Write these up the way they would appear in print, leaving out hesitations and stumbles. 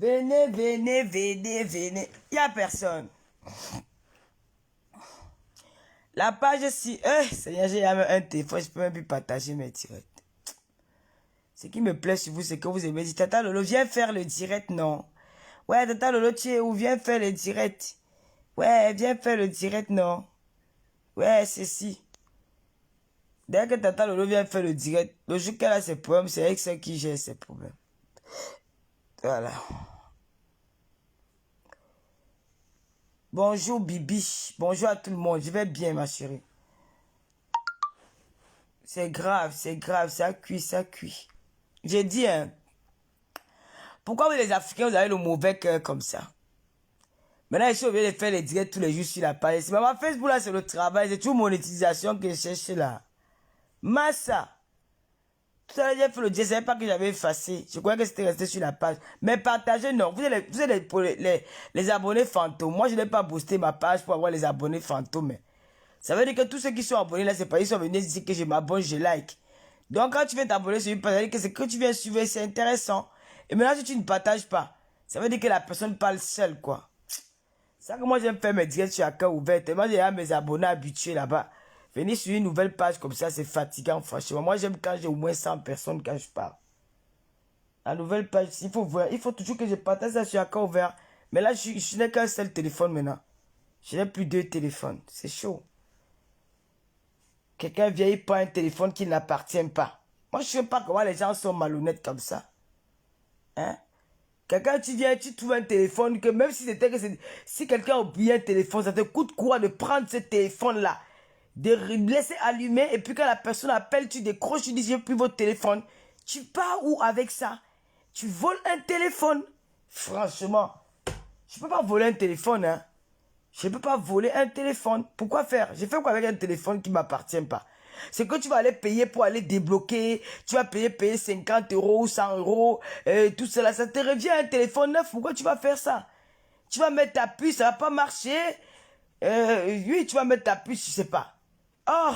Venez, venez, venez, venez. Il n'y a personne. La page si... Seigneur, j'ai un téléphone, je peux même plus partager mes directs. Ce qui me plaît sur vous, c'est que vous aimez dire, Tata Lolo, viens faire le direct, non. Ouais, Tata Lolo, tu es où? Viens faire le direct. Ouais, viens faire le direct, non. Ouais, c'est si. Dès que Tata Lolo vient faire le direct, le jour qu'elle a ses problèmes, c'est avec ceux qui gèrent ses problèmes. Voilà. Bonjour Bibi. Bonjour à tout le monde. Je vais bien, ma chérie. C'est grave, ça cuit, ça cuit. J'ai dit, hein. Pourquoi vous les Africains, vous avez le mauvais cœur comme ça? Maintenant, je suis obligé de faire les directs tous les jours sur la page. C'est ma Facebook là, c'est le travail. C'est toujours monétisation que je cherche là. Massa. Tout à l'heure, j'ai fait le direct. Je ne savais pas que j'avais effacé. Je croyais que c'était resté sur la page. Mais partagez, non. Vous êtes pour les abonnés fantômes. Moi, je n'ai pas boosté ma page pour avoir les abonnés fantômes. Ça veut dire que tous ceux qui sont abonnés là, c'est pas ils sont venus dire que je m'abonne, je like. Donc, quand tu viens t'abonner sur une page, ça veut dire que c'est que tu viens suivre, c'est intéressant. Et maintenant, si tu ne partages pas, ça veut dire que la personne parle seule, quoi. C'est ça que moi, j'aime faire mes directs sur un cœur ouvert. Et moi, j'ai mes abonnés habitués là-bas. Venir sur une nouvelle page comme ça, c'est fatigant, franchement. Moi, j'aime quand j'ai au moins 100 personnes quand je parle. La nouvelle page, il faut toujours que je partage ça sur un cœur ouvert. Mais là, je n'ai qu'un seul téléphone maintenant. Je n'ai plus 2 téléphones. C'est chaud. Quelqu'un vient, il prend un téléphone qui n'appartient pas. Moi, je ne sais pas comment les gens sont malhonnêtes comme ça. Hein? Quelqu'un, tu viens, tu trouves un téléphone que même si c'était que si quelqu'un a oublié un téléphone, ça te coûte quoi de prendre ce téléphone-là, de laisser allumer et puis quand la personne appelle, tu décroches, tu dis j'ai plus votre téléphone. Tu pars où avec ça? Tu voles un téléphone? Franchement, je peux pas voler un téléphone, hein. Je ne peux pas voler un téléphone. Pourquoi faire? J'ai fait quoi avec un téléphone qui ne m'appartient pas? C'est que tu vas aller payer pour aller débloquer. Tu vas payer 50 € ou 100 €. Tout cela, ça te revient un téléphone neuf. Pourquoi tu vas faire ça? Tu vas mettre ta puce, ça ne va pas marcher. Oui, tu vas mettre ta puce, je ne sais pas. Oh,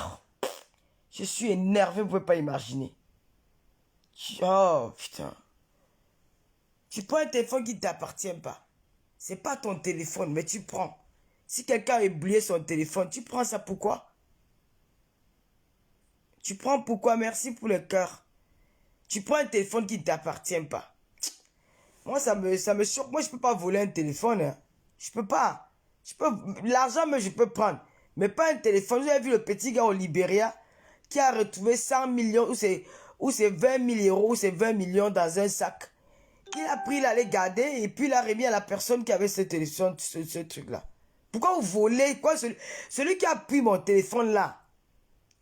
je suis énervé, vous ne pouvez pas imaginer. Oh, putain. Tu prends un téléphone qui ne t'appartient pas. C'est pas ton téléphone, mais tu prends. Si quelqu'un a oublié son téléphone, tu prends ça pourquoi? Tu prends pourquoi? Merci pour le cœur. Tu prends un téléphone qui ne t'appartient pas. Moi, ça me choque. Moi, je ne peux pas voler un téléphone. Hein. Je peux pas. L'argent, mais je peux prendre. Mais pas un téléphone. Vous avez vu le petit gars au Libéria qui a retrouvé 100 millions ou c'est 20 000 € ou c'est 20 millions dans un sac. Il a pris, il allait garder et puis il a remis à la personne qui avait ce téléphone, ce truc-là. Pourquoi vous volez? Quoi, celui qui a pris mon téléphone là,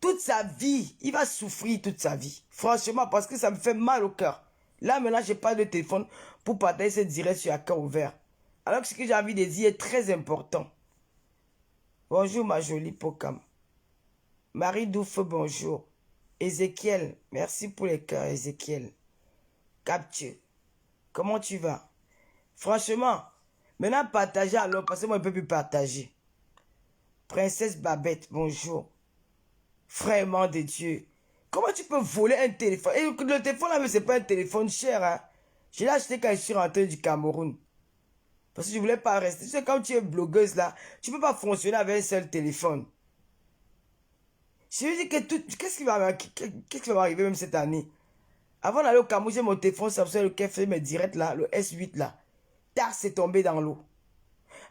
toute sa vie, il va souffrir toute sa vie. Franchement, parce que ça me fait mal au cœur. Là, maintenant, je n'ai pas de téléphone pour partager ce direct sur un cœur ouvert. Alors que ce que j'ai envie de dire est très important. Bonjour, ma jolie Pokam. Marie Douffe, bonjour. Ézéchiel, merci pour les cœurs, Ézéchiel. Capture. Comment tu vas? Franchement, maintenant, partagez alors, parce que moi, je ne peux plus partager. Princesse Babette, bonjour. Vraiment de Dieu. Comment tu peux voler un téléphone? Et le téléphone là, c'est pas un téléphone cher, hein. Je l'ai acheté quand je suis rentré du Cameroun. Parce que je voulais pas rester. Tu sais, quand tu es blogueuse là, tu peux pas fonctionner avec un seul téléphone. Je veux dire que tout... Qu'est-ce qui va m'arriver même cette année? Avant d'aller au Cameroun, j'ai mon téléphone Samsung, lequel fait mes directs là, le S8 là. Tard, c'est tombé dans l'eau.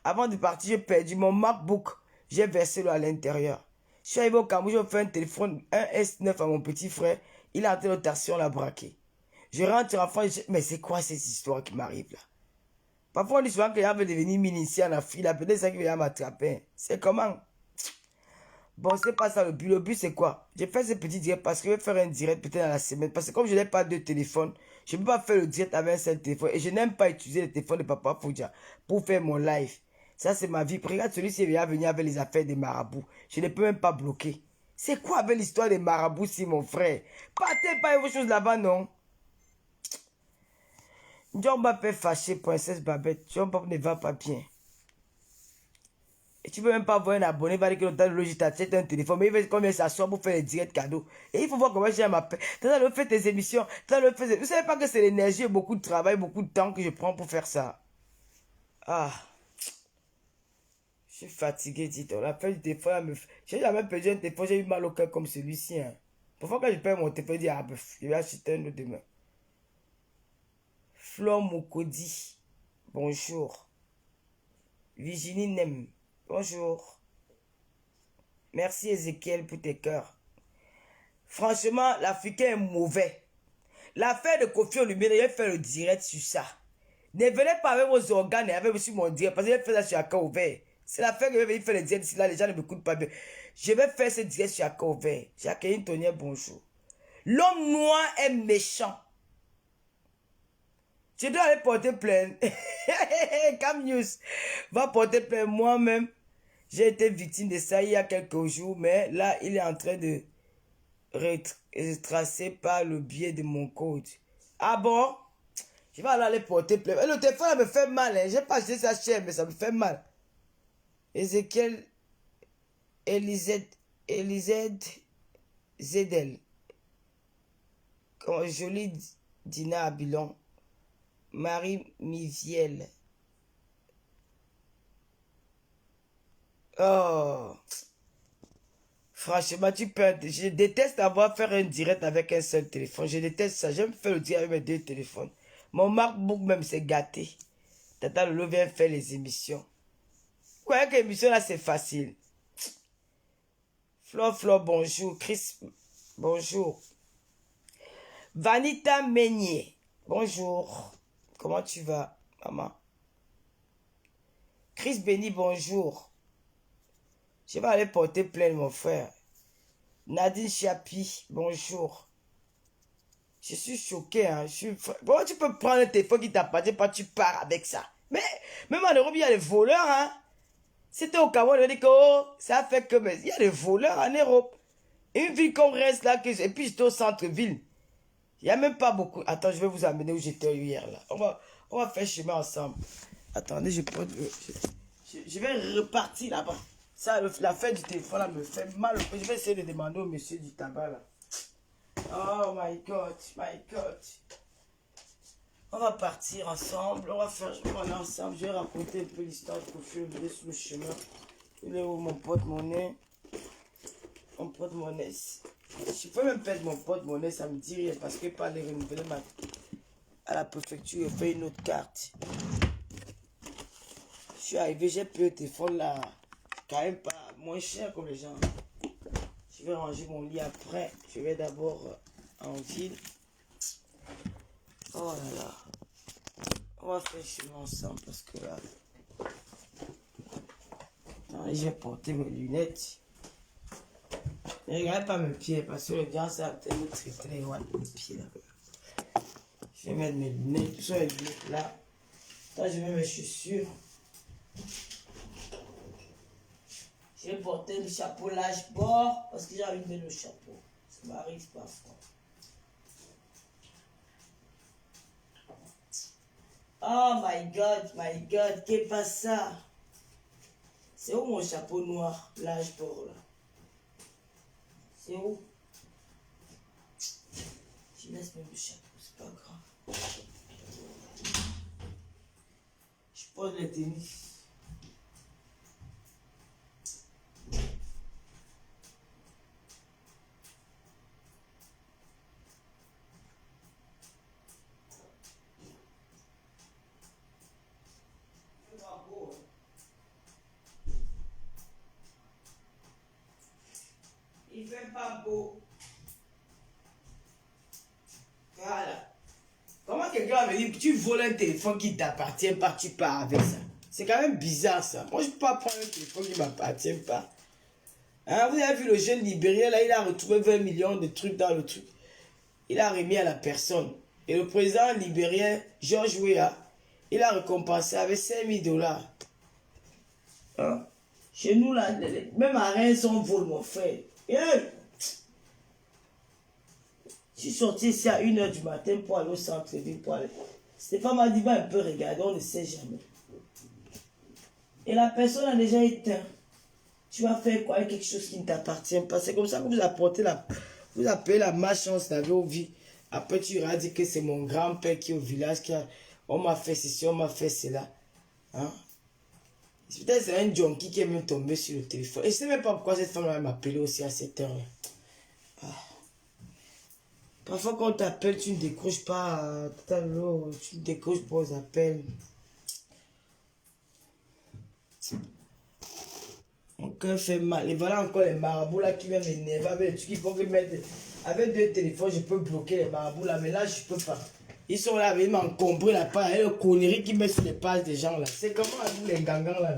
Avant de partir, j'ai perdu mon MacBook. J'ai versé l'eau à l'intérieur. Je suis arrivé au Cameroun, j'ai fait un téléphone, un S9 à mon petit frère. Il a entré dans l'otation, l'a braqué. Je rentre en France, mais c'est quoi cette histoire qui m'arrive là? Parfois on dit souvent que les gens veulent devenir ministre en Afrique. Là, peut-être ça qui vient m'attraper. C'est comment? Bon, c'est pas ça le but. Le but, c'est quoi? J'ai fait ce petit direct parce que je vais faire un direct peut-être dans la semaine. Parce que comme je n'ai pas de téléphone, je ne peux pas faire le direct avec un seul téléphone. Et je n'aime pas utiliser le téléphone de Papa Foudia pour faire mon live. Ça, c'est ma vie. Regarde celui-ci, il va venir avec les affaires des marabouts. Je ne peux même pas bloquer. C'est quoi avec l'histoire des marabouts, si mon frère? Partez pas vos choses là-bas, non? John Mbappé fâché, princesse Babette. John Mbappé ne va pas bien. Et tu peux même pas voir un abonné, va dire que dans le logis, tu achètes un téléphone, mais il veut combien ça soit pour faire les directs cadeaux. Et il faut voir comment j'ai m'appelle. Tu as le fait tes émissions, vous savez pas que c'est l'énergie et beaucoup de travail, beaucoup de temps que je prends pour faire ça. Ah, je suis fatigué, dis-toi. La fin du téléphone, j'ai jamais perdu un téléphone, j'ai eu mal au cœur comme celui-ci. Hein. Parfois, quand je perds mon téléphone, je dis, ah, je vais acheter un autre demain. Flo Mokodi, bonjour. Virginie Nem, bonjour. Merci Ezekiel pour tes cœurs. Franchement, l'Africain est mauvais. L'affaire de Kofi Olomide, j'ai fait le direct sur ça. Ne venez pas avec vos organes et avec sur mon direct, parce que j'ai fait ça sur Accor ouvert. C'est l'affaire que je vais faire le direct ici, là, les gens ne m'écoutent pas bien. Je vais faire ce direct sur Accor ouvert. Jacqueline Tonier, bonjour. L'homme noir est méchant. Tu dois aller porter plainte. Cam News va porter plainte moi-même. J'ai été victime de ça il y a quelques jours, mais là, il est en train de retracer par le biais de mon code. Ah bon? Je vais aller porter plainte. Le téléphone me fait mal. Hein. Je n'ai pas acheté ça cher, mais ça me fait mal. Ezekiel Elisette Zedel. Jolie Dina Abilon. Marie Miviel. Oh. Franchement, je déteste avoir faire un direct avec un seul téléphone. Je déteste ça. J'aime faire le direct avec mes deux téléphones. Mon MacBook même s'est gâté. Tata Lolo vient faire les émissions. Vous croyez que l'émission là c'est facile? Flo, bonjour. Chris, bonjour. Vanita Meignier, bonjour. Comment tu vas, maman? Chris Benny, bonjour. Je vais aller porter plainte, mon frère. Nadine Chapi, bonjour. Je suis choqué, hein. Comment tu peux prendre un téléphone qui t'appartient pas, tu pars avec ça? Mais même en Europe, il y a des voleurs, hein. C'était au Cameroun, on dit que oh, ça fait que... Mais il y a des voleurs en Europe. Une ville qu'on reste là, et puis j'étais au centre-ville. Il n'y a même pas beaucoup. Attends, je vais vous amener où j'étais hier, là. On va faire chemin ensemble. Attendez, je vais repartir là-bas. Ça, la fin du téléphone, là, me fait mal. Je vais essayer de demander au monsieur du tabac, là. Oh, my God, my God. On va partir ensemble. On va aller ensemble. Je vais raconter un peu l'histoire de Kofi Olomide sur le chemin. Il est où, mon porte-monnaie? Mon porte-monnaie. Je peux même perdre mon porte-monnaie, ça me dit rien. Parce que pas les renouveler à la préfecture, je fais une autre carte. Je suis arrivé, j'ai pris le téléphone là. Quand même pas moins cher comme les gens. Je vais ranger mon lit après. Je vais d'abord en ville. Oh là là. On va faire chemin ensemble parce que là. Attends, je vais porter mes lunettes. Ne regardez pas mes pieds parce que le gars ça a tellement très loin de mes pieds là. Je vais mettre mes lunettes. Tout ça les lunettes là. Là je mets mes chaussures. Je vais porter le chapeau large bord parce que j'ai envie de mettre le chapeau. Ça m'arrive parfois. Oh my God, qu'est-ce que c'est ça? C'est où mon chapeau noir, large bord là? C'est où? Je laisse même le chapeau, c'est pas grave. Je pose le tennis. Il fait pas beau. Voilà. Comment quelqu'un va me dire, tu voles un téléphone qui t'appartient pas, tu pars avec ça? C'est quand même bizarre ça. Moi, je ne peux pas prendre un téléphone qui ne m'appartient pas. Hein, vous avez vu le jeune Libérien, là, il a retrouvé 20 millions de trucs dans le truc. Il a remis à la personne. Et le président libérien, George Weah, il a récompensé avec 5 000 $. Hein? Chez nous, là, même à Reims, on vole, mon frère. Je suis sorti ici à 1 h du matin pour aller au centre-ville. Stéphane m'a dit, va un peu regarder, on ne sait jamais. Et la personne a déjà éteint. Tu vas faire quoi avec quelque chose qui ne t'appartient pas? C'est comme ça que vous apportez vous appelez la malchance dans vos vies. Après, tu iras dire que c'est mon grand-père qui est au village, on m'a fait ceci, on m'a fait cela. Hein? Peut-être c'est un junkie qui est même tombé sur le téléphone. Et je ne sais même pas pourquoi cette femme-là m'a appelé aussi à cette heure. Ah. Parfois, quand on t'appelle, tu ne décroches pas. Tout à l'heure, tu ne décroches pas aux appels. Mon cœur fait mal. Et voilà encore les marabouts là qui viennent m'énerver avec les trucs qu'il faut que mettre. Avec 2 téléphones, je peux bloquer les marabouts là, mais là, je peux pas. Ils sont là, ils m'encombrent la page, et le conneries qu'ils mettent sur les pages des gens là. C'est comment vous les gangans là?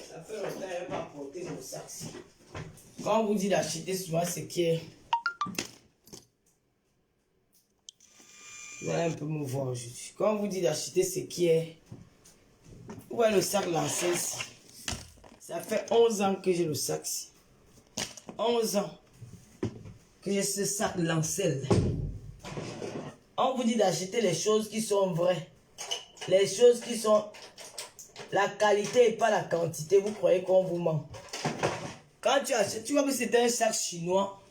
Ça fait longtemps qu'elle m'a apporté mon sac. Quand on vous dit d'acheter souvent, c'est qui est. Vous allez un peu me voir aujourd'hui. Quand on vous dit d'acheter, c'est qui est. Où est le sac lancé ici? Ça fait 11 ans que j'ai le sac ici. 11 ans que j'ai ce sac lancel. On vous dit d'acheter les choses qui sont vraies. Les choses qui sont la qualité et pas la quantité. Vous croyez qu'on vous ment. Quand tu achètes, tu vois que c'était un sac chinois.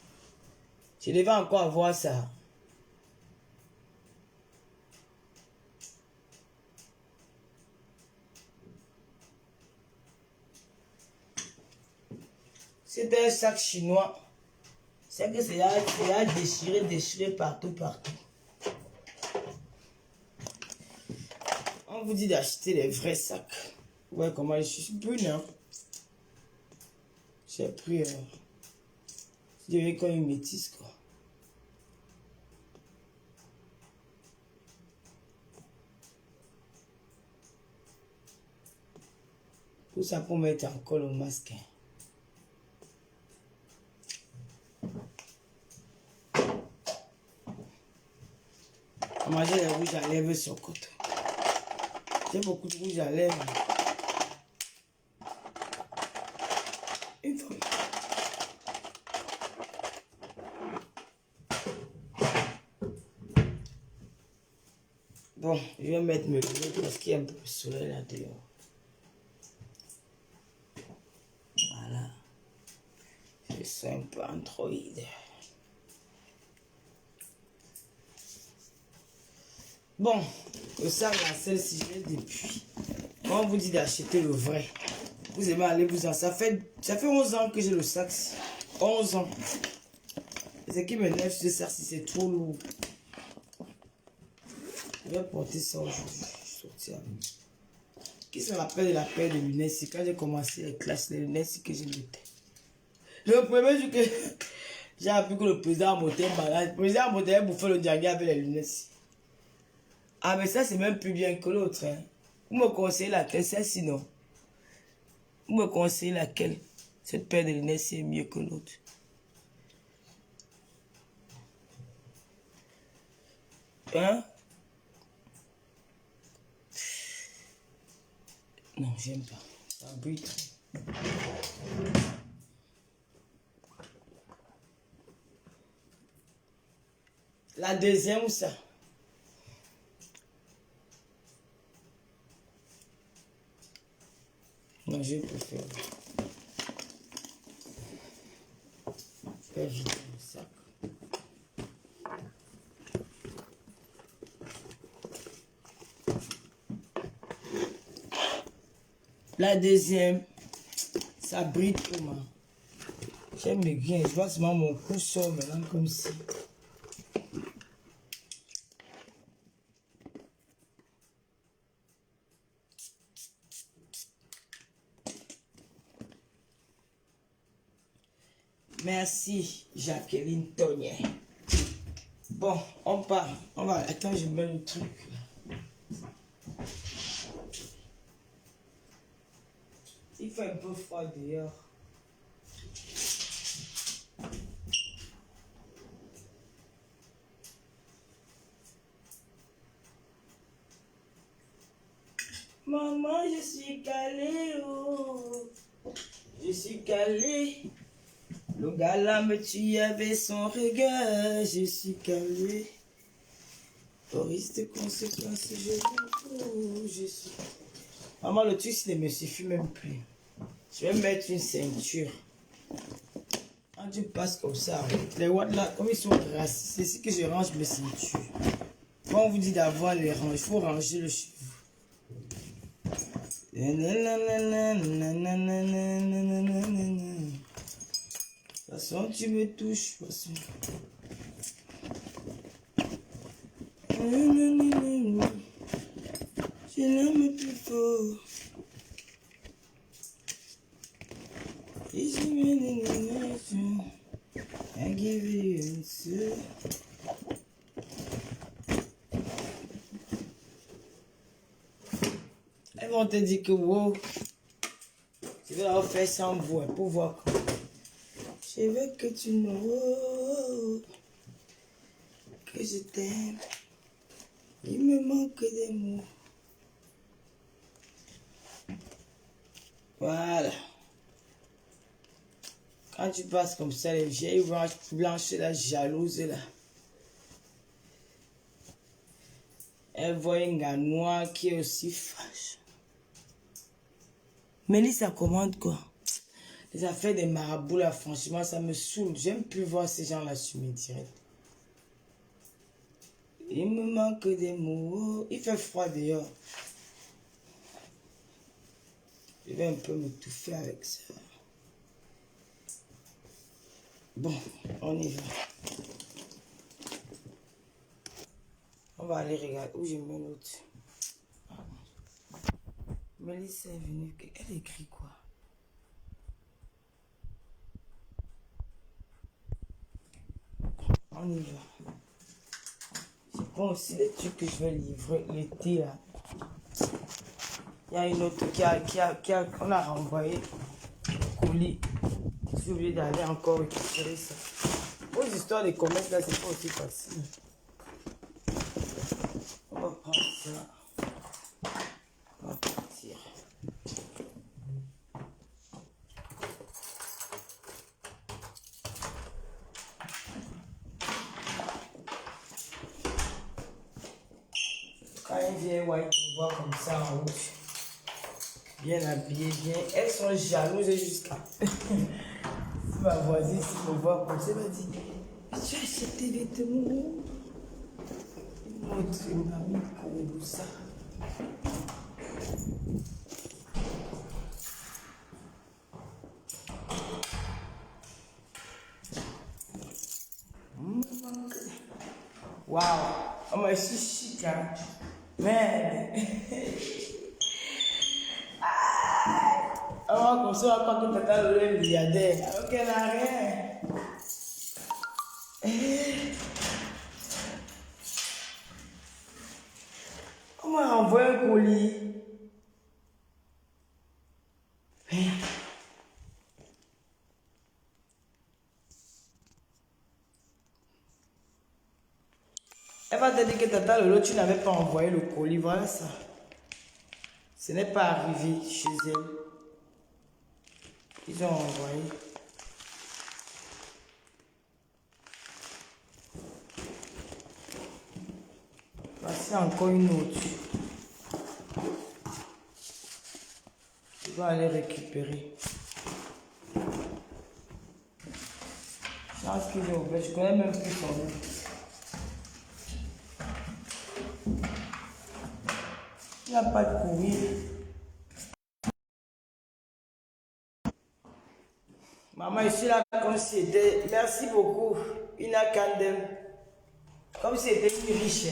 Je devais encore avoir ça. C'était un sac chinois. C'est que c'est là déchiré partout. On vous dit d'acheter les vrais sacs. Ouais, comment je suis brune, hein. J'ai pris... je deviens comme une métisse, quoi. Tout ça pour mettre encore le masque. Manger les rouges à lèvres sur côté. J'ai beaucoup de rouge à lèvres. Une fois. Bon, je vais mettre mes lunettes parce qu'il y a un peu de soleil là dehors. Voilà. Je sens un peu Android. Bon, le sac là, celle-ci, je l'ai depuis. Quand on vous dit d'acheter le vrai, vous aimez aller vous en... Ça fait 11 ans que j'ai le sac. 11 ans. Ce qui m'énerve, c'est ça, si c'est trop lourd. Je vais porter ça aujourd'hui. Sortir. Qui se rappelle de la paire de lunettes? C'est quand j'ai commencé les classes, les lunettes, c'est que je mettais. Le premier jour que j'ai appris que le président montait malade, le président montait bouffer le diagne avec les lunettes. Ah, mais ça, c'est même plus bien que l'autre. Hein. Vous me conseillez laquelle, c'est sinon? Vous me conseillez laquelle? Cette paire de lunettes, c'est mieux que l'autre. Hein? Non, j'aime pas. Ça brille. La deuxième ou ça? Non, je préfère. Je vais vider le sac. La deuxième, ça brille trop mal. J'aime bien, je vois seulement mon cou sort maintenant comme ça. Merci, Jacqueline Tonier. Bon, on part. On va. Attends, je mets le truc. Il fait un peu froid dehors. Maman, je suis calée, oh. Je suis calée. Le gars là me tue avec son regard, je suis calé. Au risque de conséquences, je m'en fous, je suis... Maman, le truc, il ne me suffit même plus. Je vais mettre une ceinture. Quand tu passes comme ça, les watts là, comme ils sont grasses, c'est ici que je range mes ceintures. Quand on vous dit d'avoir les rangs, il faut ranger le cheveu. De toute façon, tu me touches. De toute façon. Je l'aime plus fort. Et je me I give you an answer. Elles vont te dire que wow, je vais leur faire sans voix pour voir comment. Je veux que tu know que je t'aime. Il me manque des mots. Voilà. Quand tu passes comme ça, les vieilles blanches, la jalouse là. Elle voit un gars noir qui est aussi fâche. Mélie, ça commande quoi? Les affaires des marabouts là, franchement, ça me saoule. J'aime plus voir ces gens là sur mes directs. Il me manque des mots. Il fait froid dehors. Je vais un peu m'étouffer avec ça. Bon, on y va. On va aller regarder où j'ai mis l'autre. Mélissa est venue. Elle écrit quoi? On y va. Je prends aussi les trucs que je vais livrer l'été là. Il y a une autre qu'on a renvoyé le colis. Je suis obligé d'aller encore récupérer ça. Aux histoires de commerce là, c'est pas aussi facile. On va prendre ça. On va partir. Quand il vient, ouais, tu vois comme ça en route. Bien habillé, bien. Elles sont jalouses jusqu'à. Si ma voisine, si me voit comme ça, elle m'a dit, tu as acheté des vêtements? Il m'a mis pour ça. Waouh! Oh, mais je suis chic, hein? Merde! Ah, comme ça, on va pas que tata le milliardaire. Alors qu'elle n'a rien. On m'a envoyé un colis. Elle va te dire que tata Lolo, tu n'avais pas envoyé le colis. Voilà ça. Ce n'est pas arrivé chez elle. Ils ont envoyé. Voici encore une autre. Je vais aller récupérer. Chance qu'ils ont ouvert. Je connais même plus son nom. Il n'y a pas de courrier. Maman, je suis là comme si c'était... Merci beaucoup. Ina Kandem. Comme si c'était une riche.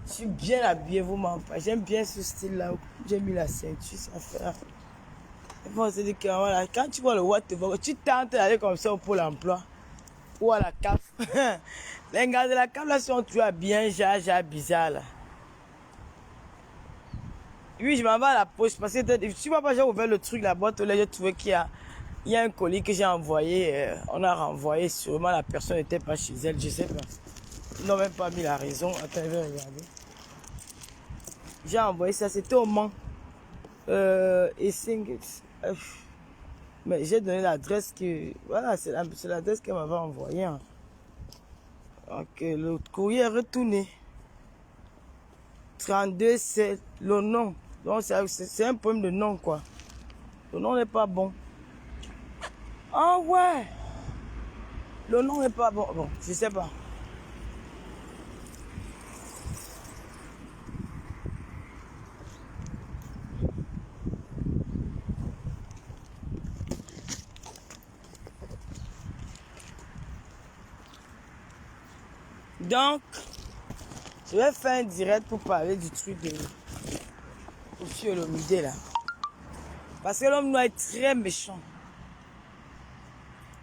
Je suis bien habillée, vous m'en pas. J'aime bien ce style-là. J'ai mis la ceinture, ça fait... Bon, c'est dit que voilà, quand tu vois le what, tu tentes d'aller comme ça au Pôle emploi ou à la CAF. Les gars de la CAF là sont toujours bien, bizarre là. Oui, je m'en vais à la poste parce que tu vois pas, j'ai ouvert le truc, la boîte là, j'ai trouvé qu'il y a un colis que j'ai envoyé, on a renvoyé, sûrement la personne n'était pas chez elle, je sais pas. Ils n'ont même pas mis la raison. Attends, je vais regarder. J'ai envoyé ça, c'était au Mans. Et Mais j'ai donné l'adresse que... Voilà, c'est l'adresse qu'elle m'avait envoyée. Hein. Donc, le courrier est retourné. 32, c'est le nom. Donc, c'est un problème de nom, quoi. Le nom n'est pas bon. Ah ouais! Le nom n'est pas bon. Bon, je sais pas. Donc, je vais faire un direct pour parler du truc de Koffi Olomide là. Parce que l'homme noir est très méchant.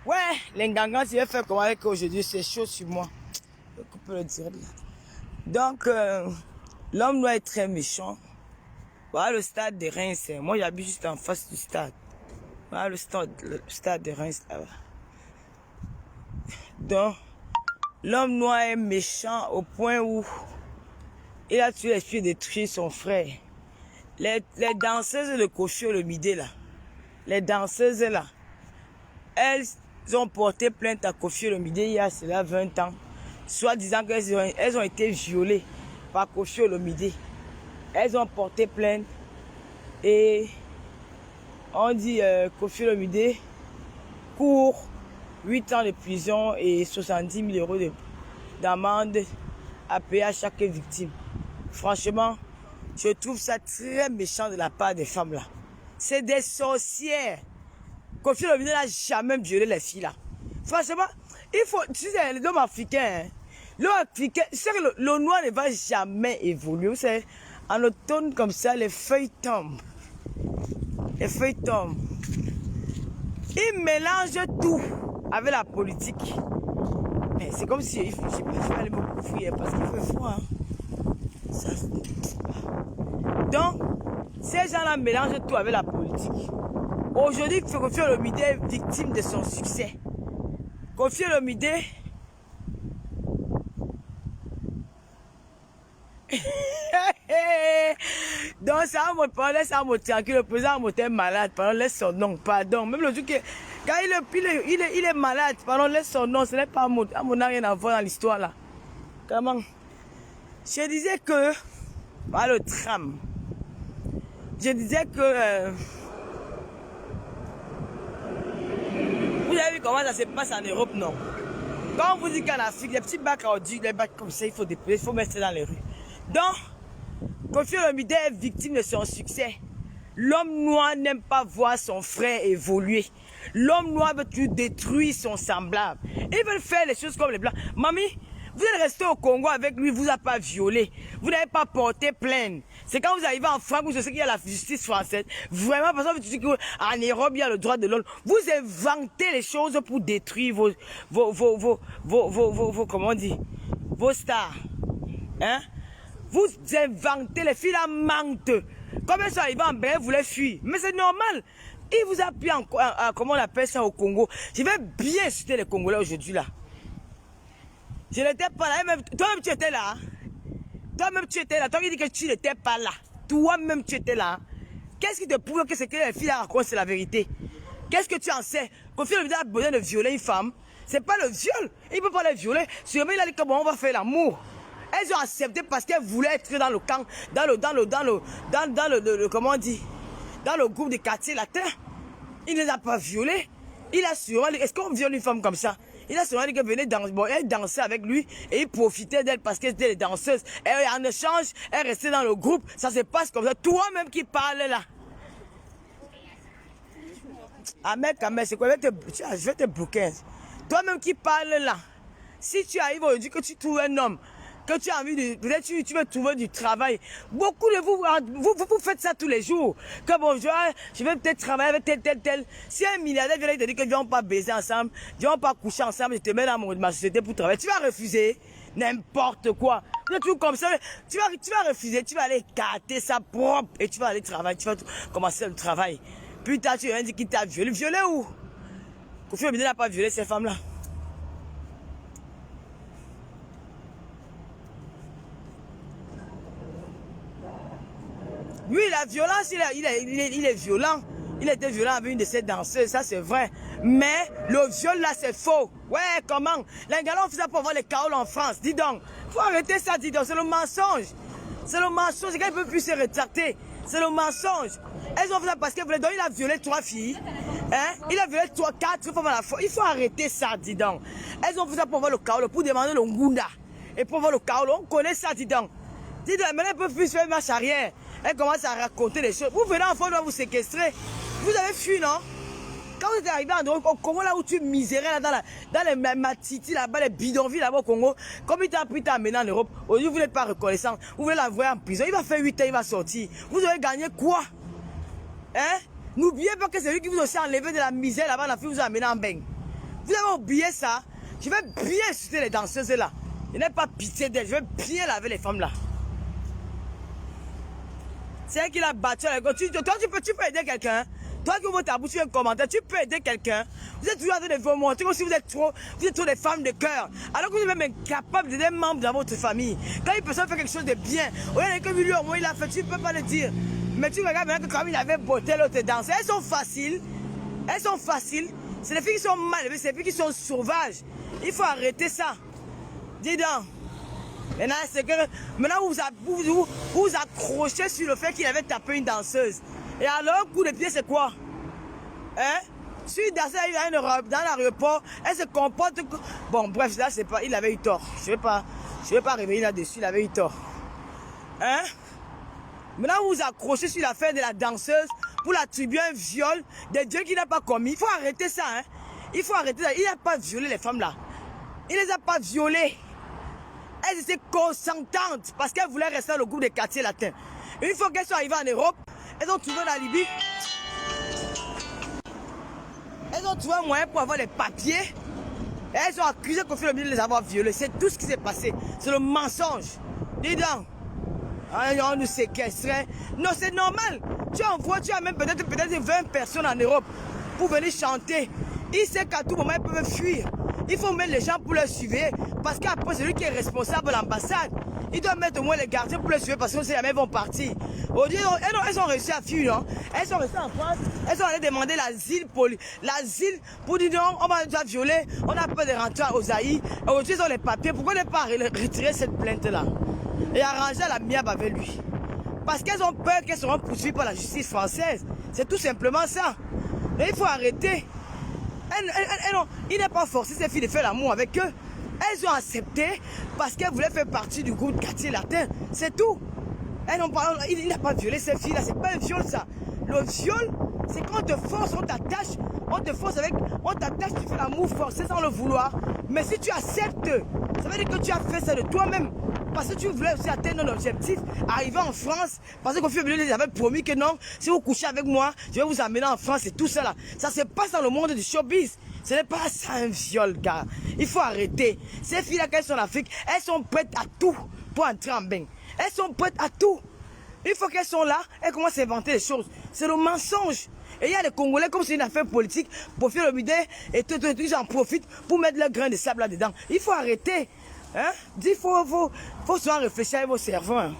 Ouais, les gangans, je vais faire comment avec aujourd'hui, c'est chaud sur moi. Je vais couper le direct là. Donc, l'homme noir est très méchant. Voilà le stade de Reims. Moi, j'habite juste en face du stade. Voilà le stade de Reims là-bas. Donc, l'homme noir est méchant au point où il a tué les filles, détruit son frère. Les danseuses de Koffi Olomide là, les danseuses là, elles ont porté plainte à Koffi Olomide il y a cela 20 ans, soit disant qu'elles ont été violées par Koffi Olomide. Elles ont porté plainte et on dit Koffi Olomide court 8 ans de prison et 70 000 € d'amende à payer à chaque victime. Franchement, je trouve ça très méchant de la part des femmes là. C'est des sorcières. Koffi Olomide n'a jamais violé les filles là. Franchement, il faut... Tu sais, l'homme africain, l'homme africain, c'est que le noir ne va jamais évoluer. Vous savez, en automne comme ça, les feuilles tombent. Les feuilles tombent. Ils mélangent tout avec la politique. Mais c'est comme si je vais aller me couvrir parce qu'il fait froid. Hein. Ça, donc, ces gens-là mélangent tout avec la politique. Aujourd'hui, Koffi Olomide est victime de son succès. Koffi Olomide donc ça va me laisse ça me tranquille. Le président est malade. Pardon, laisse son nom. Pardon. Même le truc que quand il est malade, pardon, laisse son nom. Ce n'est pas n'a rien à voir dans l'histoire là. Comment? Je disais que par le tram. Je disais que vous avez vu comment ça se passe en Europe, non? Quand on vous dit qu'en Afrique, les petits bacs à ordures, les bacs comme ça, il faut déposer, il faut mettre ça dans les rues. Donc, Koffi Olomide est victime de son succès. L'homme noir n'aime pas voir son frère évoluer. L'homme noir veut toujours détruire son semblable. Ils veulent faire les choses comme les blancs. Mamie, vous êtes resté au Congo avec lui, vous a pas violé. Vous n'avez pas porté plainte. C'est quand vous arrivez en France, vous savez qu'il y a la justice française. Vraiment, parce que vous dites qu'en Europe, il y a le droit de l'homme. Vous inventez les choses pour détruire comment on dit, vos stars. Hein? Vous inventez, les filles là mentent. Comme elles sont arrivées en Belgique, vous voulez fuir. Mais c'est normal. Il vous a pris en comment on appelle ça au Congo. Je vais bien citer les Congolais aujourd'hui là. Je n'étais pas là. Toi-même, tu étais là. Toi-même, tu étais là. Toi qui dis que tu n'étais pas là. Toi-même, tu étais là. Qu'est-ce qui te prouve que ce que les filles racontent, c'est la vérité? Qu'est-ce que tu en sais? Koffi Olomide a besoin de violer une femme. C'est pas le viol. Il ne peut pas la violer. Sûrement, il a dit que bon, on va faire l'amour. Elles ont accepté parce qu'elles voulaient être dans le camp, comment on dit, dans le groupe de quartier latin. Il ne les a pas violées. Il a sûrement dit, est-ce qu'on viole une femme comme ça? Il a sûrement dit qu'elle venait danser, bon, elle dansait avec lui et il profitait d'elle parce qu'elle était les danseuses. Et en échange, elle restait dans le groupe. Ça se passe comme ça. Toi-même qui parles là. Ah mec, c'est quoi? Je vais te bloquer. Toi-même qui parles là. Si tu arrives aujourd'hui que tu trouves un homme, que tu as envie de... Peut-être tu veux trouver du travail. Beaucoup de vous faites ça tous les jours. Que bon, je vais peut-être travailler avec tel. Si un milliardaire vient te dire que ne vont pas baiser ensemble, ne vont pas coucher ensemble, je te mets dans ma société pour travailler, tu vas refuser n'importe quoi. Des trucs comme ça, tu vas refuser, tu vas aller écarter ça propre et tu vas aller travailler, tu vas commencer le travail. Plus tard, tu vas dire qu'il t'a violé. Violé où? Koffi Olomide n'a pas violé ces femmes-là. Oui, la violence, il est violent. il était violent avec une de ses danseuses, ça c'est vrai. Mais le viol là c'est faux. Ouais, comment? Les gars, on faisait pour avoir les chaos en France. Dis donc, faut arrêter ça, dis donc, c'est le mensonge. C'est le mensonge, les gars, ils ne peuvent plus se rétracter. C'est le mensonge. Elles ont fait ça parce que il a violé 3 filles. Hein? Il a violé 4 femmes à la fois. Il faut arrêter ça, dis donc. Elles ont fait ça pour avoir le chaos, pour demander le ngunda. Et pour avoir le chaos, on connaît ça, dis donc. Dis donc, maintenant, elles ne peuvent plus faire marche arrière. Elles commencent à raconter des choses. Vous venez en France, on va vous séquestrer. Vous avez fui, non? Quand vous êtes arrivé au Congo, là où tu misérais, là, dans les Matiti, là-bas, les bidonvilles, là-bas au Congo, comme il t'a pris, t'as amené en Europe, aujourd'hui, vous n'êtes pas reconnaissant, vous voulez l'envoyer en prison, il va faire 8 ans, il va sortir. Vous avez gagné quoi? Hein? N'oubliez pas que c'est lui qui vous a aussi enlevé de la misère là-bas, la fille vous a amené en bain. Vous avez oublié ça? Je vais bien insulter les danseuses là. Je n'ai pas pitié d'elles, je vais bien laver les femmes là. C'est elle qui l'a battu. Toi, tu peux aider quelqu'un. Toi qui ouvres ta bouche, tu fais un commentaire, tu peux aider quelqu'un. Vous êtes toujours en train de vous montrer comme si vous êtes trop des femmes de cœur. Alors que vous êtes même incapable d'aider un membre dans votre famille. Quand une personne fait quelque chose de bien, regardez comme lui au moins il a fait, tu ne peux pas le dire. Mais tu regardes maintenant que comme il avait beauté l'autre danse, elles sont faciles. Elles sont faciles. C'est les filles qui sont mal élevées, c'est les filles qui sont sauvages. Il faut arrêter ça. Dis donc. Maintenant, vous accrochez sur le fait qu'il avait tapé une danseuse. Et alors, coup de pied, c'est quoi? Hein? Si une danseuse arrive dans l'aéroport, elle se comporte... Bon, bref, là, c'est pas... Il avait eu tort. Je vais pas réveiller là-dessus, il avait eu tort. Hein? Maintenant, vous vous accrochez sur l'affaire de la danseuse pour l'attribuer un viol de Dieu qu'il n'a pas commis. Il faut arrêter ça, hein? Il faut arrêter ça. Il n'a pas violé les femmes, là. Il ne les a pas violées. Elles étaient consentantes parce qu'elles voulaient rester dans le groupe des quartiers latins. Une fois qu'elles sont arrivées en Europe, elles ont trouvé la Libye. Elles ont trouvé un moyen pour avoir les papiers. Et elles ont accusé Kofi Olomide de les avoir violées. C'est tout ce qui s'est passé. C'est le mensonge. Dis donc. On nous séquestrait. Non, c'est normal. Tu as même peut-être 20 personnes en Europe pour venir chanter. Il sait qu'à tout moment, ils peuvent fuir. Il faut mettre les gens pour les suivre. Parce qu'après, c'est lui qui est responsable de l'ambassade. Il doit mettre au moins les gardiens pour les suivre parce que jamais ils vont partir. Elles ont réussi à fuir, non? Elles sont restées en France. Elles ont allé demander l'asile pour dire non, on va déjà violer. On a peur de rentrer aux Zaïre. Aujourd'hui, ils ont les papiers. Pourquoi ne pas retirer cette plainte-là et arranger la miab avec lui? Parce qu'elles ont peur qu'elles seront poursuivies par la justice française. C'est tout simplement ça. Et il faut arrêter. Il n'est pas forcé ces filles de faire l'amour avec eux. Elles ont accepté parce qu'elles voulaient faire partie du groupe quartier latin. C'est tout. Il n'a pas violé ces filles-là. C'est pas un viol, ça. Le viol, c'est quand on te force, on t'attache. On te force on t'attache, tu fais l'amour forcé sans le vouloir. Mais si tu acceptes, ça veut dire que tu as fait ça de toi-même. Parce que tu voulais aussi atteindre l'objectif, arriver en France, parce que Kofi Olomide les avait promis que non, si vous couchez avec moi, je vais vous amener en France et tout ça là. Ça se passe dans le monde du showbiz. Ce n'est pas ça un viol, gars. Il faut arrêter. Ces filles-là, qu'elles sont en Afrique, elles sont prêtes à tout pour entrer en bain. Elles sont prêtes à tout. Une fois qu'elles sont là, elles commencent à inventer des choses. C'est le mensonge. Et il y a des Congolais, comme c'est une affaire politique, Kofi Olomide et tout, ils en profitent pour mettre leur grain de sable là-dedans. Il faut arrêter. Hein? Il faut souvent réfléchir avec vos cerveaux. Hein?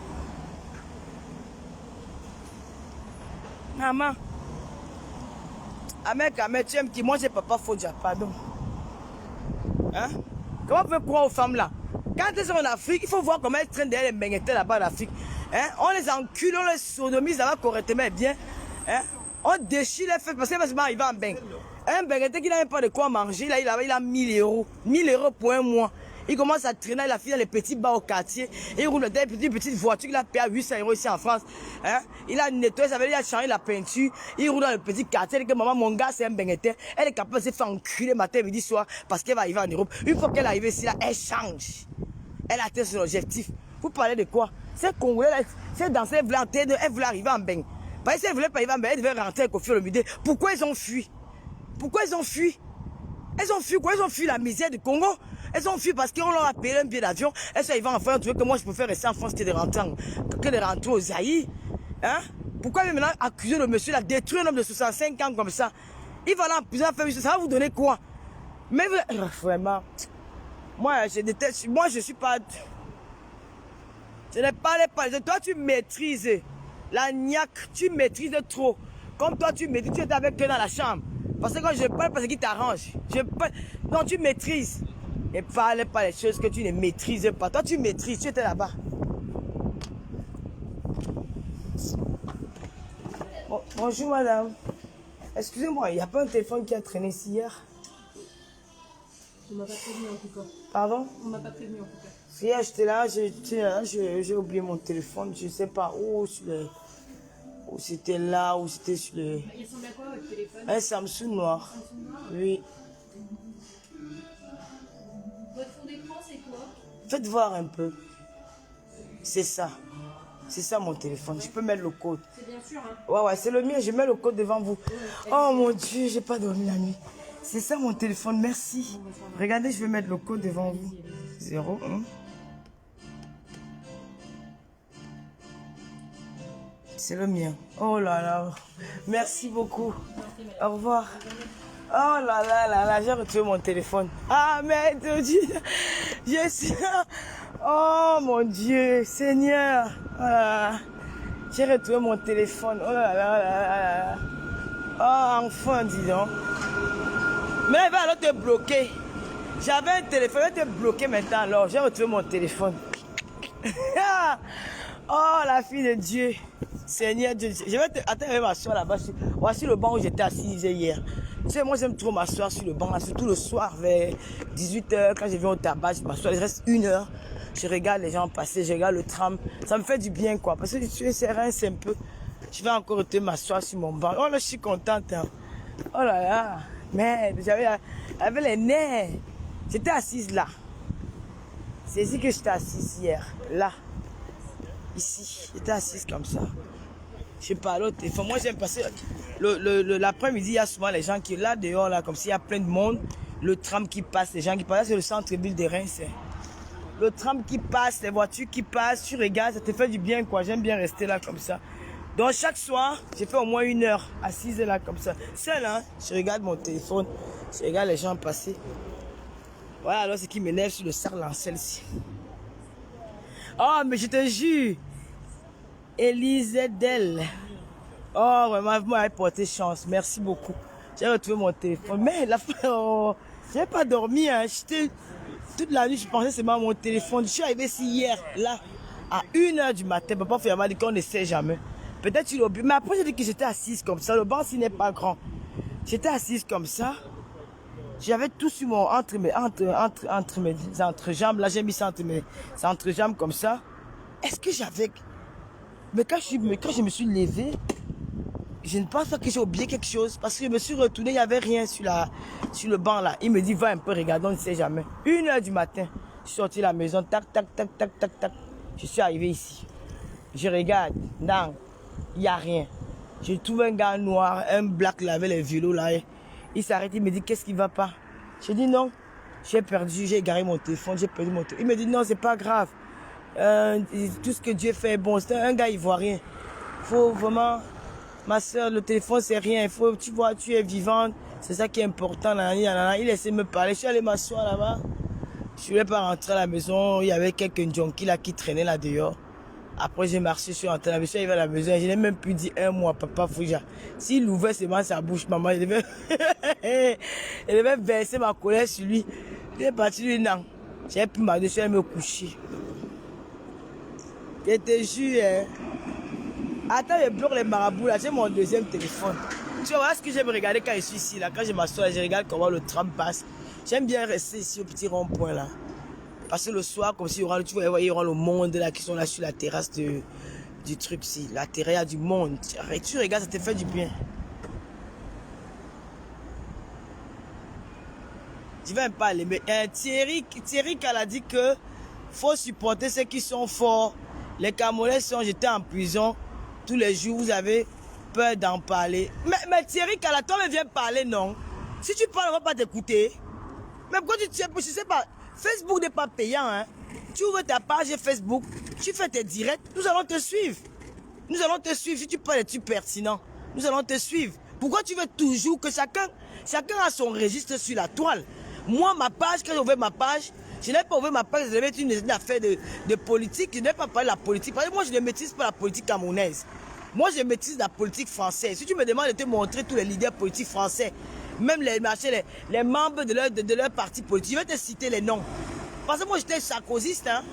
Maman. Ahmed, tu aimes qui mange papa Fodja, pardon. Hein? Comment on peut croire aux femmes là? Quand elles sont en Afrique, il faut voir comment elles traînent derrière les menguetés là-bas en Afrique. Hein? On les encule, on les sodomise là-bas correctement et bien. Hein? On déchire les fesses parce qu'elles vont arriver en bain. Un bengueté qui n'a même pas de quoi manger, là, il a 1000 euros. 1000 euros pour un mois. Il commence à traîner la fille dans les petits bars au quartier. Et il roule des petites voitures qu'il a payé à 800 euros ici en France. Hein? Il a nettoyé, ça veut dire qu'il a changé la peinture. Il roule dans le petit quartier. Il dit que maman, mon gars, c'est un bengueté. Elle est capable de se faire enculer matin, midi, soir parce qu'elle va arriver en Europe. Une fois qu'elle est arrivée ici, là, elle change. Elle atteint son objectif. Vous parlez de quoi? Ces Congolais, ces danseurs, elles voulaient arriver en bain. Parce que si elles ne voulaient pas arriver en bain, elles devaient rentrer avec Kofi Olomide. Pourquoi ils ont fui? Pourquoi ils ont fui? Elles ont fui quoi? Elles ont fui la misère du Congo. Elles ont fui parce qu'on leur a payé un billet d'avion. Elles sont arrivées en France, trouvé que moi je préfère rester en France que de rentrer aux Zaïre. Hein? Pourquoi maintenant accuser le monsieur là, détruire un homme de 65 ans comme ça? Il va là en prison faire ça va vous donner quoi? Mais vraiment, moi je déteste, moi je suis pas. Je n'ai pas les palais. Toi tu maîtrises la niaque, tu maîtrises trop. Comme toi, tu maîtrises, tu étais avec eux dans la chambre. Parce que quand je parle, parce qu'il t'arrange. Non, tu maîtrises. Et parle pas les choses que tu ne maîtrises pas. Toi, tu maîtrises, tu étais là-bas. Bon, bonjour, madame. Excusez-moi, il n'y a pas un téléphone qui a traîné ici hier? On m'a pas prévenu en tout cas. Pardon? On m'a pas prévenu en tout cas. Hier, j'étais là, j'ai oublié mon téléphone. Je ne sais pas où c'était là, où c'était sur le... Il ressemble à quoi votre téléphone? Un Samsung noir. Samsung noir. Oui. Votre fond d'écran c'est quoi? Faites voir un peu. C'est ça. C'est ça mon téléphone. Je peux mettre le code. C'est bien sûr, hein? Ouais, c'est le mien. Je mets le code devant vous. Oh mon Dieu, j'ai pas dormi la nuit. C'est ça mon téléphone. Merci. Regardez, je vais mettre le code devant vous. 01. C'est le mien. Oh là là. Merci beaucoup. Au revoir. Oh là là là là, j'ai retrouvé mon téléphone. Ah mais Dieu, je suis là. Oh mon Dieu, Seigneur. Oh là là. J'ai retrouvé mon téléphone. Oh là là là là. Oh enfin, dis donc. Mais elle va alors te bloquer. J'avais un téléphone, elle te bloqué maintenant alors. J'ai retrouvé mon téléphone. Oh la fille de Dieu. Seigneur Dieu. Je vais attends, je vais m'asseoir là-bas. Voici le banc où j'étais assis hier. Tu sais, moi j'aime trop m'asseoir sur le banc, là, surtout le soir vers 18h, quand je viens au tabac, je m'assois, il reste 1 heure. Je regarde les gens passer, je regarde le tram. Ça me fait du bien, quoi. Parce que je suis serein, c'est un peu. Je vais encore retourner m'asseoir sur mon banc. Oh là, je suis contente. Hein. Oh là là. Mais j'avais les nerfs. J'étais assise là. C'est ici que j'étais assise hier. Là. Ici. J'étais assise comme ça. Je sais pas, l'autre téléphone. Moi, j'aime passer. L'après-midi, il y a souvent les gens qui sont là dehors, là, comme s'il y a plein de monde. Le tram qui passe, les gens qui passent. C'est le centre-ville de Reims. Le tram qui passe, les voitures qui passent, tu regardes, ça te fait du bien, quoi. J'aime bien rester là comme ça. Donc, chaque soir, j'ai fait au moins 1 heure assise là comme ça. Seul, hein, je regarde mon téléphone, je regarde les gens passer. Voilà, alors ce qui m'énerve sur le sarlancel ici. Oh, mais je te jure, Élise Del. Oh, vraiment, vous m'avez porté chance. Merci beaucoup. J'ai retrouvé mon téléphone. Mais la fin, oh, j'ai pas dormi. Hein. Toute la nuit, je pensais seulement à mon téléphone. Je suis arrivé ici hier, là, à 1h du matin. Papa m'a dit qu'on ne sait jamais. Peut-être il oublie. Mais après, j'ai dit que j'étais assise comme ça. Le banc, s'il n'est pas grand. J'étais assise comme ça. J'avais tout sur mon entre mes entrejambes. Là, j'ai mis ça entre mes entrejambes comme ça. Est-ce que j'avais... Mais quand je me suis levée, je ne pense pas que j'ai oublié quelque chose. Parce que je me suis retournée, il n'y avait rien sur le banc là. Il me dit, va un peu regarder, on ne sait jamais. 1h du matin, je suis sorti de la maison, tac, tac, tac, tac, tac, tac. Je suis arrivé ici. Je regarde, non, il n'y a rien. Je trouve un gars noir, un black là avec les vélos là. Il s'arrête, il me dit, qu'est-ce qui ne va pas? Je dis non, j'ai perdu, j'ai égaré mon téléphone, j'ai perdu mon téléphone. Il me dit, non, c'est pas grave. Tout ce que Dieu fait est bon. C'est un gars ivoirien. Il faut vraiment... Ma soeur, le téléphone, c'est rien. Il faut, tu vois, tu es vivante. C'est ça qui est important. Il essaie de me parler. Je suis allé m'asseoir là-bas. Je ne voulais pas rentrer à la maison. Il y avait quelques junkies là qui traînaient là dehors. Après, j'ai marché, je suis rentré à la maison. Je suis arrivé à la maison. Je n'ai même plus dit un mot à papa Fouja. S'il ouvrait seulement sa bouche, maman, il devait verser ma colère sur lui. Il est parti, lui, non. J'ai pris ma douche, je suis allé me coucher. Je te jure, hein. Attends, je bloque les marabouts là, j'ai mon deuxième téléphone. Tu vois ce que j'aime regarder quand je suis ici là, quand je m'assois, je regarde comment le tram passe. J'aime bien rester ici au petit rond-point là. Parce que le soir, comme si tu vois, il y aura le monde là qui sont là sur la terrasse du truc ici. La terrasse, il y a du monde. Tu regardes, ça te fait du bien. Je vais me parler, mais Thierry elle a dit que faut supporter ceux qui sont forts. Les Camerounais sont jetés en prison. Tous les jours, vous avez peur d'en parler. Mais Thierry Calaton me vient parler, non? Si tu parles, on ne va pas t'écouter. Mais pourquoi tu sais pas? Je sais pas. Facebook n'est pas payant, hein? Tu ouvres ta page Facebook, tu fais tes directs, nous allons te suivre. Nous allons te suivre. Si tu parles des trucs pertinents, nous allons te suivre. Pourquoi tu veux toujours que chacun a son registre sur la toile? Moi, ma page, quand j'ai ouvert ma page, je n'ai pas ouvert ma page, je devais être une affaire de politique. Je n'ai pas parlé de la politique. Parce que moi, je ne maîtrise pas la politique camerounaise. Moi, je maîtrise la politique française. Si tu me demandes de te montrer tous les leaders politiques français, même les membres de leur parti politique, je vais te citer les noms. Parce que moi, j'étais sarkozyste. Hein.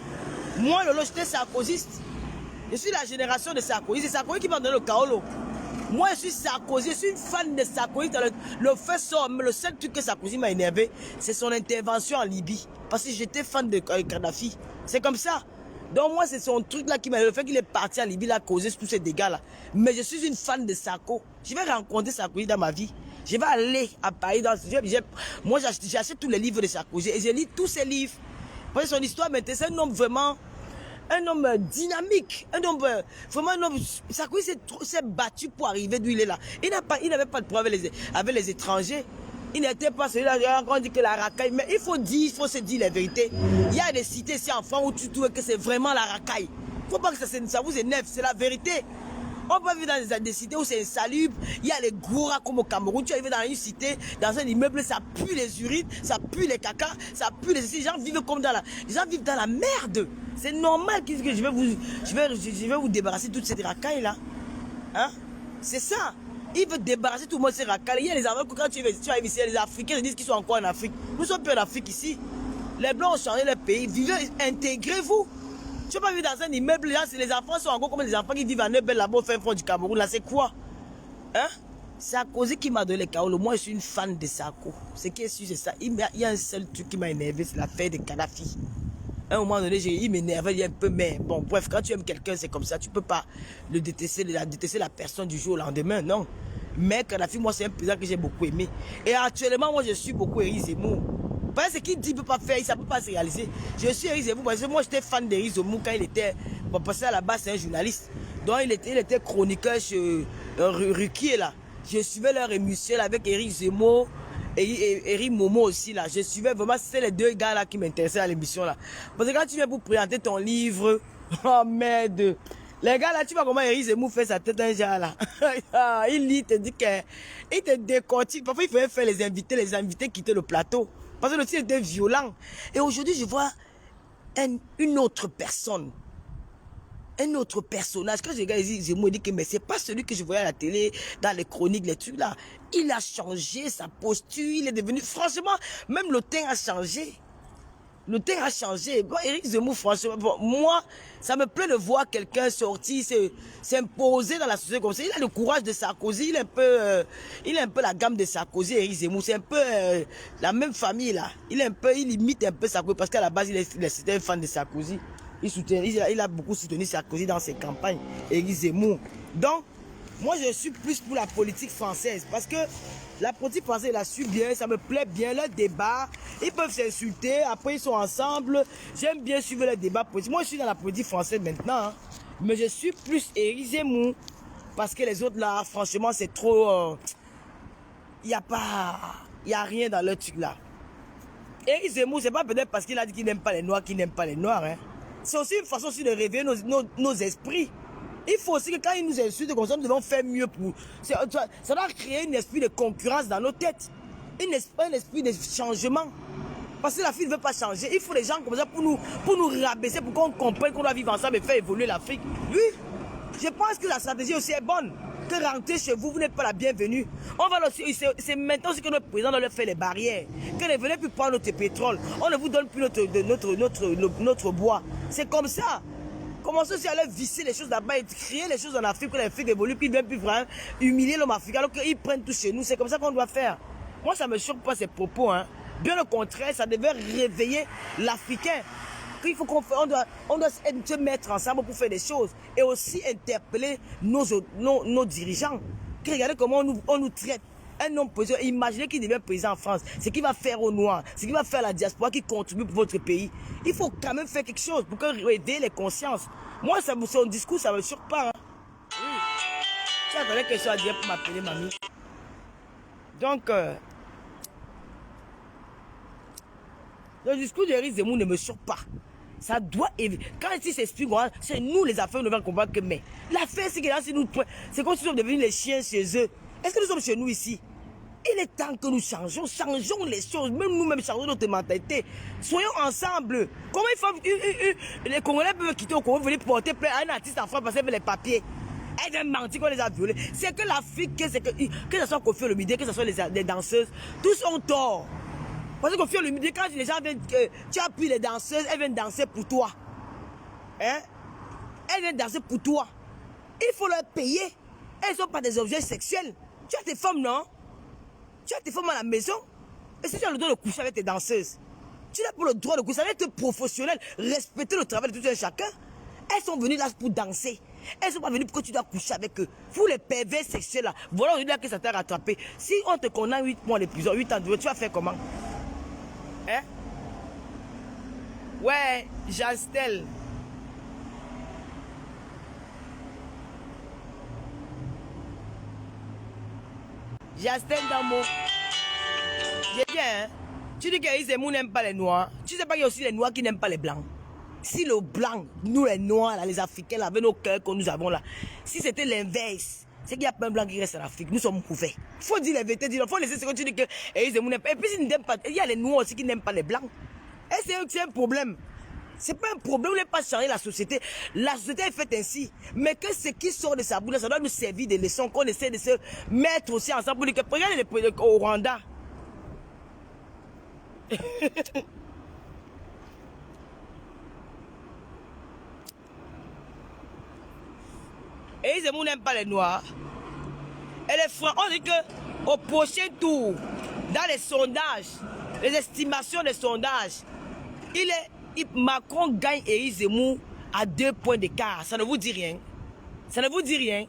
Moi, Lolo, j'étais sarkozyste. Je suis la génération de Sarkozy. C'est Sarkozy qui m'a donné le Kaolo. Moi, je suis Sarkozy. Je suis une fan de Sarkozy. Le seul truc que Sarkozy m'a énervé, c'est son intervention en Libye. Parce que j'étais fan de Kadhafi. C'est comme ça. Donc moi, c'est son truc là qui m'a... Le fait qu'il est parti en Libye, il a causé tous ces dégâts là. Mais je suis une fan de Sarko. Je vais rencontrer Sarkozy dans ma vie. Je vais aller à Paris. Moi, j'achète tous les livres de Sarkozy. Et je lis tous ses livres. Parce que son histoire m'intéresse. C'est un homme vraiment... Un homme dynamique, un homme, vraiment un homme, Sarkozy s'est battu pour arriver d'où il est là. Il n'avait pas de problème avec les étrangers. Il n'était pas celui-là, on dit que la racaille, mais il faut se dire la vérité. Il y a des cités ici en France où tu trouves que c'est vraiment la racaille. Il ne faut pas que ça vous énerve, c'est la vérité. On peut vivre dans des cités où c'est insalubre, il y a les gouras comme au Cameroun. Tu arrives dans une cité, dans un immeuble, ça pue les urines, ça pue les cacas, ça pue les gens vivent comme les gens vivent dans la merde. C'est normal que je vais vous débarrasser de toutes ces racailles là. Hein? C'est ça. Il veut débarrasser tout le monde de ces racailles. Il y a les Africains, quand tu arrives ici, les Africains ils disent qu'ils sont encore en Afrique. Nous sommes plus en Afrique ici. Les Blancs ont changé leur pays. Vivez, intégrez-vous. Tu ne peux pas vivre dans un immeuble, là, les enfants sont encore comme les enfants qui vivent en Neubel là-bas au fin fond du Cameroun. Là, c'est quoi? Hein? Sarkozy qui m'a donné le Kaolo. Moi, je suis une fan de Sarko. Ce qui est sûr, c'est ça. Il y a un seul truc qui m'a énervé, c'est l'affaire de Kadhafi. À un moment donné, il m'énervait un peu, mais bon, bref, quand tu aimes quelqu'un, c'est comme ça. Tu ne peux pas détester la personne du jour au lendemain, non. Mais Kadhafi, moi, c'est un président que j'ai beaucoup aimé. Et actuellement, moi, je suis beaucoup Éric Zemmour. Parce que ce qu'il dit, il ne peut pas faire, ça ne peut pas se réaliser. Je suis Éric Zemmour parce que moi, j'étais fan d'Éric Zemmour quand il était... Bon, parce qu'à la base, c'est un journaliste. Donc, il était chroniqueur chez Ruquier, là. Je suivais leur émission avec Éric Zemmour et Éric Momo aussi, là. Je suivais vraiment, c'est les deux gars, là, qui m'intéressaient à l'émission, là. Parce que quand tu viens pour présenter ton livre, oh merde. Les gars, là, tu vois comment Éric Zemmour fait sa tête un genre, là. Il lit, il te dit qu'il te décortique. Parfois, il fallait faire les invités quitter le plateau. Parce que le titre était violent. Et aujourd'hui, je vois une autre personne. Un autre personnage. Quand je regarde Éric Zemmour, il dit que mais c'est pas celui que je voyais à la télé, dans les chroniques, les trucs là. Il a changé sa posture, il est devenu... Franchement, même le teint a changé. Le teint a changé. Bon, Éric Zemmour, franchement, bon, moi, ça me plaît de voir quelqu'un sortir, s'imposer dans la société comme ça. Il a le courage de Sarkozy, il est un peu la gamme de Sarkozy, Éric Zemmour. C'est un peu la même famille là. Il imite un peu Sarkozy parce qu'à la base, c'était un fan de Sarkozy. Il a beaucoup soutenu Sarkozy dans ses campagnes, Éric Zemmour. Donc, moi, je suis plus pour la politique française parce que la politique française, la suit bien, ça me plaît bien, leur débat. Ils peuvent s'insulter, après ils sont ensemble. J'aime bien suivre les débats politiques. Moi, je suis dans la politique française maintenant, hein, mais je suis plus Éric Zemmour parce que les autres là, franchement, c'est trop... Il n'y a rien dans leur truc là. Éric Zemmour, c'est pas peut-être parce qu'il a dit qu'il n'aime pas les Noirs qu'il n'aime pas les Noirs. Hein. C'est aussi une façon aussi de réveiller nos esprits. Il faut aussi que quand ils nous insultent comme ça, nous devons faire mieux pour... Ça doit créer un esprit de concurrence dans nos têtes. Un esprit de changement. Parce que la fille ne veut pas changer. Il faut des gens comme ça pour nous rabaisser, pour qu'on comprenne qu'on doit vivre ensemble et faire évoluer l'Afrique. Oui, je pense que la stratégie aussi est bonne. Que rentrer chez vous, vous n'êtes pas la bienvenue. C'est maintenant aussi que notre président doit leur faire les barrières. Que ne venez plus prendre notre pétrole. On ne vous donne plus notre bois. C'est comme ça. Commencez aussi à leur visser les choses là-bas et créer les choses en Afrique, que l'Afrique évolue, puis ils ne viennent plus vraiment humilier l'homme africain, alors qu'ils prennent tout chez nous. C'est comme ça qu'on doit faire. Moi, ça ne me choque pas ces propos. Hein. Bien au contraire, ça devait réveiller l'Africain. Il faut on doit se mettre ensemble pour faire des choses. Et aussi interpeller nos dirigeants. Regardez comment on nous traite. Un homme président, imaginez qu'il devient président en France. Ce qu'il va faire aux Noirs, ce qu'il va faire à la diaspora qui contribue pour votre pays. Il faut quand même faire quelque chose pour réveiller les consciences. Moi, son discours, ça ne me choque pas. Hein. Oui. Tu as quelque chose à dire pour m'appeler mamie. Donc, le discours d'Éric Zemmour ne me choque pas. Ça doit éviter. Quand il s'explique, c'est nous les affaires, nous devons comprendre que mais l'affaire, c'est que là, c'est comme si nous sommes devenus les chiens chez eux. Est-ce que nous sommes chez nous ici? Il est temps que nous changeons les choses, même nous-mêmes changeons notre mentalité. Soyons ensemble. Comment les Congolais peuvent quitter au Congo, venir porter plainte à un artiste en France parce qu'il veut les papiers? Elle vient mentir qu'on les a violés. C'est que l'Afrique, que ce soit Koffi Olomide, que ce soit les danseuses, tous ont tort. Parce que Koffi Olomide, quand les gens viennent, tu as pris les danseuses, elles viennent danser pour toi. Hein? Elles viennent danser pour toi. Il faut leur payer. Elles ne sont pas des objets sexuels. Tu as tes femmes, non? Tu as tes femmes à la maison. Et si tu as le droit de coucher avec tes danseuses, tu n'as pas le droit de coucher avec tes professionnels, respecter le travail de tout un chacun. Elles sont venues là pour danser. Elles ne sont pas venues pour que tu dois coucher avec eux. Vous les pervers sexuels là, voilà aujourd'hui que ça t'a rattrapé. Si on te condamne 8 mois de prison, 8 ans de prison, tu vas faire comment? Hein? Ouais, Jastel. Jastel Damo. J'ai bien, hein? Tu dis que Zemmour n'aime pas les noirs. Tu sais pas qu'il y a aussi les noirs qui n'aiment pas les blancs. Si le blanc, nous les noirs, là, les Africains, là, avec nos cœurs que nous avons là, si c'était l'inverse, c'est qu'il n'y a pas un blanc qui reste en Afrique. Nous sommes couverts. Il faut dire la vérité, il faut laisser ce que tu dis que Zemmour n'aime pas. Et puis s'ils n'aiment pas, il y a les noirs aussi qui n'aiment pas les blancs. Et c'est un problème. C'est pas un problème, on n'est pas changer la société. La société est faite ainsi. Mais que ce qui sort de sa bouche, ça doit nous servir de leçons, qu'on essaie de se mettre aussi ensemble pour dire que regardez au Rwanda. Et Zemmour n'aime pas les noirs. Et les Francs, on dit que au prochain tour, dans les sondages, les estimations des sondages, Macron gagne Éric Zemmour à 2 points d'écart. Ça ne vous dit rien. Ça ne vous dit rien.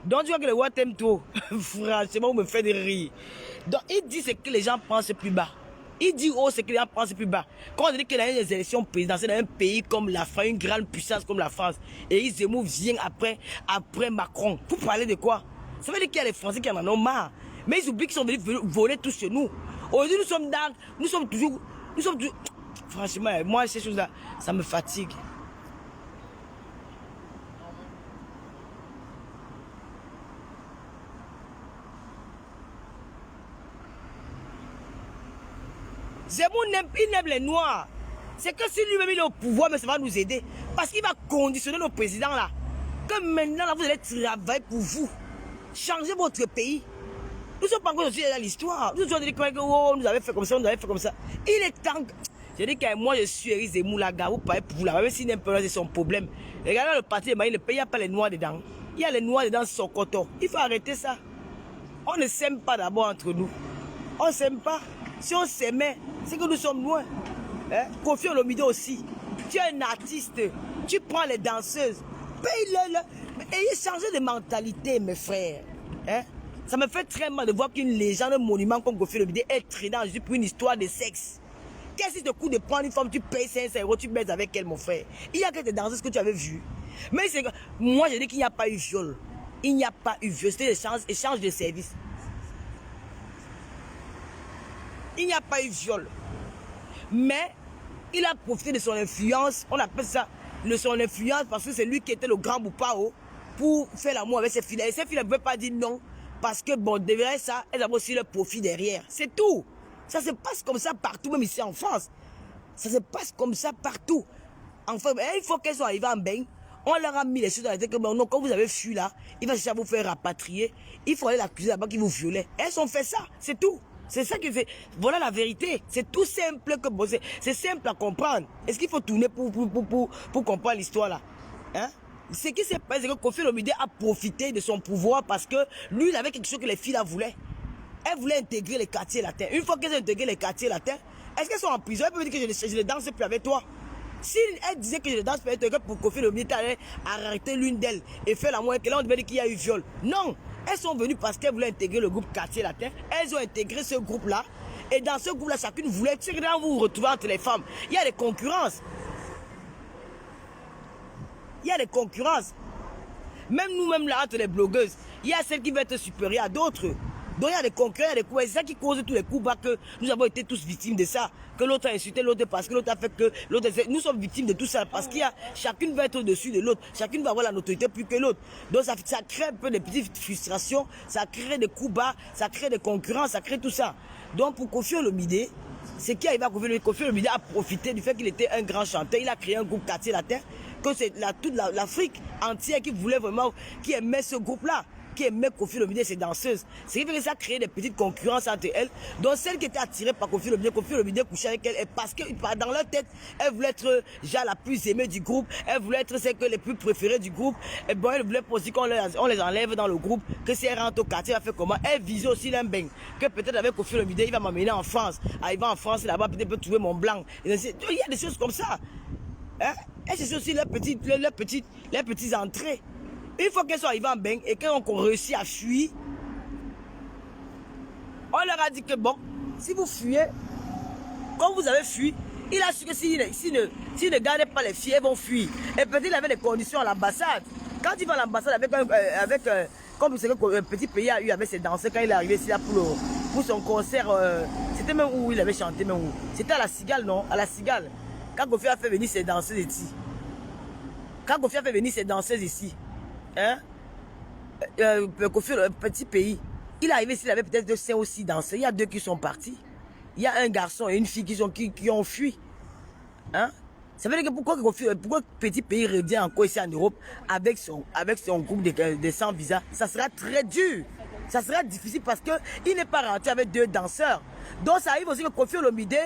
Donc tu vois que le roi t'aime trop. Franchement, vous me faites rire. Donc il dit ce que les gens pensent plus bas. Il dit oh, ce que les gens pensent plus bas. Quand on dit qu'il y a des élections présidentielles dans un pays comme la France, une grande puissance comme la France, Éric Zemmour vient après Macron. Vous parlez de quoi? Ça veut dire qu'il y a les Français qui en ont marre. Mais ils oublient qu'ils sont venus voler tout chez nous. Aujourd'hui, nous sommes toujours. Franchement, moi, ces choses-là, ça me fatigue. Zemmour il n'aime les noirs. C'est que si lui-même il est au pouvoir, mais ça va nous aider. Parce qu'il va conditionner nos présidents là. Que maintenant, là, vous allez travailler pour vous. Changer votre pays. Nous ne sommes pas encore aussi dans l'histoire. Nous avons dit que oh, nous avons fait comme ça, nous avons fait comme ça. Il est temps. Je dis que moi, je suis Éric Zemmour, la gare, vous parlez pour vous là. Même s'il n'aime pas, c'est son problème. Regardez le parti de Maï, le pays, il n'y a pas les noirs dedans. Il y a les noirs dedans, son coton. Il faut arrêter ça. On ne s'aime pas d'abord entre nous. On ne s'aime pas. Si on s'aimait, c'est que nous sommes loin. Hein? Koffi Olomide aussi. Tu es un artiste. Tu prends les danseuses. Paye-le. Ayez changé de mentalité, mes frères. Hein? Ça me fait très mal de voir qu'une légende, un monument comme Koffi Olomide est traîné en jeu pour une histoire de sexe. Qu'est-ce qui te coûte de prendre une femme, tu payes 500 €, tu baises avec elle, mon frère? Il y a que des danseuses que tu avais vues. Mais c'est que moi, je dis qu'il n'y a pas eu viol. Il n'y a pas eu viol. C'était échange de services. Il n'y a pas eu viol. Mais il a profité de son influence. On appelle ça son influence parce que c'est lui qui était le grand boupao pour faire l'amour avec ses filles. Et ses filles ne pouvaient pas dire non. Parce que, bon, derrière ça, elles avaient aussi le profit derrière. C'est tout. Ça se passe comme ça partout, même ici en France. Ça se passe comme ça partout. Enfin, il faut qu'elles soient arrivées en bain. On leur a mis les choses dans la tête que non, quand vous avez fui là, il va chercher à vous faire rapatrier. Il faut aller l'accuser là-bas qui vous violait. Elles ont fait ça, c'est tout. C'est ça qui fait. Voilà la vérité. C'est tout simple que bon, c'est simple à comprendre. Est-ce qu'il faut tourner pour comprendre l'histoire là? Hein? Ce qui s'est passé, c'est que Koffi Olomide a profité de son pouvoir parce que lui, il avait quelque chose que les filles là voulaient. Elles voulaient intégrer les quartiers latins. Une fois qu'elles ont intégré les quartiers latins, est-ce qu'elles sont en prison? Elles peuvent dire que je ne danse plus avec toi. Si elle disait que je ne danse plus avec toi, pour Koffi Olomide allait arrêter l'une d'elles et faire l'amour avec elle, on devait dire qu'il y a eu viol. Non! Elles sont venues parce qu'elles voulaient intégrer le groupe quartier latin. Elles ont intégré ce groupe-là. Et dans ce groupe-là, chacune voulait. Tu sais que là, vous vous retrouvez entre les femmes. Il y a des concurrences. Il y a des concurrences. Même nous-mêmes là, entre les blogueuses, il y a celles qui veulent être supérieures à d'autres. Donc il y a des concurrents, il y a des coups. C'est ça qui cause tous les coups bas que nous avons été tous victimes de ça. Que l'autre a insulté l'autre parce que l'autre a fait que l'autre... Nous sommes victimes de tout ça parce qu'il y a... Chacune va être au-dessus de l'autre. Chacune va avoir la notoriété plus que l'autre. Donc ça crée un peu de petites frustrations, ça crée des coups bas, ça crée des concurrences, ça crée tout ça. Donc pour Koffi Olomide, ce qui arrive à Koffi Olomide a profité du fait qu'il était un grand chanteur. Il a créé un groupe quartier latin que c'est toute l'Afrique entière qui voulait vraiment, qui aimait ce groupe-là, qui aimait Koffi Olomide et ses danseuses. Ce qui fait que ça a créé des petites concurrences entre elles. Donc celle qui était attirée par Koffi Olomide couchait avec elle. Et parce que dans leur tête, elle voulait être genre la plus aimée du groupe. Elle voulait être celle que les plus préférées du groupe. Et bon, elle voulait aussi qu'on les enlève dans le groupe. Que si elle rentre au quartier, elle fait comment? Elle visait aussi l'embeng. Que peut-être avec Koffi Olomide, il va m'amener en France. Arrivant en France, là-bas, peut-être peut trouver mon blanc. Il y a des choses comme ça. Hein? Et c'est aussi leurs petites entrées. Une fois qu'elles sont arrivées en Beng et qu'elles ont réussi à fuir, on leur a dit que bon, si vous fuyez, comme vous avez fui, il a su que s'il ne gardait pas les filles, elles vont fuir. Et peut-être il avait des conditions à l'ambassade. Quand il va à l'ambassade comme c'est que un petit pays a eu avec ses danseurs, quand il est arrivé ici là pour son concert, c'était même où il avait chanté, même où. C'était à la Cigale, non? À la Cigale. Quand Koffi a fait venir ses danseuses ici. Hein? Koffi, un petit pays. Il est arrivé ici, il avait peut-être 5 ou 6 danseurs. Il y a 2 qui sont partis. Il y a un garçon et une fille qui ont fui. Hein? Ça veut dire que pourquoi petit pays revient encore ici en Europe avec son groupe de 100 visas? Ça sera très dur. Ça sera difficile parce qu'il n'est pas rentré avec 2 danseurs. Donc ça arrive aussi que Koffi Olomide,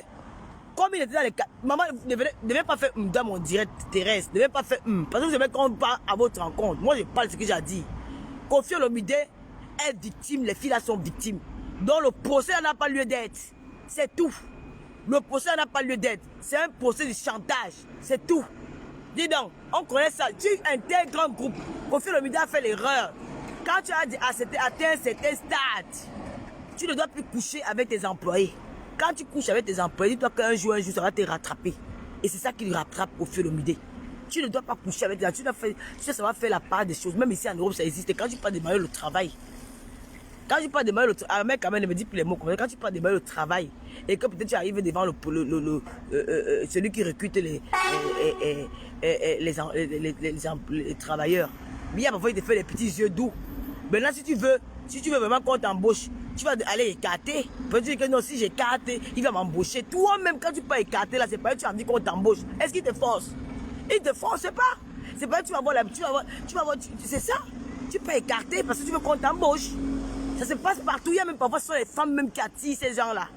comme il était dans les cas, maman ne devait pas faire dans mon direct terrestre, ne devait pas faire parce que vous savez quand on parle à votre rencontre, moi je parle de ce que j'ai dit. Koffi Olomide est victime, les filles là sont victimes. Donc le procès n'a pas lieu d'être. C'est tout. Le procès n'a pas lieu d'être. C'est un procès de chantage. C'est tout. Dis donc, on connaît ça. Tu intègres un groupe. Koffi Olomide a fait l'erreur. Quand tu as atteint un certain stade, tu ne dois plus coucher avec tes employés. Quand tu couches avec tes employés, dis-toi qu'un jour, ça va te rattraper. Et c'est ça qui rattrape Koffi Olomide. Tu ne dois pas coucher avec tes employés. Ça va faire la part des choses. Même ici en Europe, ça existe. Quand tu parles de démarrer le travail, quand tu parles de démarrer le travail, un mec quand même ne me dit plus les mots comme ça. Quand tu parles de démarrer le travail, et que peut-être tu arrives devant celui qui recrute les travailleurs. Mais il y a parfois, il te fait des petits yeux doux. Maintenant, si tu veux vraiment qu'on t'embauche, tu vas aller écarter. Peut-être dire que non, si j'écarte, il va m'embaucher. Toi-même, quand tu peux écarter, là, c'est pas tu as envie qu'on t'embauche. Est-ce qu'il te force? Il te force pas. C'est pas tu vas voir c'est ça. Tu peux écarter parce que tu veux qu'on t'embauche. Ça se passe partout. Il y a même parfois, ce sont les femmes même qui attirent ces gens-là.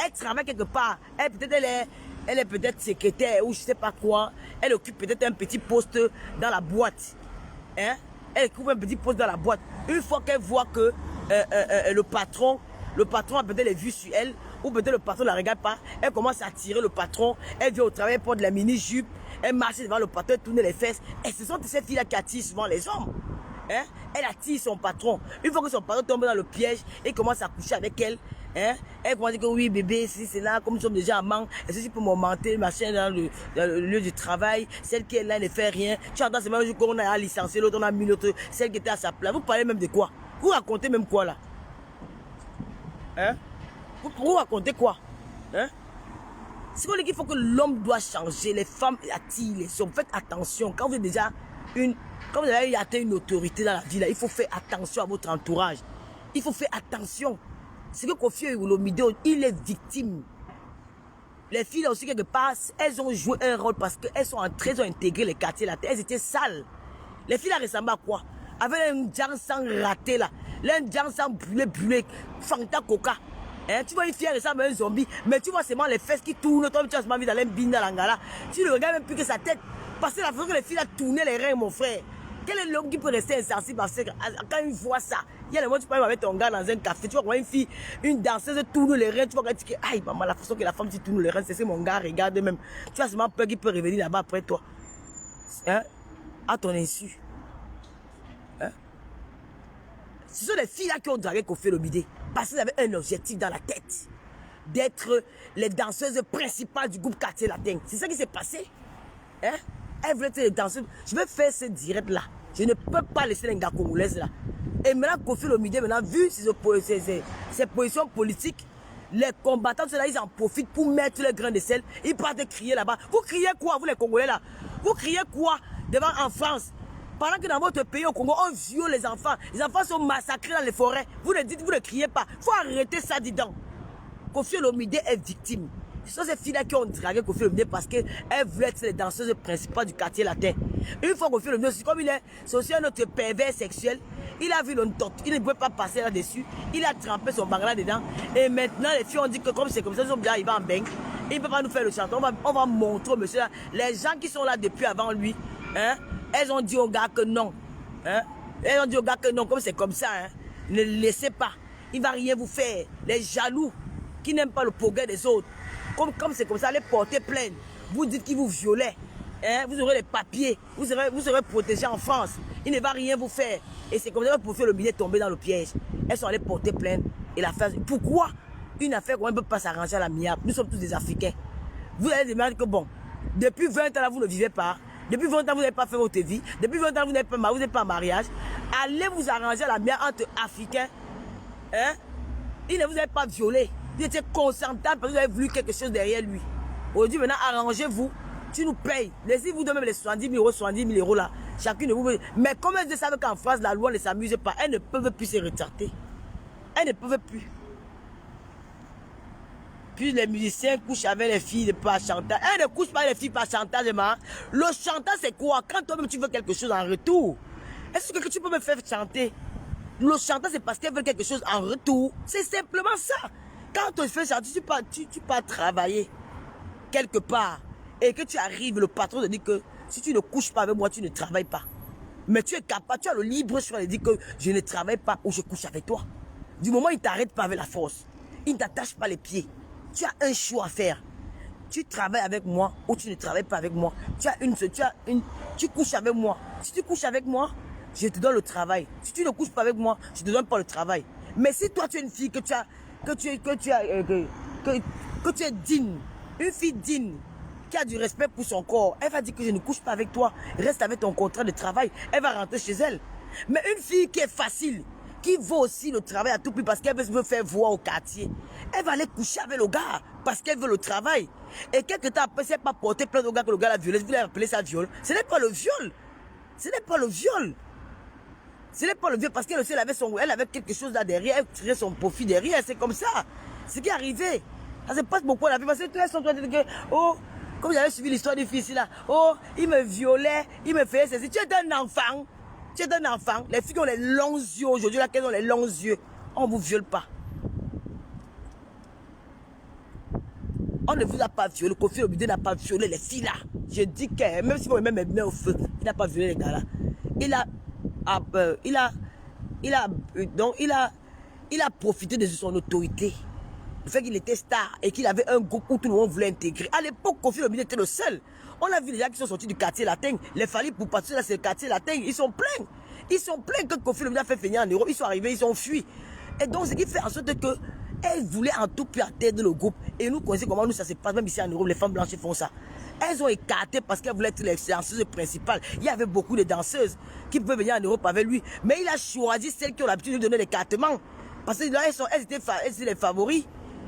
Elles travaillent quelque part. Elle est peut-être secrétaire ou je sais pas quoi. Elle occupe peut-être un petit poste dans la boîte. Hein? Elle occupe un petit poste dans la boîte. Une fois qu'elle voit que le patron a peut-être les vues sur elle, ou peut-être le patron ne la regarde pas, elle commence à attirer le patron, elle vient au travail, elle porte de la mini-jupe, elle marche devant le patron, elle tourne les fesses. Et ce sont ces filles-là qui attirent souvent les hommes. Hein? Elle attire son patron. Une fois que son patron tombe dans le piège, il commence à coucher avec elle. Hein? Elle commence à dire que oui bébé, c'est là, comme nous sommes déjà amants, est-ce que tu peux m'augmenter, machin, dans le lieu du travail, celle qui est là ne fait rien. Tu entends, c'est même le jour qu'on a licencié l'autre, on a mis l'autre, celle qui était à sa place. Vous parlez même de quoi? Vous racontez même quoi là? Hein? Vous racontez quoi? Hein? C'est pour dire qu'il faut que l'homme doit changer, les femmes attirent les hommes. Faites attention, quand vous êtes déjà quand vous avez atteint une autorité dans la vie, là, il faut faire attention à votre entourage. Il faut faire attention. C'est que Koffi Olomide, il est victime. Les filles là aussi, quelque part, elles ont joué un rôle parce qu'elles sont entrées, elles ont intégré les quartiers là. Elles étaient sales. Les filles là ressemblaient à quoi? Avec un jang sang raté là. Un jang sang brûlé, Fanta Coca. Hein? Tu vois une fille, elle ressemble à un zombie, mais tu vois seulement les fesses qui tournent. Toi, tu as seulement envie d'aller bin dans l'angala. Tu ne regardes même plus que sa tête. Parce que la façon que les filles là tournaient les reins, mon frère. Quel est l'homme qui peut rester insensible parce que quand il voit ça, il y a le moment où tu peux même avec ton gars dans un café, tu vois une fille, une danseuse tourne les reins, tu vois que aïe maman, la façon que la femme qui tourne les reins, c'est ce que mon gars regarde même. Tu as seulement peur qu'il peut revenir là-bas après toi. Hein? À ton insu. Hein? Ce sont des filles là qui ont dragué Koffi Olomide parce qu'ils avaient un objectif dans la tête. D'être les danseuses principales du groupe Quartier Latin. C'est ça qui s'est passé. Hein? Elle voulait être les danseuses. Je vais faire ce direct là. Je ne peux pas laisser les gars congolaises là. Et maintenant, Koffi Olomide, maintenant, vu ses positions politiques, les combattants, ceux-là, ils en profitent pour mettre le grain de sel. Ils partent crier là-bas. Vous criez quoi, vous les Congolais là? Vous criez quoi devant en France? Pendant que dans votre pays, au Congo, on viole les enfants. Les enfants sont massacrés dans les forêts. Vous ne dites, vous ne criez pas. Il faut arrêter ça, dis donc. Koffi Olomide est victime. Ce sont ces filles-là qui ont dragué Koffi Olomide parce qu'elles voulaient être les danseuses principales du quartier latin. Une fois Koffi Olomide, comme il est, c'est aussi un autre pervers sexuel. Il a vu le tortue, il ne pouvait pas passer là-dessus. Il a trempé son bangla dedans. Et maintenant, les filles ont dit que comme c'est comme ça, ils sont bien arrivés en bang. Il ne peut pas nous faire le chanteur. On va montrer au monsieur là. Les gens qui sont là depuis avant lui, hein, elles ont dit au gars que non. Hein, elles ont dit au gars que non, comme c'est comme ça, hein, ne le laissez pas. Il ne va rien vous faire. Les jaloux qui n'aiment pas le progrès des autres. Comme c'est comme ça, allez porter plainte. Vous dites qu'il vous violait. Hein? Vous aurez les papiers. Vous serez protégé en France. Il ne va rien vous faire. Et c'est comme ça que pour faire le billet tomber dans le piège. Elles sont allées porter plainte. Et l'affaire. Pourquoi une affaire qu'on ne peut pas s'arranger à la miable? Nous sommes tous des Africains. Vous allez demander que bon, depuis 20 ans là, vous ne vivez pas. Depuis 20 ans, vous n'avez pas fait votre vie. Depuis 20 ans, vous n'êtes pas en mariage. Allez vous arranger à la miable entre Africains. Hein? Il ne vous a pas violé. Vous étiez consentant parce que vous avez voulu quelque chose derrière lui. Aujourd'hui, maintenant, arrangez-vous. Tu nous payes. Laissez-vous de même les 70 000 euros, 70 000 euros là. Chacune de vous. Mais comme elles savent qu'en France, la loi ne s'amuse pas, elles ne peuvent plus se retarder. Elles ne peuvent plus. Puis les musiciens couchent avec les filles par chantage. Elles ne couchent pas avec les filles par chantage. Le chantage, c'est quoi? Quand toi-même tu veux quelque chose en retour, est-ce que tu peux me faire chanter? Le chantage, c'est parce qu'elles veulent quelque chose en retour. C'est simplement ça. Quand on fait chanter, tu pars travailler quelque part et que tu arrives, le patron te dit que si tu ne couches pas avec moi, tu ne travailles pas. Mais tu es capable, tu as le libre choix de dire que je ne travaille pas ou je couche avec toi. Du moment où il ne t'arrête pas avec la force, il ne t'attache pas les pieds, tu as un choix à faire. Tu travailles avec moi ou tu ne travailles pas avec moi. Tu couches avec moi. Si tu couches avec moi, je te donne le travail. Si tu ne couches pas avec moi, je ne te donne pas le travail. Mais si toi tu es une fille que tu es digne, une fille digne, qui a du respect pour son corps, elle va dire que je ne couche pas avec toi, reste avec ton contrat de travail, elle va rentrer chez elle. Mais une fille qui est facile, qui veut aussi le travail à tout prix parce qu'elle veut faire voir au quartier, elle va aller coucher avec le gars parce qu'elle veut le travail. Et quelque temps après, si elle n'a pas porté plainte au gars que le gars l'a violé, vous voulez appeler ça viol. Ce n'est pas le viol. Ce n'est pas le viol. Ce n'est pas le viol parce qu'elle aussi elle avait quelque chose là derrière, elle tirait son profit derrière, c'est comme ça. Ce qui est arrivé. Ça se passe beaucoup à la vie parce que tout le monde dit que, oh, comme j'avais suivi l'histoire du fils là, oh, il me violait, il me faisait ceci. Tu es un enfant. Tu es un enfant. Les filles qui ont les longs yeux aujourd'hui, là, qu'elles ont les longs yeux, on ne vous viole pas. On ne vous a pas violé. Koffi Olomide n'a pas violé les filles là. Je dis que même si vous me mettez au feu, il n'a pas violé les gars là. Il a profité de son autorité. Le fait qu'il était star et qu'il avait un groupe où tout le monde voulait intégrer. À l'époque, Koffi Olomide était le seul. On a vu les gens qui sont sortis du quartier latin. Les Fally Ipupa, là, c'est le quartier latin. Ils sont pleins. Ils sont pleins que Koffi Olomide a fait venir en Europe. Ils sont arrivés, ils ont fui. Et donc, ce qui fait en sorte que elles voulaient en tout cas atteindre le groupe. Et nous connaissons comment nous ça se passe. Même ici en Europe, les femmes blanches font ça. Elles ont écarté parce qu'elles voulaient être les danseuses principales. Il y avait beaucoup de danseuses qui pouvaient venir en Europe avec lui. Mais il a choisi celles qui ont l'habitude de donner l'écartement. Parce que là, elles étaient les favoris.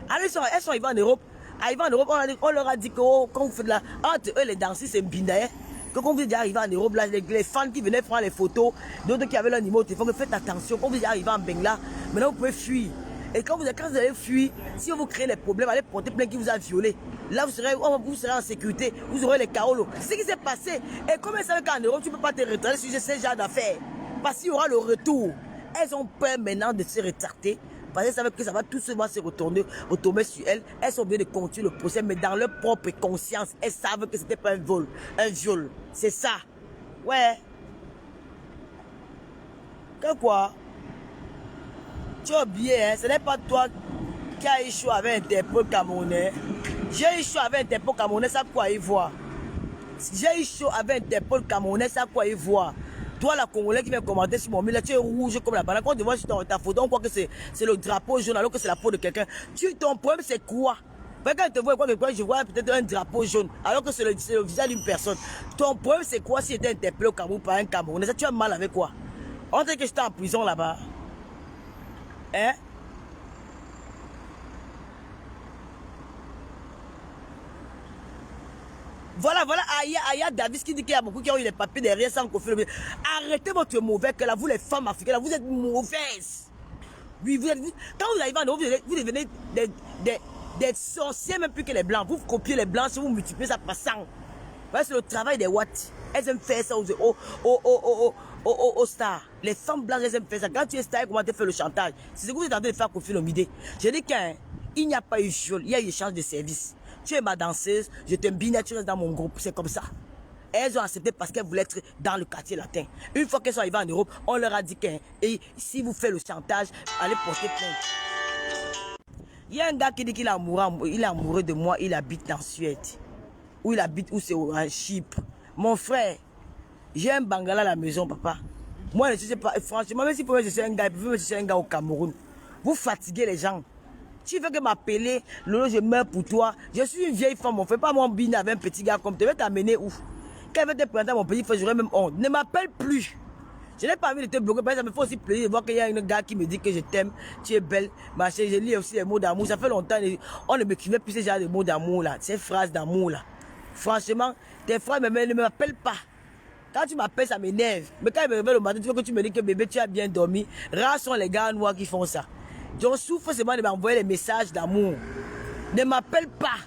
Alors, elles sont arrivées en Europe. Arrivées en Europe, on leur a dit que oh, quand vous faites là, entre eux, les danseuses, c'est Mbinda. Que quand vous êtes arrivé en Europe, là, les fans qui venaient prendre les photos, d'autres qui avaient leur numéro de téléphone, faites attention. Quand vous êtes arrivé en Bengla, maintenant vous pouvez fuir. Et quand vous allez fuir, si on vous crée des problèmes, allez porter plainte qui vous a violé. Là, vous serez en sécurité, vous aurez les carolos. C'est ce qui s'est passé. Et comme elles savent qu'en Europe, tu ne peux pas te retraiter sur ce genre d'affaires. Parce qu'il y aura le retour. Elles ont peur maintenant de se retracter. Parce qu'elles savent que ça va tout seulement se retomber sur elles. Elles sont obligées de continuer le procès, mais dans leur propre conscience, elles savent que ce n'était pas un vol, un viol. C'est ça. Ouais. Que quoi? Tu as oublié, hein? Ce n'est pas toi qui as échoué avec Interpol camerounais. J'ai échoué avec Interpol camerounais, ça quoi y voir? J'ai échoué avec Interpol camerounais, ça quoi y voir? Toi, la Congolais qui vient commenter sur mon mille, tu es rouge comme la banane. Quand on te voit sur ta photo, on croit que c'est le drapeau jaune alors que c'est la peau de quelqu'un. Ton problème, c'est quoi? Quand je te vois, je vois peut-être un drapeau jaune alors que c'est le visage d'une personne. Ton problème, c'est quoi si tu étais interpellé au Cameroun par un Camerounais? Ça, tu as mal avec quoi? On dirait que j'étais en prison là-bas. Hein? Voilà, Aya Davis qui dit qu'il y a beaucoup qui ont eu les papiers derrière sans Koffi Olomide. Arrêtez votre mauvais cœur là, vous les femmes africaines là, vous êtes mauvaises. Oui, quand vous arrivez en Europe, vous devenez des sorciers même plus que les blancs. Vous copiez les blancs, si vous multipliez ça par 100. C'est le travail des watts. Elles aiment faire ça aux stars. Les femmes blanches, elles aiment faire ça. Quand tu es star, comment tu fais le chantage? C'est ce que vous êtes en train de faire Kofi Olomide. Je dis qu'il n'y a pas eu viol, il y a eu échange de services. Tu es ma danseuse, je t'aime bien, tu restes dans mon groupe, c'est comme ça. Elles ont accepté parce qu'elles voulaient être dans le quartier latin. Une fois qu'elles sont arrivées en Europe, on leur a dit que si vous faites le chantage, allez porter plainte. Il y a un gars qui dit qu'il est amoureux de moi, il habite en Suède. Où il habite, où c'est en Chypre. Mon frère, j'ai un bangala à la maison, papa. Moi, je ne sais pas, franchement, même si je suis un gars, je suis un gars au Cameroun. Vous fatiguez les gens. Tu veux que m'appeler, Lolo, je meurs pour toi. Je suis une vieille femme, on ne fait pas mon bine avec un petit gars comme tu veux t'amener où? Quand elle veut te présenter à mon petit frère, j'aurais même honte. Ne m'appelle plus. Je n'ai pas envie de te bloquer, parce que ça me fait aussi plaisir de voir qu'il y a un gars qui me dit que je t'aime, tu es belle, machin. Je lis aussi les mots d'amour. Ça fait longtemps, on ne m'écrivait plus ces genres de mots d'amour là, ces phrases d'amour là. Franchement, tes frères ne m'appellent pas. Quand tu m'appelles, ça m'énerve. Mais quand ils me réveillent le matin, tu veux que tu me dis que bébé, tu as bien dormi. Rares sont les gars noirs qui font ça. Je souffre seulement de m'envoyer les messages d'amour. Ne m'appelle pas.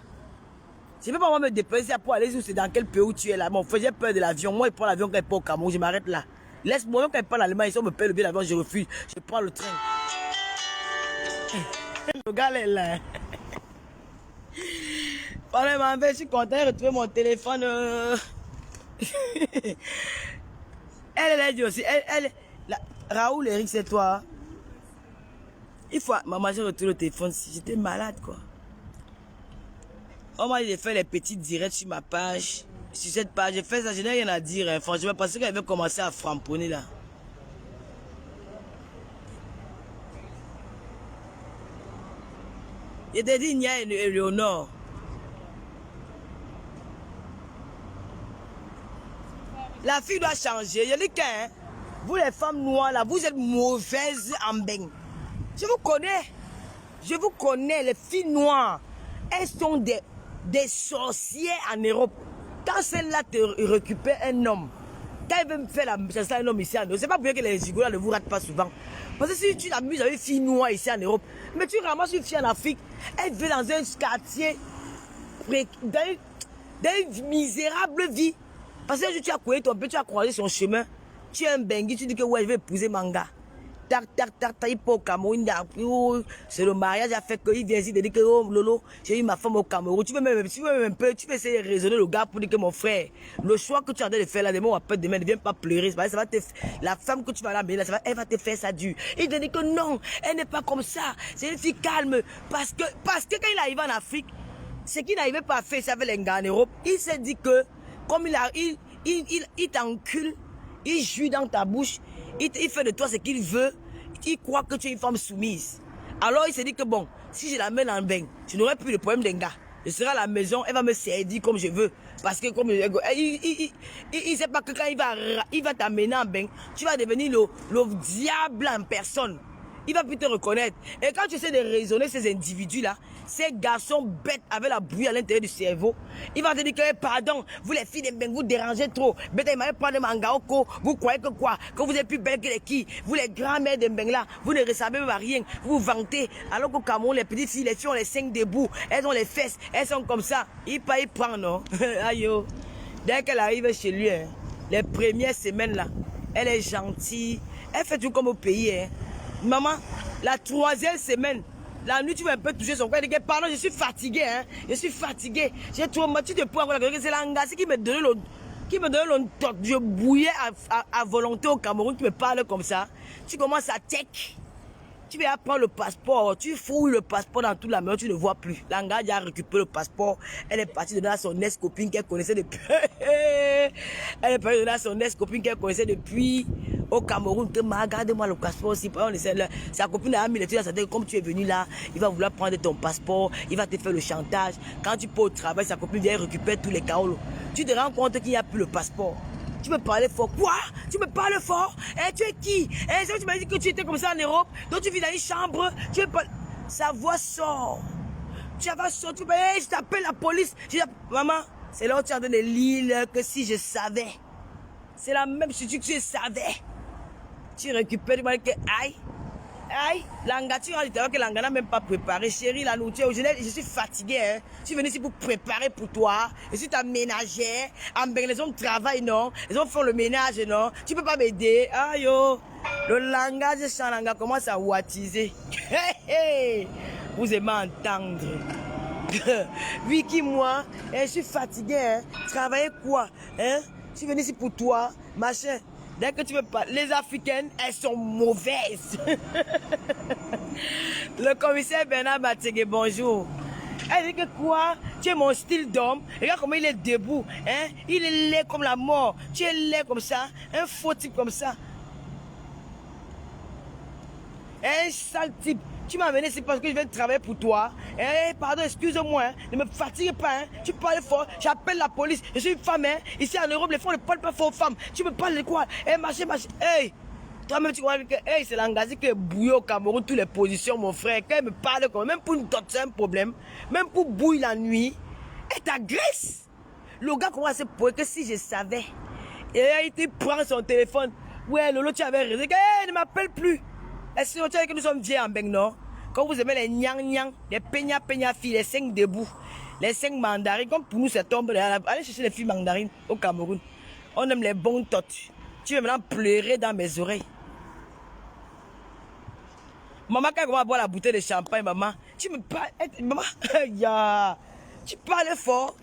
Je ne peux pas moi me déplacer pour aller où c'est dans quel pays où tu es là. Mon frère, j'ai peur de l'avion. Moi, il prend l'avion quand il part au Cameroun. Je m'arrête là. Laisse-moi, même quand il parle allemand, ils me paye le billet d'avion, je refuse. Je prends le train. Le gars est là. Vraiment, je suis content de retrouver mon téléphone. Elle a dit aussi. Raoul, Eric, c'est toi. Il faut. Maman, j'ai retrouvé le téléphone. J'étais malade, quoi. On m'a dit de faire les petits directs sur ma page. Sur cette page, j'ai fait ça, je n'ai rien à dire. Hein, franchement, parce qu'elle avait commencé à framponner là. Je t'ai dit, Nia et Léonore. La fille doit changer. Je dis que vous les femmes noires là, vous êtes mauvaises en bain. Je vous connais. Je vous connais, les filles noires. Elles sont des sorciers en Europe. Quand celle-là te récupère un homme, quand elle veut me faire la chanson un homme ici en Europe, c'est pas pour que les gigolas ne vous ratent pas souvent. Parce que si tu t'amuses avec une fille noire ici en Europe, mais tu ramasses une fille en Afrique, elle vit dans un quartier, dans une misérable vie. Parce que tu as couru ton peu, tu as croisé son chemin, tu es un bengui, tu dis que ouais, je vais épouser Manga. Tac, tac, tac, tac, il peut au Cameroun, c'est le mariage a fait qu'il vient ici de dire que oh, Lolo, j'ai eu ma femme au Cameroun. Tu veux même un peu, tu veux essayer de raisonner le gars pour dire que mon frère, le choix que tu as de faire là, demain, demain, ne viens pas pleurer. Ça va te, la femme que tu vas là, elle va te faire ça dur. Il te dit que non, elle n'est pas comme ça, c'est une fille calme. Parce que quand il arrive en Afrique, ce qu'il n'arrivait pas à faire, ça avec les gars en Europe, il s'est dit que, comme il t'encule, il joue dans ta bouche, il fait de toi ce qu'il veut, il croit que tu es une femme soumise. Alors il s'est dit que bon, si je l'amène en bain, je n'aurai plus le problème d'un gars. Je serai à la maison, elle va me servir comme je veux. Parce que comme il sait pas que quand il va t'amener en bain, tu vas devenir le diable en personne. Il va plus te reconnaître. Et quand tu essaies de raisonner ces individus-là, ces garçons bêtes avec la bouillie à l'intérieur du cerveau, il va te dire que pardon, vous les filles de Mbeng, vous dérangez trop. Bête, il m'avait parlé de Mangaoko. Vous croyez que quoi? Que vous êtes plus belles que les qui? Vous les grands-mères de Mbeng là, vous ne ressemblez même à rien. Vous vous vantez. Alors qu'au Cameroun, les petites filles, les filles ont les seins debout. Elles ont les fesses. Elles sont comme ça. Il prend, non? Aïe. Dès qu'elle arrive chez lui, hein, les premières semaines là, elle est gentille. Elle fait tout comme au pays, hein. Maman, la 3e semaine, la nuit, tu vas un peu toucher son corps. Elle dit, pardon, je suis fatiguée, hein. Je suis fatiguée. J'ai trop mal. Tu te prends c'est l'angassé qui me donnait le toc. Je bouillais à volonté au Cameroun. Tu me parles comme ça. Tu commences à tech. Tu vas prendre le passeport. Tu fouilles le passeport dans toute la maison. Tu ne vois plus. L'anga a récupéré le passeport. Elle est partie donner à son ex-copine qu'elle connaissait depuis. Elle est partie donner à son ex-copine qu'elle connaissait depuis. Au Cameroun, regarde-moi le passeport aussi. Sa copine a mis les trucs dans sa tête. Comme tu es venu là, il va vouloir prendre ton passeport. Il va te faire le chantage. Quand tu pars au travail, sa copine vient récupérer tous les caolos. Tu te rends compte qu'il n'y a plus le passeport. Tu me parlais fort. Quoi? Tu me parles fort? Tu es qui? Tu m'as dit que tu étais comme ça en Europe. Donc tu vis dans une chambre. Tu veux pas... Sa voix sort. Tu vas sortir. Je t'appelle la police. Maman, c'est là où tu as donné l'île que si je savais. C'est la même chose que tu savais. Tu récupères, tu m'as dit que aïe. Aïe, Langa, tu vois que Langa n'a même pas préparé. Chérie, la nourriture, je suis fatiguée. Hein. Je suis venue ici pour préparer pour toi. Je suis ta ménagère. Les hommes travaillent, non? Les hommes font le ménage, non? Tu peux pas m'aider. Aïe, oh. Le langage de Chananga commence à wattiser. Vous aimez entendre. Oui, qui moi, je suis fatiguée. Hein. Travailler quoi? Hein? Je suis venue ici pour toi, machin. Dès que tu veux pas, les Africaines, elles sont mauvaises. Le commissaire Bernard Batégué, bonjour. Elle dit que quoi? Tu es mon style d'homme. Regarde comment il est debout. Hein? Il est laid comme la mort. Tu es laid comme ça. Un faux type comme ça. Un sale type. Tu m'as amené, c'est parce que je viens de travailler pour toi. Eh, pardon, excuse-moi, hein. Ne me fatigue pas. Hein. Tu parles fort, j'appelle la police. Je suis une femme. Hein. Ici en Europe, les femmes ne parlent pas fort aux femmes. Tu me parles de quoi? Eh, machin. Hey, toi-même, tu vois que hey, c'est l'engagé qui est bouillé au Cameroun, toutes les positions, mon frère. Quand elle me parle, même pour une dot, c'est un problème. Même pour bouillir la nuit, elle t'agresse. Le gars commence à se poser que si je savais. Et il te prend son téléphone. Ouais, Lolo, tu avais raison. Hey, ne m'appelle plus. Est-ce que tu sais que nous sommes vieux en Beng, non? Quand vous aimez les nyang-nyang, les peña filles, les 5 debout, les 5 mandarines, comme pour nous c'est tombe, allez chercher les filles mandarines au Cameroun. On aime les bons totes. Tu veux maintenant pleurer dans mes oreilles. Maman, quand on va boire la bouteille de champagne, maman, tu me parles, maman, tu parles fort.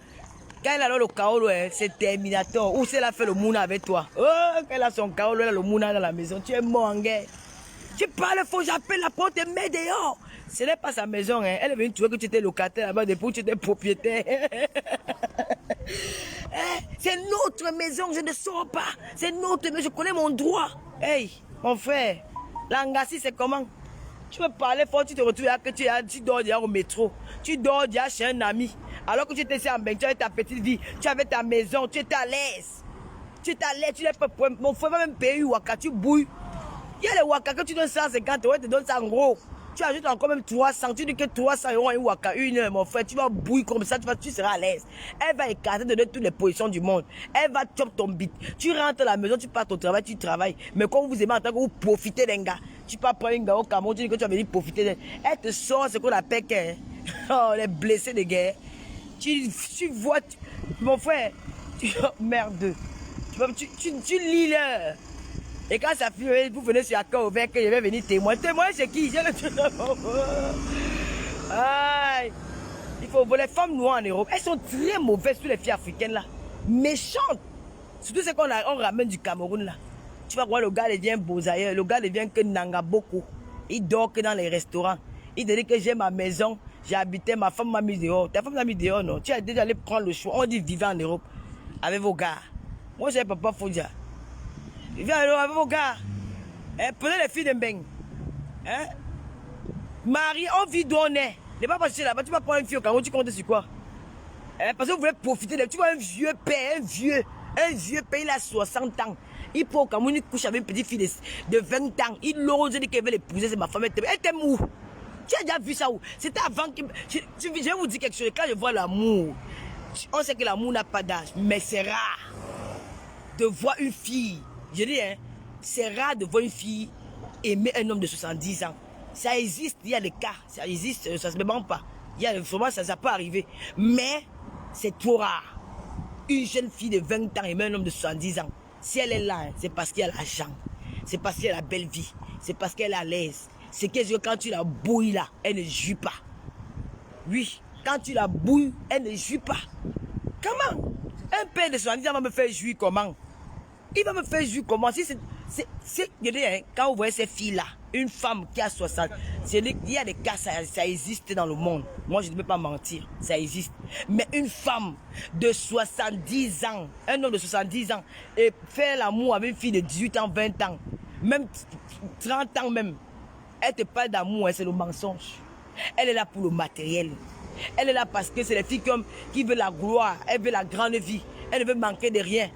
Quand elle a le kaolo, c'est Terminator. Ou c'est elle a fait le mouna avec toi. Oh, quand elle a son kaolo, elle a le mouna dans la maison. Tu es mort en guerre. Tu parles faux, j'appelle la porte et mets dehors. Ce n'est pas sa maison, hein. Elle est venue trouver que tu étais locataire là-bas depuis que tu étais propriétaire. C'est notre maison, je ne sors pas. C'est notre maison, je connais mon droit. Hey, mon frère, Langassi, c'est comment? Tu me parlais fort, tu te retrouves là que tu dors déjà au métro. Tu dors déjà chez un ami. Alors que tu étais ici en Beng, tu avais ta petite vie, tu avais ta maison, tu étais à l'aise. Tu étais à l'aise, tu n'as pas de problème. Mon frère va même payer Waka, tu bouilles. Il y a les Waka que tu donnes 150 euros, tu te donnes ça en gros. Tu ajoutes encore même 300, tu dis que 300 euros un Waka, une heure, mon frère, tu vas bouillir comme ça, tu seras à l'aise. Elle va écarter de toutes les positions du monde. Elle va chop ton bit. Tu rentres à la maison, tu pars au travail, tu travailles. Mais quand vous aimez en tant que vous profitez d'un gars, tu pars prendre un gars au Cameroun, tu dis que tu vas venir profiter d'elle. Elle te sort ce qu'on appelle oh, les blessés de guerre. Tu vois, mon frère, merde. Tu lis l'heure. Et quand ça finit, vous venez sur accord ouvert que je vais venir témoigner. Témoigner, c'est qui? Aïe. Il faut voir les femmes noires en Europe. Elles sont très mauvaises sur les filles africaines là. Méchantes. Surtout ce qu'on ramène du Cameroun là. Tu vas voir, le gars devient beau-ailleurs. Le gars devient que nanga beaucoup. Il dort que dans les restaurants. Il dit que j'ai ma maison, j'ai habité, ma femme m'a mis dehors. Ta femme m'a mis dehors, non? Tu as déjà allé prendre le choix. On dit vivez en Europe avec vos gars. Moi, je ne peux pas faut dire. Viens avec vos gars. Prenez les filles de Beng. Hein? Marie, on vit d'où on est. Ne pas passer là-bas. Tu vas prendre une fille au Cameroun, tu comptes sur quoi? Parce que vous voulez profiter de. Tu vois un vieux père, un vieux père, il a 60 ans. Il prend au Cameroun, il couche avec une petite fille de 20 ans. Il l'ose dit qu'elle veut l'épouser, c'est ma femme. Elle t'aime où? Tu as déjà vu ça où? C'était avant que. Je vais vous dire quelque chose. Quand je vois l'amour, on sait que l'amour n'a pas d'âge, mais c'est rare de voir une fille. Je dis, hein, c'est rare de voir une fille aimer un homme de 70 ans. Ça existe, il y a des cas, ça existe, ça ne se demande pas. Il y a vraiment, ça peut arriver. Mais c'est trop rare. Une jeune fille de 20 ans aimer un homme de 70 ans. Si elle est là, hein, c'est parce qu'il y a l'argent. C'est parce qu'il y a la belle vie. C'est parce qu'elle est à l'aise. C'est que quand tu la bouilles là, elle ne joue pas. Oui, quand tu la bouilles, elle ne joue pas. Comment? Un père de 70 ans va me faire jouir comment? Il va me faire jouir comment? Si je dis, hein, quand vous voyez ces filles-là, une femme qui a 60, il y a des cas, ça existe dans le monde. Moi, je ne peux pas mentir, ça existe. Mais une femme de 70 ans, un homme de 70 ans, et faire l'amour avec une fille de 18 ans, 20 ans, même 30 ans même, elle te parle d'amour, hein, c'est le mensonge. Elle est là pour le matériel. Elle est là parce que c'est les filles qui veulent la gloire, elle veut la grande vie, elle ne veut manquer de rien.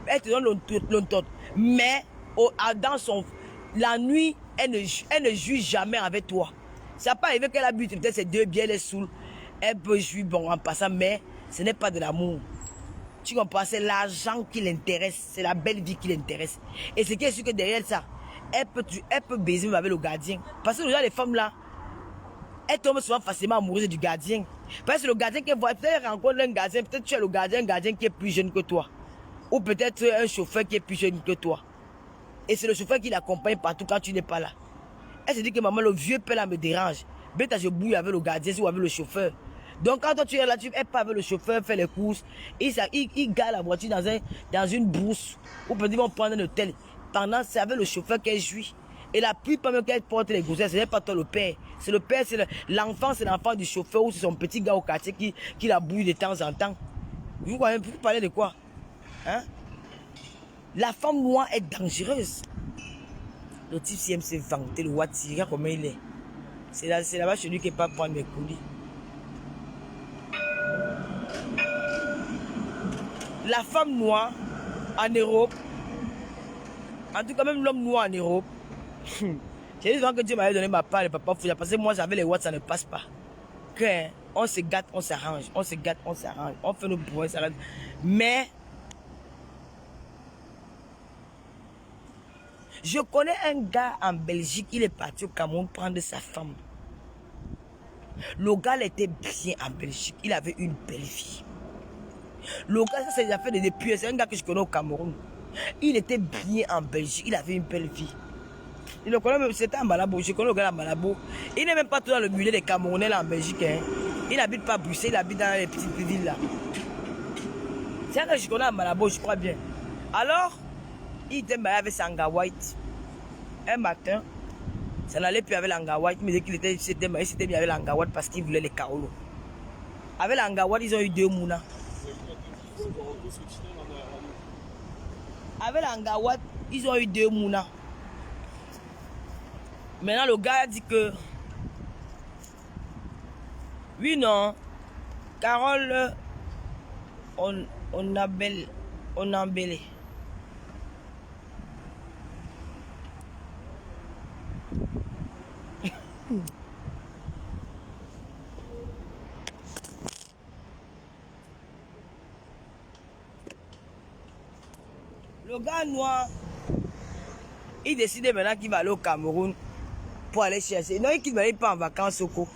Elle te donne l'ontot. Mais dans la nuit, elle ne joue jamais avec toi. Ça peut arriver qu'elle a bu peut-être ses 2 bières, elle est saoule. Elle peut jouir bon en passant, mais ce n'est pas de l'amour. Tu comprends? C'est l'argent qui l'intéresse, c'est la belle vie qui l'intéresse. Et ce qui est sûr que derrière ça, elle peut baiser avec le gardien. Parce que déjà, les femmes là, elles tombent souvent facilement amoureuses du gardien. Parce que le gardien qui voit, peut-être rencontre un gardien, peut-être tu es le gardien, un gardien qui est plus jeune que toi. Ou peut-être un chauffeur qui est plus jeune que toi. Et c'est le chauffeur qui l'accompagne partout quand tu n'es pas là. Elle se dit que maman, le vieux père là me dérange. Bête, je bouille avec le gardien ou avec le chauffeur. Donc quand toi tu es là, tu n'es pas avec le chauffeur, fait les courses. Il gare la voiture dans une brousse. Ou peut-être ils vont prendre un hôtel. Pendant c'est avec le chauffeur qu'elle jouit. Et la plupart même qu'elle porte les grossesses, ce n'est pas toi le père. C'est le père, c'est l'enfant, c'est l'enfant du chauffeur ou c'est son petit gars au quartier qui la bouille de temps en temps. Vous parlez de quoi? Hein? La femme noire est dangereuse. Le type si aime se vanter, le Wati, regarde comment il est. C'est là-bas chez lui qu'il ne peut pas prendre mes colis. La femme noire en Europe, en tout cas même l'homme noir en Europe, j'ai dit souvent que Dieu m'avait donné ma part, le papa fouilla, parce que moi j'avais les watts, ça ne passe pas. Que, on se gâte, on s'arrange, on se gâte, on s'arrange, on fait nos brouilles, ça s'arrange. Mais, je connais un gars en Belgique, il est parti au Cameroun prendre sa femme. Le gars il était bien en Belgique, il avait une belle vie. Le gars, ça c'est des affaires de depuis, c'est un gars que je connais au Cameroun. Il était bien en Belgique, il avait une belle vie. Je le connais, c'était à Malabo, je connais le gars à Malabo. Il n'est même pas tout dans le milieu des Camerounais là en Belgique. Hein. Il n'habite pas à Bruxelles, il habite dans les petites villes là. C'est un gars que je connais à Malabo, je crois bien. Alors, il était marié avec Sanga White. Un matin, ça n'allait plus avec l'Anga White, mais dès qu'il s'était marié avec l'Anga White parce qu'il voulait les Kaolo. Avec l'Anga White, ils ont eu 2 mounas. Avec l'Anga White, ils ont eu 2 mounas. Maintenant, le gars a dit que... Oui, non. Carole, on embellé. Le gars noir, il décide maintenant qu'il va aller au Cameroun pour aller chercher. Non, il n'allait pas en vacances au Co.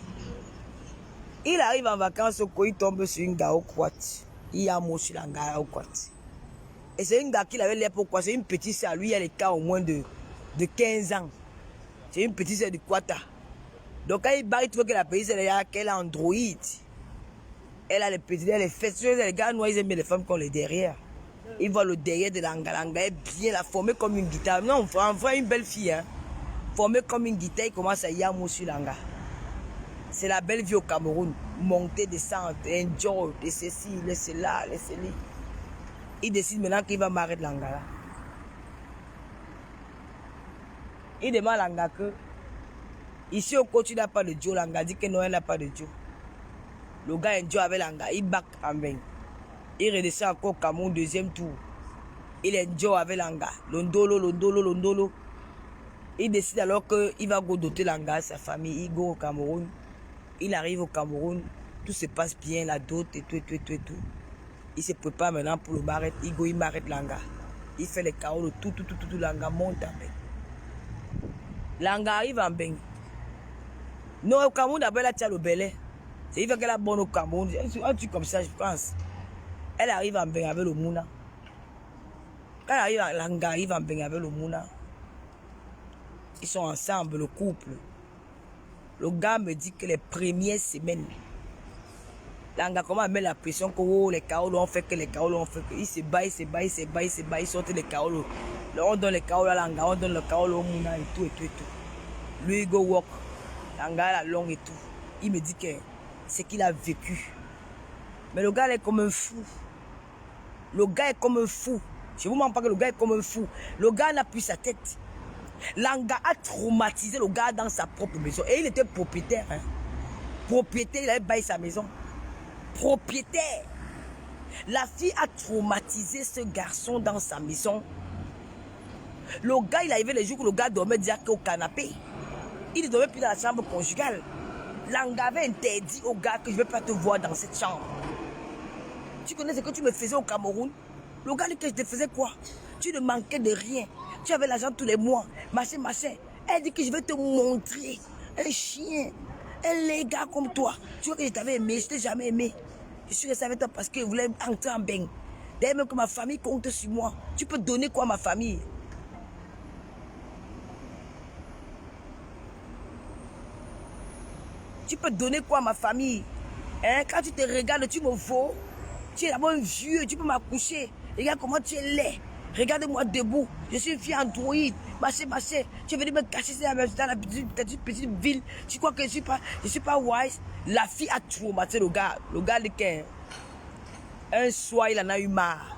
Il arrive en vacances au Co, il tombe sur une gars au Quat. Il y a un mot sur la gare au Quat. Et c'est une gars qu'il avait l'air pourquoi. C'est une petite sœur, lui, il a les cas au moins de 15 ans. C'est une petite sœur du Quata. Donc quand il bat, il trouve que la petite sœur, qu'elle a Android. Elle a les petites, elle est fesses. Les gars noirs, ils aiment les femmes qui ont les derrière. Ils voient le derrière de l'Anga. L'Anga est bien la formée comme une guitare. Non, on voit une belle fille. Hein. Formée comme une guitare, il commence à y avoir sur l'Anga. C'est la belle vie au Cameroun. Monter, descendre, enjoy, laisser ci, laisser là, laisser là. Il décide maintenant qu'il va marier de l'Anga. Là. Il demande à l'Anga que ici au côté, il n'a pas de Joe. L'Anga dit que non, elle n'a pas de Joe. Le gars enjoy avec l'Anga. Il back en vain. Il redescend encore au Cameroun, 2e tour. Il enjoy avec l'Anga. Londolo. Il décide alors qu'il va go doter l'Anga, sa famille. Il go au Cameroun. Il arrive au Cameroun. Tout se passe bien, la dot et tout. Il se prépare maintenant pour le mariage. Il m'arrête l'Anga. Il fait les chaos, tout. L'Anga monte en bain. L'Anga arrive en bain. Non, au Cameroun, d'abord, elle a le belé. C'est il fait qu'elle a bon au Cameroun. Un truc comme ça, je pense. Elle arrive en bain avec le Mouna. Quand l'Anga arrive en bain avec le Mouna, ils sont ensemble, le couple. Le gars me dit que les premières semaines, l'Anga commence à mettre la pression que oh, les Kaolo ont fait que les Kaolo ont fait que. Il se bat, ils sortent les Kaolo. On donne les Kaolo à l'Anga, on donne le Kaolo au Mouna et tout. Lui, il go walk. L'Anga la longue et tout. Il me dit que c'est qu'il a vécu. Mais le gars est comme un fou. Le gars est comme un fou. Je ne vous mens pas que le gars est comme un fou. Le gars n'a plus sa tête. L'Anga a traumatisé le gars dans sa propre maison. Et il était propriétaire. Hein. Propriétaire, il avait baillé sa maison. Propriétaire. La fille a traumatisé ce garçon dans sa maison. Le gars, il arrivait les jours où le gars dormait déjà au canapé. Il ne dormait plus dans la chambre conjugale. L'Anga avait interdit au gars que je ne vais pas te voir dans cette chambre. Tu connais ce que tu me faisais au Cameroun? Le gars, que je te faisais quoi? Tu ne manquais de rien. Tu avais l'argent tous les mois. Machin, machin. Elle dit que je vais te montrer un chien, un légat comme toi. Tu vois que je t'avais aimé, je t'ai jamais aimé. Je suis resté avec toi parce que je voulais entrer en bain. D'ailleurs, même que ma famille compte sur moi. Tu peux donner quoi à ma famille? Tu peux donner quoi à ma famille? Hein? Quand tu te regardes, tu me vaux. Tu es d'abord un vieux, tu peux m'accoucher. Regarde comment tu es laid. Regarde-moi debout. Je suis une fille androïde. Machin, machin. Tu es venu me cacher dans la petite ville. Tu crois que je suis pas wise? La fille a traumatisé le gars. Le gars, un soir, il en a eu marre.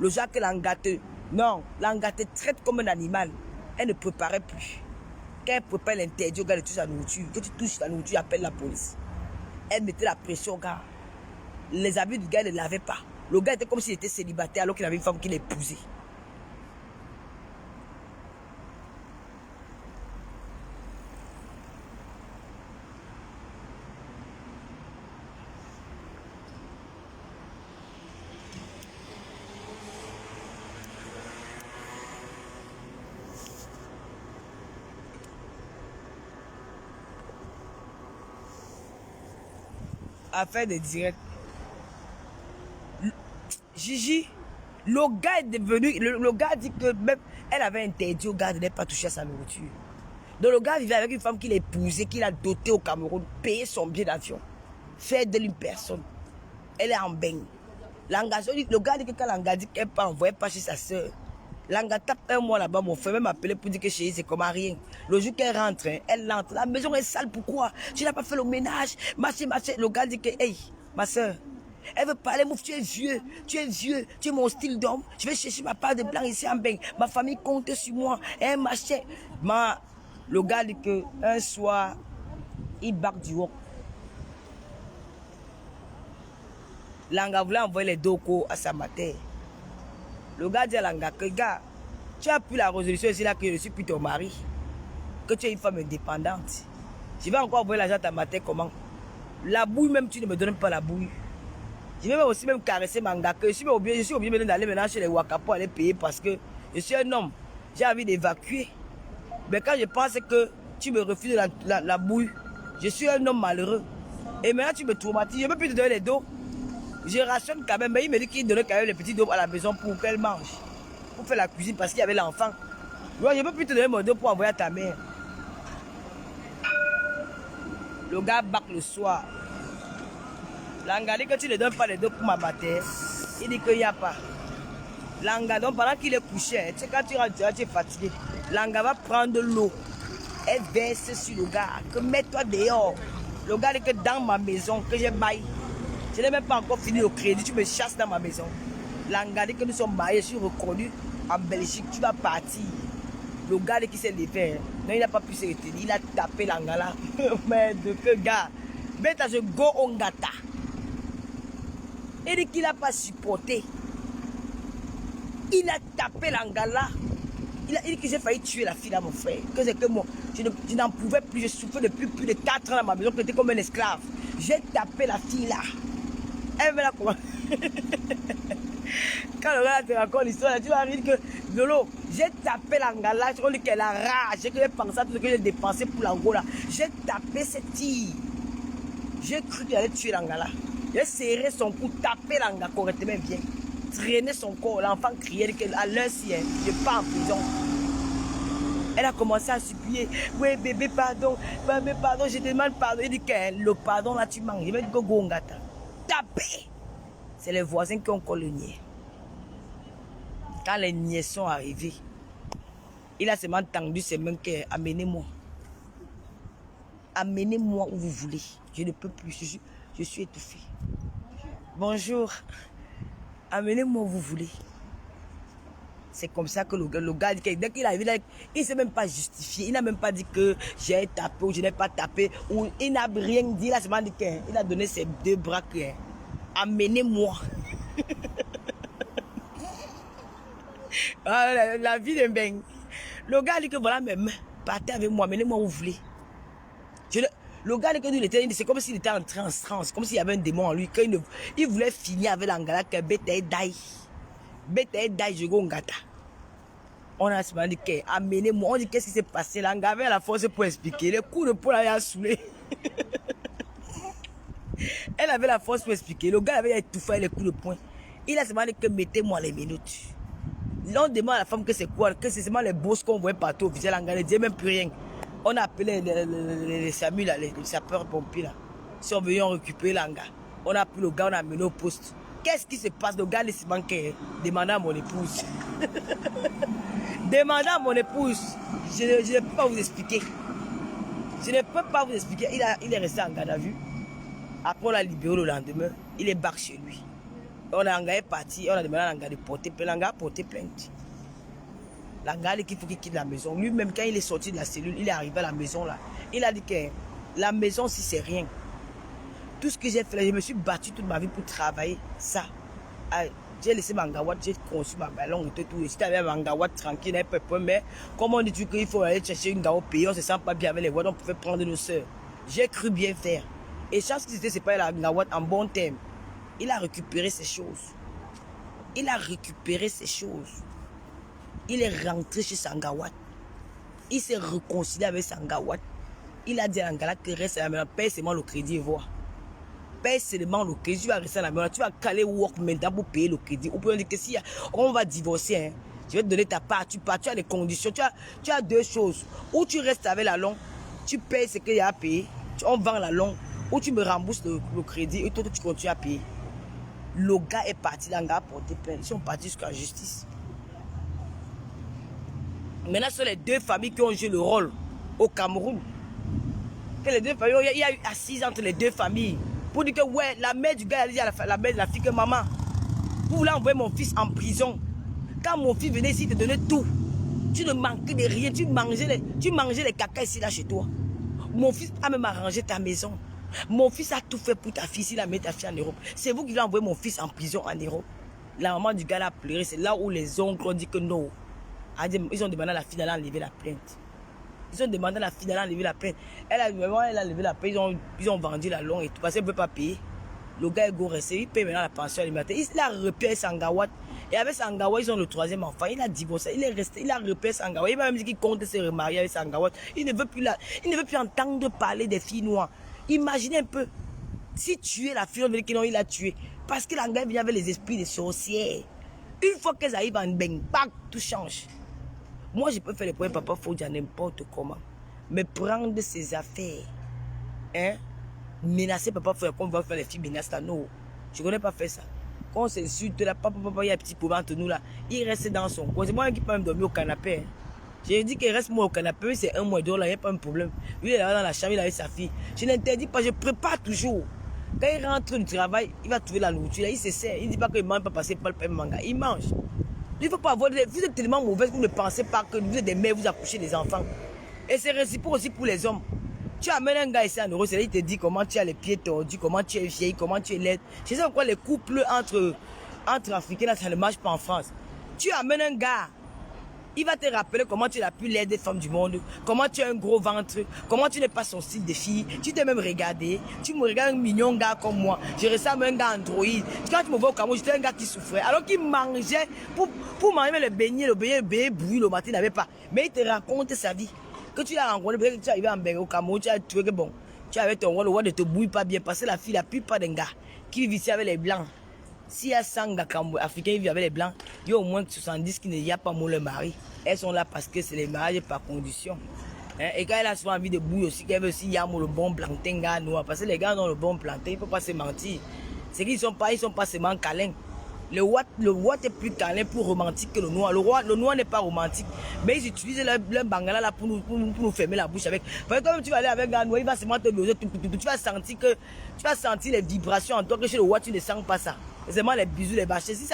Le genre que l'engâté. Non, l'engâté traite comme un animal. Elle ne préparait plus. Quand elle prépare l'interdit au gars de toucher la nourriture, que tu touches la nourriture, appelle la police. Elle mettait la pression au gars. Les habits du gars ne lavaient pas. Le gars était comme s'il était célibataire alors qu'il avait une femme qu'il épousait. Affaire de direct. Gigi, le gars est devenu. Le gars dit que même elle avait interdit au gars de ne pas toucher à sa nourriture. Donc le gars vivait avec une femme qu'il a épousée, qu'il a dotée au Cameroun, payé son billet d'avion, fait d'elle une personne. Elle est en bain. Le gars dit que quand Langa dit qu'elle ne peut envoyer pas chez sa soeur, Langa tape un mois là-bas, mon frère même appelé pour dire que chez elle, c'est comme rien. Le jour qu'elle rentre, hein, elle entre. La maison est sale, pourquoi? Tu n'as pas fait le ménage. Machin, machin. Le gars dit que, hey, ma soeur, elle veut parler, mouf, tu es vieux, tu es mon style d'homme. Je vais chercher ma part de blanc ici en bain. Ma famille compte sur moi. Hein, machin. Le gars dit que un soir, il barque du haut. Langa voulait envoyer les docos à sa mater. Le gars dit à Langa que, gars, tu as pris la résolution ici là que je suis plus ton mari. Que tu es une femme indépendante. Je vais encore envoyer l'argent à ta mater comment? La bouille même, tu ne me donnes pas la bouille. Je vais aussi même caresser Manga. Je suis obligé d'aller maintenant chez les Waka pour aller payer parce que je suis un homme. J'ai envie d'évacuer. Mais quand je pense que tu me refuses la bouille, je suis un homme malheureux. Et maintenant tu me traumatises. Je ne peux plus te donner les dos. Je rationne quand même. Mais il me dit qu'il donnait quand même les petits dos à la maison pour qu'elle mange. Pour faire la cuisine parce qu'il y avait l'enfant. Je ne peux plus te donner mon dos pour envoyer à ta mère. Le gars bac le soir. Langa dit que tu ne donnes pas les dos pour ma bataille. Il dit qu'il n'y a pas. Langa, donc pendant qu'il est couché, tu sais, quand tu rentres, tu es fatigué. Langa va prendre l'eau. Elle verse sur le gars. Que mets-toi dehors. Le gars dit que dans ma maison, que j'ai baillé. Je n'ai même pas encore fini le crédit. Tu me chasses dans ma maison. Langa dit que nous sommes mariés. Je suis reconnu en Belgique. Tu vas partir. Le gars qui s'est levé. Non, il n'a pas pu se retenir. Il a tapé Langa là. Mais de que gars. Mais je go ongata. Il dit qu'il n'a pas supporté. Il a tapé l'angala. Il a dit que j'ai failli tuer la fille là, mon frère. Que c'est que moi, je n'en pouvais plus. Je souffrais depuis plus de 4 ans dans ma maison. J'étais comme un esclave. J'ai tapé la fille là. Elle me l'a commencé. Quand le gars te raconte l'histoire, tu vas dire que Lolo, j'ai tapé l'angala. Je dis qu'elle a rage. J'ai pensé à tout ce que j'ai dépensé pour l'angola. J'ai tapé cette fille. J'ai cru qu'il allait tuer l'angala. J'ai serré son cou, tapé l'anga correctement bien. Traîner son corps, l'enfant criait à l'heure si je pars en prison. Elle a commencé à supplier. Oui, bébé, pardon. Bébé, pardon, je te demande pardon. Il dit que le pardon là, tu manques. Je vais dire que Gongata. Tapé. C'est les voisins qui ont encore le niais. Quand les niais sont arrivés, il a seulement tendu ses mains que amenez-moi. Amenez-moi où vous voulez. Je ne peux plus. Je suis étouffé. Bonjour. Amenez-moi où vous voulez. C'est comme ça que le gars dit que dès qu'il arrive, il ne s'est même pas justifié. Il n'a même pas dit que j'ai tapé ou je n'ai pas tapé. Ou il n'a rien dit. Il a seulement dit qu'il a donné ses 2 bras. Amenez-moi. La vie de Mbeng. Le gars dit que voilà mes mains. Partez avec moi. Amenez-moi où vous voulez. Le gars c'est comme s'il était entré en transe, comme s'il y avait un démon en lui. Il voulait finir avec l'angala que Bete Dai. Bete Dai, je go ngata. On a se dit qu'elle a amené moi. On dit qu'est-ce qui s'est passé là. On avait la force pour expliquer. Le coup de poing là, il a saoulé. Elle avait la force pour expliquer. Le gars avait étouffé les coups de poing. Il a seulement dit que mettez-moi les minutes. On demande à la femme que c'est quoi, que c'est seulement les bosses qu'on voit partout au visage. On ne disait même plus rien. On a appelé les SAMU, là, les sapeurs-pompiers. Là. Ils sont venus récupérer l'anga. On a pris le gars, on a amené au poste. Qu'est-ce qui se passe? Le gars, il se manquait. Demandant à mon épouse. Demandant à mon épouse. Je ne peux pas vous expliquer. Je ne peux pas vous expliquer. Il est resté en garde à vue. Après, on l'a libéré le lendemain. Il est barre chez lui. On a engagé parti. On a demandé à l'anga de porter plainte. L'anga a porté plainte. L'anga a dit qu'il faut qu'il quitte la maison. Lui-même, quand il est sorti de la cellule, il est arrivé à la maison là. Il a dit que la maison, si c'est rien. Tout ce que j'ai fait, je me suis battu toute ma vie pour travailler ça. J'ai laissé ma ngawat, j'ai conçu ma ballon et tout. Si tu avais ma ngawat tranquille, n'avait pas de problème. Mais comme on dit qu'il faut aller chercher une ngawat payée, on ne se sent pas bien avec les voix, on pouvait prendre nos soeurs. J'ai cru bien faire. Et chance que c'était c'est pas la ngawat en bon terme. Il a récupéré ces choses. Il a récupéré ces choses. Il est rentré chez Sangawat. Il s'est réconcilié avec Sangawat. Il a dit à Angala que reste à la maison, paye seulement le crédit et voir. Paye seulement le crédit, tu vas rester à la maison, tu vas caler work maintenant pour payer le crédit. Ou peut dire que si on va divorcer, hein, je vais te donner ta part, tu pars, tu as des conditions, tu as deux choses. Ou tu restes avec la longue, tu payes ce qu'il y a à payer, on vend la longue, ou tu me rembourses le crédit et toi tu continues à payer. Le gars est parti, l'anga a porté plainte. Ils sont partis jusqu'à la justice. Maintenant, ce sont les deux familles qui ont joué le rôle au Cameroun. Que les deux familles, il y a eu assise entre les deux familles. Pour dire que, ouais, la mère du gars a dit à la mère de la fille que maman, vous voulez envoyer mon fils en prison. Quand mon fils venait ici, il te donnait tout. Tu ne manquais de rien. Tu mangeais les caca ici, là, chez toi. Mon fils a même arrangé ta maison. Mon fils a tout fait pour ta fille, s'il a mis ta fille en Europe. C'est vous qui voulez envoyer mon fils en prison en Europe. La maman du gars a pleuré. C'est là où les oncles ont dit que non. Ils ont demandé à la fille d'aller enlever la plainte. Ils ont demandé à la fille d'aller enlever la plainte. Elle a enlevé la plainte. Ils ont vendu la longue et tout. Parce qu'elle ne peut pas payer. Le gars est go resté. Il paye maintenant la pension alimentaire. Il a repéré Sangawat. Et avec Sangawat, ils ont le troisième enfant. Il a divorcé. Il est resté. Il a repéré Sangawat. Il m'a même dit qu'il compte se remarier avec Sangawat. Il ne veut plus entendre parler des filles noires. Imaginez un peu, si tu es la fille, on veut dire que non, il l'a tué. Parce que l'anglais vient avec les esprits des sorcières. Une fois qu'elles arrivent en bang, tout change. Moi, je peux faire les points, papa, faut dire n'importe comment. Mais prendre ses affaires, hein, menacer papa, faut qu'on va faire les filles menaces là, non. Je ne connais pas faire ça. Quand on s'insulte là, papa, il y a un petit problème entre nous là. Il reste dans son coin. C'est moi qui peux même dormir au canapé. Hein. J'ai dit qu'il reste moi au canapé, c'est un mois d'or, là, il n'y a pas un problème. Lui, il est là dans la chambre, il est avec sa fille. Je n'interdis pas, je prépare toujours. Quand il rentre du travail, il va trouver la nourriture, là, il se sert. Il ne dit pas qu'il ne mange pas passer par le manga, il mange. Il ne faut pas avoir. Vous êtes tellement mauvais que vous ne pensez pas que vous êtes des mères, vous accouchez des enfants. Et c'est réciproque aussi pour les hommes. Tu amènes un gars ici en Europe, il te dit comment tu as les pieds tordus, comment tu es vieille, comment tu es laide. Je sais pourquoi les couples entre Africains, là, ça ne marche pas en France. Tu amènes un gars. Il va te rappeler comment tu es la plus laide des femmes du monde, comment tu as un gros ventre, comment tu n'es pas son style de fille. Tu t'es même regardé, tu me regardes un mignon gars comme moi. Je ressemble à un gars android. Quand tu me vois au Cameroun, j'étais un gars qui souffrait. Alors qu'il mangeait, pour manger le beignet bouilli le matin, il n'avait pas. Mais il te raconte sa vie. Que tu l'as rencontré, peut-être que tu es arrivé au Cameroun, tu as trouvé que bon, tu avais ton roi, le roi ne te bouille pas bien. Parce que la fille, la plupart des gars qui vivent ici avec les blancs, s'il y a 100 gars africains qui vivent avec les blancs, il y a au moins 70 qui n'y a pas mon le mari. Elles sont là parce que c'est les mariages par condition. Hein? Et quand elle a souvent envie de bouillir aussi, qu'elle veut aussi y a le bon plantain gars noir. Parce que les gars ont le bon plantain, il ne faut pas se mentir. C'est qu'ils ils sont pas seulement câlins. Le Watt est plus câlin, plus romantique que le noir. Le noir n'est pas romantique. Mais ils utilisent leur bangala là pour nous fermer la bouche avec. Parce que quand tu vas aller avec un gars noir, il va seulement te loger. Tu vas sentir les vibrations en toi que chez le Watt, tu ne sens pas ça. C'est seulement les bisous, les bâchés. Si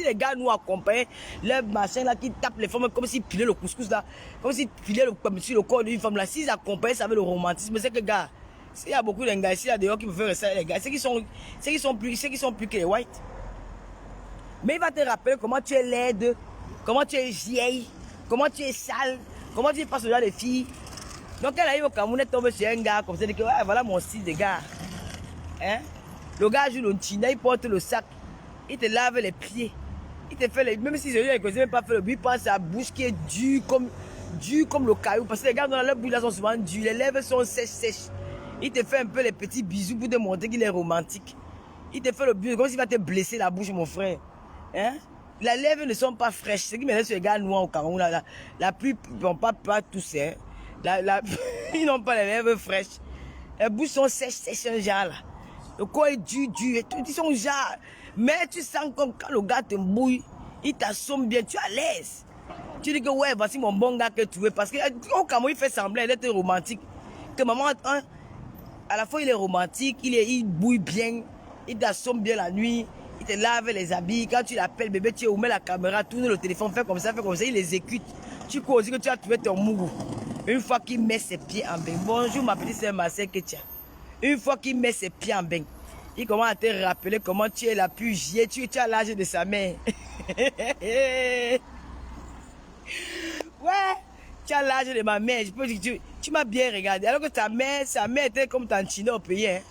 les gars nous accompagnent, leur machin là qui tapent les femmes comme s'ils pilaient le couscous là, comme s'ils pilaient sur le corps d'une femme là. S'ils accompagnent, ça veut le romantisme. C'est que gars, il y a beaucoup de gars ici là dehors qui me font rester les gars. C'est qui sont plus que les whites. Mais il va te rappeler comment tu es laide, comment tu es vieille, comment tu es sale, comment tu passes au genre de filles. Donc elle arrive au Cameroun, elle tombe sur un gars comme ça, elle dit que ouais, voilà mon style de gars. Hein? Le gars joue le china, il porte le sac, il te lave les pieds. Il te fait les... Même si je lui ai même pas fait le but, il pense sa bouche qui est dure comme le caillou. Parce que les gars dans leur bouche là sont souvent durs. Les lèvres sont sèches. Il te fait un peu les petits bisous pour te montrer qu'il est romantique. Il te fait le but comme s'il va te blesser la bouche, mon frère. Hein? Les lèvres ne sont pas fraîches. Ce qui me laisse les gars noirs au Cameroun, la pluie, bon, pas tous, hein. Ils n'ont pas les lèvres fraîches. Les bouches sont sèches, un genre là. Le corps est dur, et tout. Ils sont genre. Mais tu sens comme quand le gars te mouille, il t'assomme bien, tu es à l'aise. Tu dis que ouais, voici mon bon gars que tu veux. Parce qu'au Cameroun, il fait semblant d'être romantique. Que maman, hein, à la fois il est romantique, il bouille bien, il t'assomme bien la nuit, il te lave les habits. Quand tu l'appelles bébé, tu mets la caméra, tourne le téléphone, fais comme ça, il exécute. Tu crois aussi que tu as trouvé ton mougou. Une fois qu'il met ses pieds en bain, bonjour ma petite sœur Marcel Ketia. Une fois qu'il met ses pieds en bain, il commence à te rappeler comment tu es la plus giée, tu as l'âge de sa mère. Ouais, tu as l'âge de ma mère. Je peux dire que tu m'as bien regardé. Alors que sa mère était comme Tantino au pays. Hein?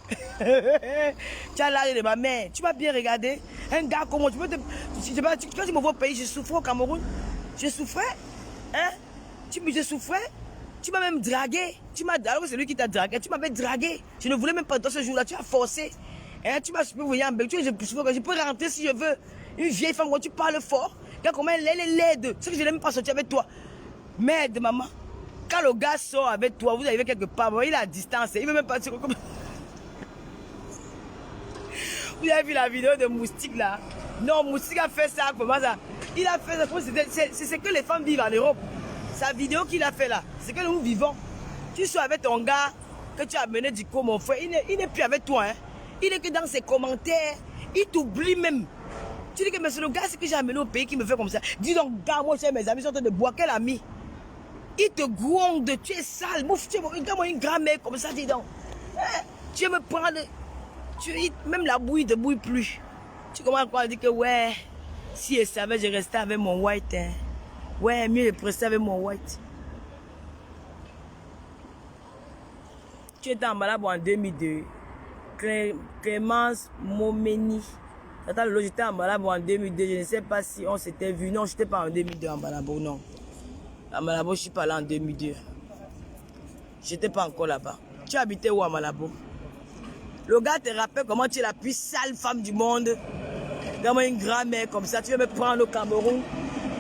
Tu as l'âge de ma mère. Tu m'as bien regardé. Un gars comme moi, tu peux te... Quand tu me vois au pays, je souffrais au Cameroun. Je souffrais. Hein? Je souffrais. Tu m'as même dragué. Alors que c'est lui qui t'a dragué. Tu m'avais dragué. Je ne voulais même pas dans ce jour-là. Tu as forcé. Hein? Tu m'as venir en bec. Je peux rentrer si je veux. Une vieille femme, quand tu parles fort. Regarde comment elle est laide. C'est que je n'ai même pas sorti avec toi. Merde, maman. Quand le gars sort avec toi, vous arrivez quelque part. Il est à distance. Il ne veut même pas... Vous avez vu la vidéo de Moustique là? Non, Moustique a fait ça. Comment ça? Il a fait ça. C'est ce que les femmes vivent en Europe. Sa vidéo qu'il a fait là, c'est que nous vivons. Tu sois avec ton gars que tu as mené du coup, mon frère, il n'est plus avec toi. Hein. Il est que dans ses commentaires, il t'oublie même. Tu dis que mais c'est le gars que j'ai amené au pays qui me fait comme ça. Dis donc, gars, moi, mes amis sont en train de boire. Quel ami? Il te gronde, tu es sale. Mouf, tu es une grand-mère comme ça, dis donc. Hein? Tu veux me prendre. Même la bouille ne bouille plus. Tu commences à dire que ouais, si je savais, je restais avec mon white. Hein. Ouais, mieux de rester avec mon white. Tu étais en Malabo en 2002. Clémence Momeni. Attends, j'étais en Malabo en 2002. Je ne sais pas si on s'était vu. Non, je n'étais pas en 2002 en Malabo, non. À Malabo, je suis pas là en 2002. Je n'étais pas encore là-bas. Tu habitais où à Malabo? Le gars te rappelle comment tu es la plus sale femme du monde. Comme une grand-mère comme ça. Tu veux me prendre au Cameroun.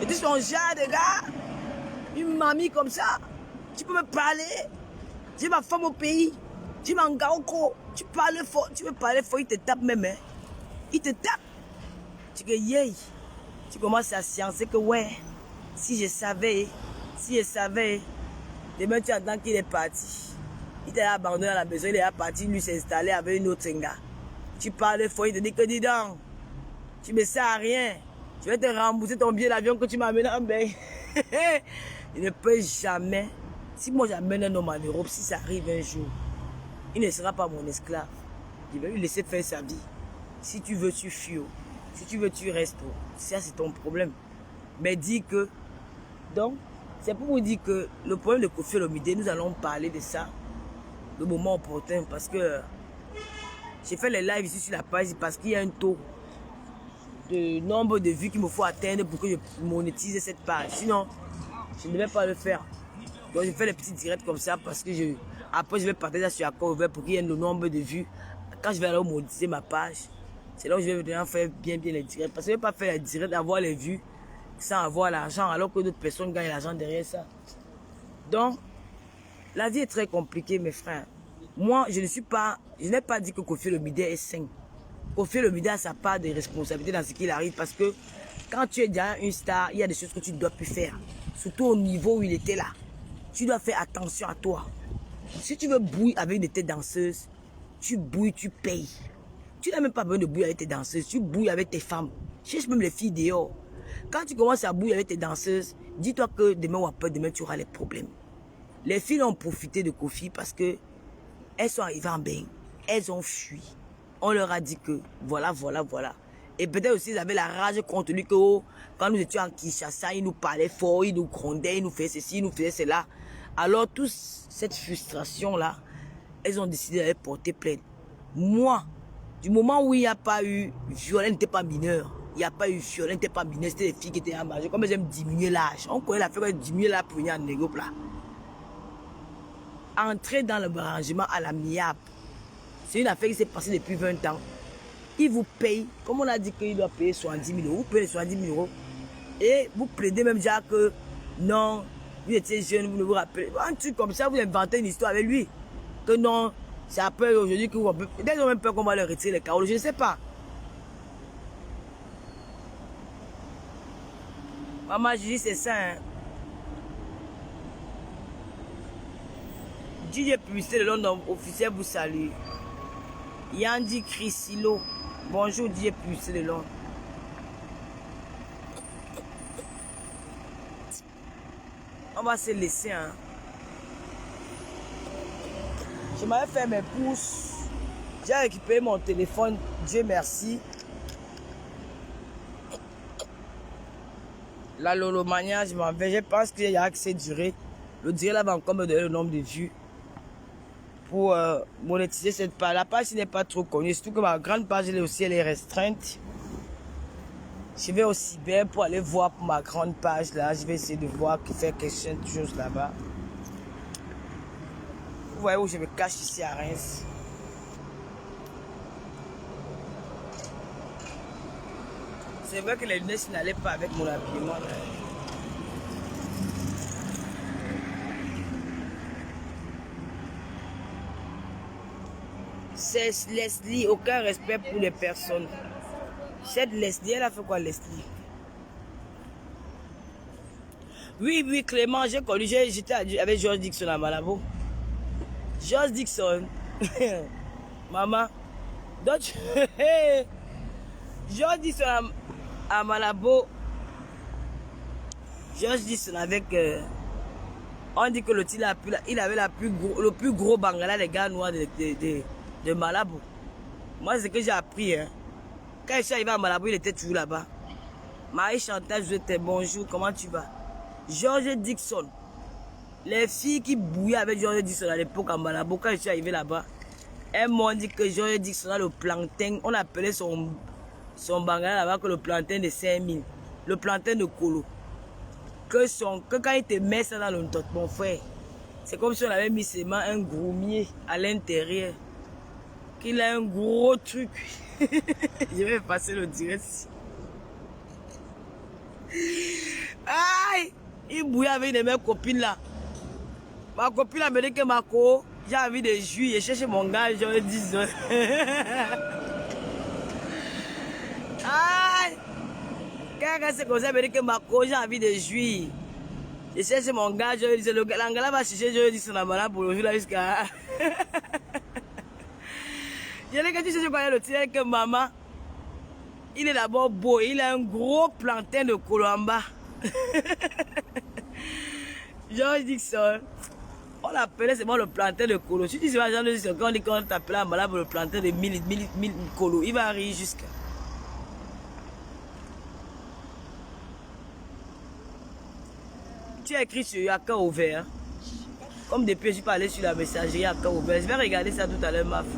Et tu es son genre de gars. Une mamie comme ça. Tu peux me parler. J'ai ma femme au pays. J'ai mon gars au co. Tu parles fort. Tu veux parler fort, il te tape même. Hein. Il te tape. Tu dis, yeah. Tu commences à sciencer que ouais. Si je savais. Demain tu entends qu'il est parti. Il t'a abandonné à la maison. Il est parti lui s'installer avec une autre gars. Tu parles fort, il te dit que dis donc. Tu me sers à rien. Je vais te rembourser ton billet d'avion que tu m'as amené en bain. Il ne peut jamais. Si moi j'amène un homme en Europe, si ça arrive un jour, il ne sera pas mon esclave. Je vais lui laisser faire sa vie. Si tu veux, tu fuis. Si tu veux, tu restes. Ça, c'est ton problème. Mais dis que... Donc, c'est pour vous dire que le problème de Koffi Olomide, nous allons parler de ça le moment opportun. Parce que j'ai fait les lives ici sur la page parce qu'il y a un taux de nombre de vues qu'il me faut atteindre pour que je monétise cette page. Sinon, je ne vais pas le faire. Donc, je fais les petits directs comme ça parce que après, je vais partager ça sur Accord Ouvert pour qu'il y ait le nombre de vues. Quand je vais aller monétiser ma page, c'est là où je vais vraiment faire bien les directs. Parce que je ne vais pas faire les directs, avoir les vues sans avoir l'argent, alors que d'autres personnes gagnent l'argent derrière ça. Donc, la vie est très compliquée, mes frères. Moi, je n'ai pas dit que Koffi Olomide est sain. Koffi Olomide a sa part de responsabilité dans ce qu'il arrive parce que quand tu es déjà une star, il y a des choses que tu ne dois plus faire. Surtout au niveau où il était là. Tu dois faire attention à toi. Si tu veux bouillir avec une tête danseuse, tu bouilles, tu payes. Tu n'as même pas besoin de bouillir avec tes danseuses, tu bouilles avec tes femmes. Cherche même les filles dehors. Quand tu commences à bouillir avec tes danseuses, dis-toi que demain ou après-demain, tu auras les problèmes. Les filles ont profité de Koffi parce que elles sont arrivées en bain. Elles ont fui. On leur a dit que voilà. Et peut-être aussi, ils avaient la rage contre lui que oh, quand nous étions en Kinshasa, il nous parlait fort, il nous grondait, il nous faisait ceci, il nous faisait cela. Alors, toute cette frustration-là, elles ont décidé d'aller porter plainte. Moi, du moment où il n'y a pas eu viol, elle n'était pas mineure. Il n'y a pas eu fiole, n'était pas mineure, c'était les filles qui étaient à manger. Comme j'aime diminuer l'âge. On connaît la fille qui diminuer l'âge pour venir en négo là. Entrer dans le arrangement à l'amiable. C'est une affaire qui s'est passée depuis 20 ans. Il vous paye, comme on a dit qu'il doit payer 70 000 euros, vous payez les 70 000 euros. Et vous plaidez même déjà que non, vous étiez jeune, vous ne vous rappelez. Un truc comme ça, vous inventez une histoire avec lui. Que non, c'est après aujourd'hui que vous... Peut-être qu'ils ont même peur qu'on va leur retirer les carreaux, je ne sais pas. Maman, je dis c'est ça. Hein. DJ Publicité de Londres officiel vous salue. Yandi Chrysilo. Bonjour DJ Publicité de Londres. On va se laisser. Hein. Je m'avais fait mes pouces. J'ai récupéré mon téléphone. Dieu merci. La Lolomania, je m'en vais. Je pense qu'il y a accès duré. Le durée là va encore me donner le nombre de vues. Pour monétiser cette page. La page n'est pas trop connue. Surtout que ma grande page elle aussi elle est restreinte. Je vais au cyber pour aller voir pour ma grande page là. Je vais essayer de voir qui fait quelque chose là-bas. Vous voyez où je me cache ici à Reims. C'est vrai que les lunettes n'allaient pas avec mon habillement là. C'est Leslie, aucun respect pour les personnes. Cette Leslie, elle a fait quoi Leslie? Oui, Clément, j'ai connu, j'étais avec George Dixon à Malabo. George Dixon, maman, donc, George Dixon à Malabo, George Dixon avec, on dit que le il avait le plus gros bangala des gars noirs de Malabo. Moi, c'est ce que j'ai appris. Hein. Quand je suis arrivé à Malabo, il était toujours là-bas. Marie Chantal, je t'ai bonjour, comment tu vas? George Dixon. Les filles qui bouillaient avec George Dixon à l'époque à Malabo, quand je suis arrivé là-bas, elles m'ont dit que George Dixon a le plantain. On appelait son bangala là-bas que le plantain de 5000. Le plantain de Colo. Que quand il te met ça dans le tot, mon frère, c'est comme si on avait mis seulement un groumier à l'intérieur. Qu'il a un gros truc. Je vais passer le direct. Aïe! Il bouillait avec mes copines là. Ma copine a me dit que Marco, j'ai envie de jouir. Je cherche mon gars, je 10 ans. Aïe! Quand c'est comme ça, elle me dit que Marco, j'ai envie de jouir. Je cherche mon gars, je dis, l'angala va chercher, je dis son amala pour le jour là jusqu'à. Je l'ai dit, je connais le tiré que maman, il est d'abord beau, il a un gros plantain de Colomba. George Dixon, on l'appelait seulement le plantain de Colo. Si tu sais pas, George Dixon, quand on dit qu'on t'appelait un malade pour le plantain de 1000 Colo, il va rire jusqu'à. Tu as écrit sur Yaka ouvert. Comme depuis, je suis pas allé sur la messagerie Yaka ouvert. Je vais regarder ça tout à l'heure, ma fille.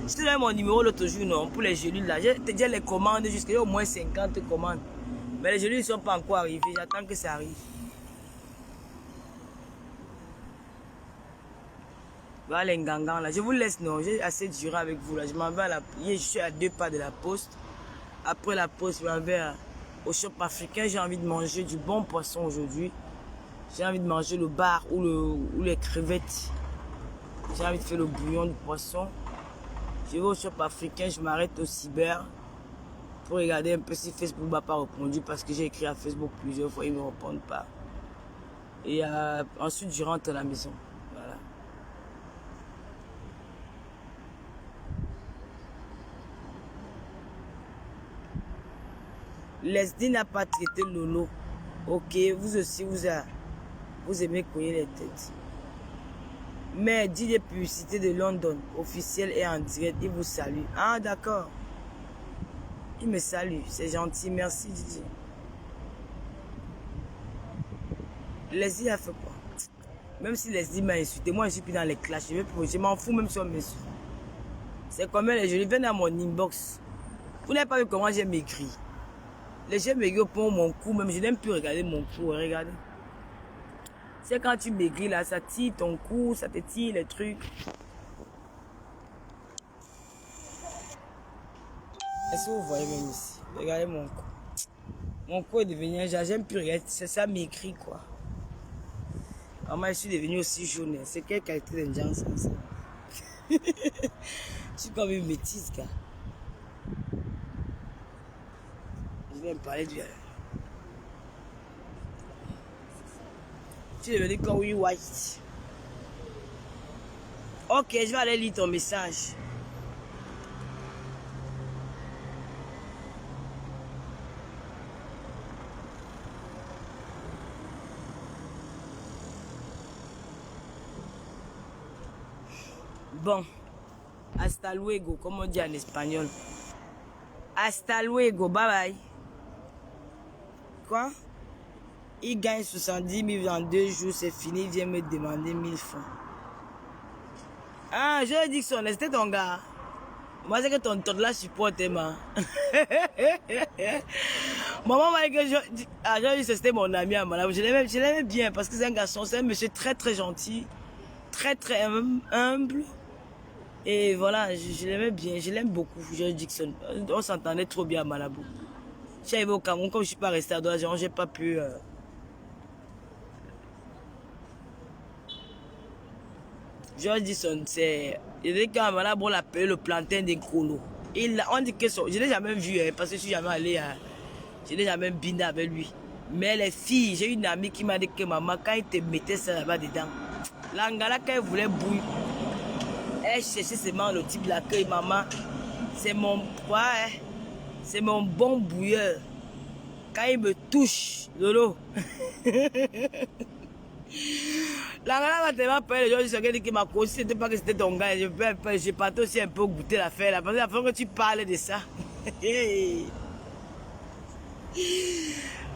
Je te donne mon numéro l'autre jour, non, pour les gélules là. J'ai déjà les commandes jusqu'à au moins 50 commandes. Mais les gélules ne sont pas encore arrivées. J'attends que ça arrive. Voilà les gangans là. Je vous laisse, non. J'ai assez duré avec vous là. Je m'en vais à la. Je suis à 2 pas de la poste. Après la poste, je m'en vais au shop africain. J'ai envie de manger du bon poisson aujourd'hui. J'ai envie de manger le bar ou les crevettes. J'ai envie de faire le bouillon de poisson. Je vais au shop africain, je m'arrête au cyber pour regarder un peu si Facebook m'a pas répondu parce que j'ai écrit à Facebook plusieurs fois, ils ne me répondent pas. Et ensuite, je rentre à la maison. Voilà. Leslie n'a pas traité Lolo. Ok, vous aussi, vous aimez cogner les têtes. Mais DJ Publicité de London, officiel et en direct, il vous salue. Ah, d'accord. Il me salue, c'est gentil, merci DJ. Leslie a fait quoi? Même si Leslie m'a insulté, moi je suis plus dans les clashs, je m'en fous même si on m'insulte. C'est comme les jeunes viennent à mon inbox. Vous n'avez pas vu comment j'ai maigri. Les gens maigris pour mon cou, même je n'aime plus regarder mon cou, regardez. C'est quand tu maigris là, ça tire ton cou, ça te tire les trucs. Est-ce que vous voyez même ici? Regardez mon cou. Mon cou est devenu, j'aime plus regarder, c'est ça maigri quoi. Moi, je suis devenu aussi jaune. C'est quelle qualité de gens ça? Je suis comme une métisse, gars. Je vais me parler du... Tu es devenu comme une white. Ok, je vais aller lire ton message. Bon, hasta luego, comme on dit en espagnol. Hasta luego, bye bye. Quoi? Il gagne 70 000 en 2 jours, c'est fini, il vient me demander 1000 francs. Ah, je dis que c'était ton gars. Moi, c'est que ton là supporte, ma. Maman m'a dit que j'ai dit que c'était mon ami à Malabo. Je l'aimais bien parce que c'est un garçon, c'est un monsieur très très gentil, très très humble. Et voilà, je l'aimais bien, je l'aime beaucoup, George Dixon. On s'entendait trop bien à Malabo. Je suis arrivé au Cameroun, comme je ne suis pas resté à Douala, je n'ai pas pu... George Dixon, c'est... Il dit qu'à Malabo, on l'appelait le plantain des colos. On dit que je ne l'ai jamais vu, parce que je ne suis jamais allé à... Je n'ai jamais biné avec lui. Mais les filles, j'ai une amie qui m'a dit que maman, quand il te mettait ça là-bas dedans, l'angala, quand il voulait bouillir, elle cherchait seulement le type d'accueil, maman. C'est mon poids, c'est mon bon bouilleur. Quand il me touche, Lolo. L'angala m'a tellement peur, les gens qui m'a connu, c'était pas que c'était ton gars. J'ai parti aussi un peu goûter l'affaire là. Parce que la fois que tu parlais de ça.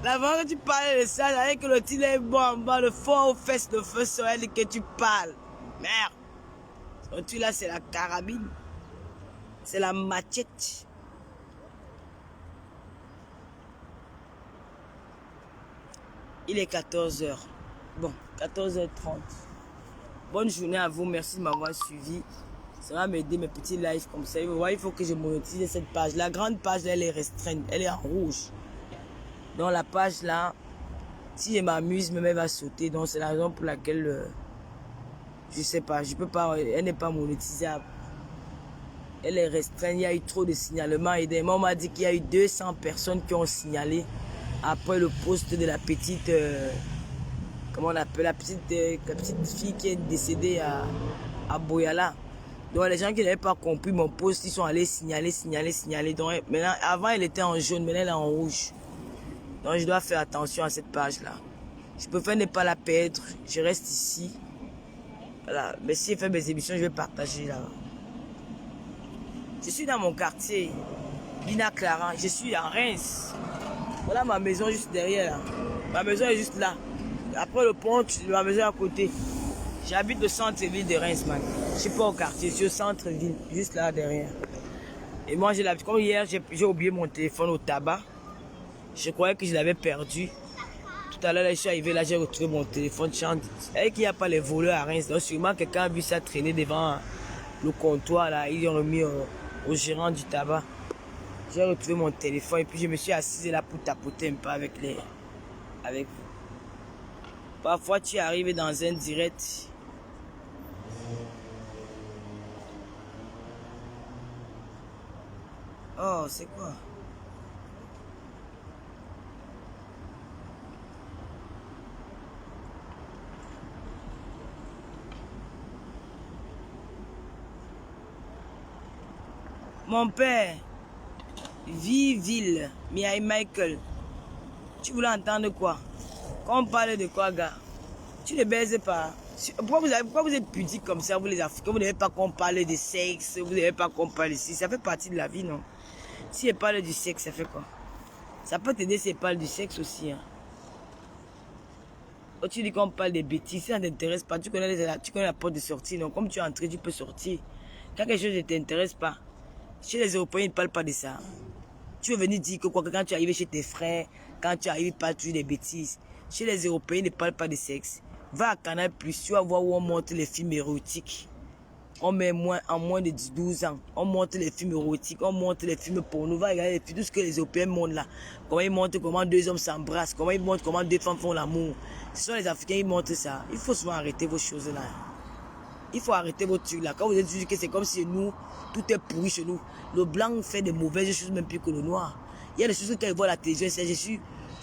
La fois que tu parlais de ça, j'avais que le titre est bon en bas, le fond aux fesses, le feu sur elle que tu parles. Merde. Tu là, c'est la carabine. C'est la machette. Il est 14 h. Bon, 14h30. Bonne journée à vous. Merci de m'avoir suivi. Ça va m'aider mes petits lives comme ça. Vous voyez, il faut que je monétise cette page. La grande page, elle est restreinte. Elle est en rouge. Donc la page là, si je m'amuse, même elle va sauter. Donc c'est la raison pour laquelle... je sais pas, je peux pas, elle n'est pas monétisable. Elle est restreinte, il y a eu trop de signalements. Et des moments, on m'a dit qu'il y a eu 200 personnes qui ont signalé après le poste de la petite, comment on appelle, la petite fille qui est décédée à Boyala. Donc les gens qui n'avaient pas compris mon poste, ils sont allés signaler. Donc maintenant, avant elle était en jaune, maintenant elle est en rouge. Donc je dois faire attention à cette page-là. Je préfère ne pas la perdre, je reste ici. Voilà, mais si je fais mes émissions, je vais partager là. Je suis dans mon quartier, Bina Clara, je suis à Reims. Voilà ma maison juste derrière. Là. Ma maison est juste là. Après le pont, ma maison est à côté. J'habite au centre-ville de Reims, man. Je ne suis pas au quartier, je suis au centre-ville, juste là derrière. Et moi, j'ai l'habitude, comme hier, j'ai oublié mon téléphone au tabac. Je croyais que je l'avais perdu. Tout à l'heure, je suis arrivé là, j'ai retrouvé mon téléphone. Et qu'il n'y a pas les voleurs à Reims. Donc, sûrement, quelqu'un a vu ça traîner devant le comptoir. Là. Ils ont remis au gérant du tabac. J'ai retrouvé mon téléphone et puis je me suis assise là pour tapoter un peu avec vous. Parfois, tu arrives dans un direct. Oh, c'est quoi? Mon père, Ville, Michael, tu voulais entendre quoi? Quand on parle de quoi, gars? Tu ne baises pas. Pourquoi vous êtes pudique comme ça, vous les Africains? Vous n'avez pas qu'on parle de sexe, vous n'avez pas qu'on parle ici. Ça fait partie de la vie, non? Si elle parle du sexe, ça fait quoi? Ça peut t'aider si elle parle du sexe aussi. Hein. Quand tu dis qu'on parle des bêtises, si ça ne t'intéresse pas, tu connais la porte de sortie, non? Comme tu es entré, tu peux sortir. Quand quelque chose ne t'intéresse pas, chez les Européens, ils ne parlent pas de ça. Tu veux venir dire que quoi, que quand tu arrives chez tes frères, quand tu arrives, pas toujours des bêtises. Chez les Européens, ils ne parlent pas de sexe. Va à Canal+, tu vas voir où on montre les films érotiques. On met en moins de 12 ans. On montre les films érotiques, on montre les films porno. Va regarder tout ce que les Européens montrent là. Comment ils montrent comment deux hommes s'embrassent, comment ils montrent comment deux femmes font l'amour. Ce sont les Africains qui montrent ça. Il faut souvent arrêter vos choses là. Il faut arrêter vos trucs là. Quand vous êtes dit que c'est comme si nous, tout est pourri chez nous. Le blanc fait des mauvaises choses même plus que le noir. Il y a des choses que quand ils voient à la télévision,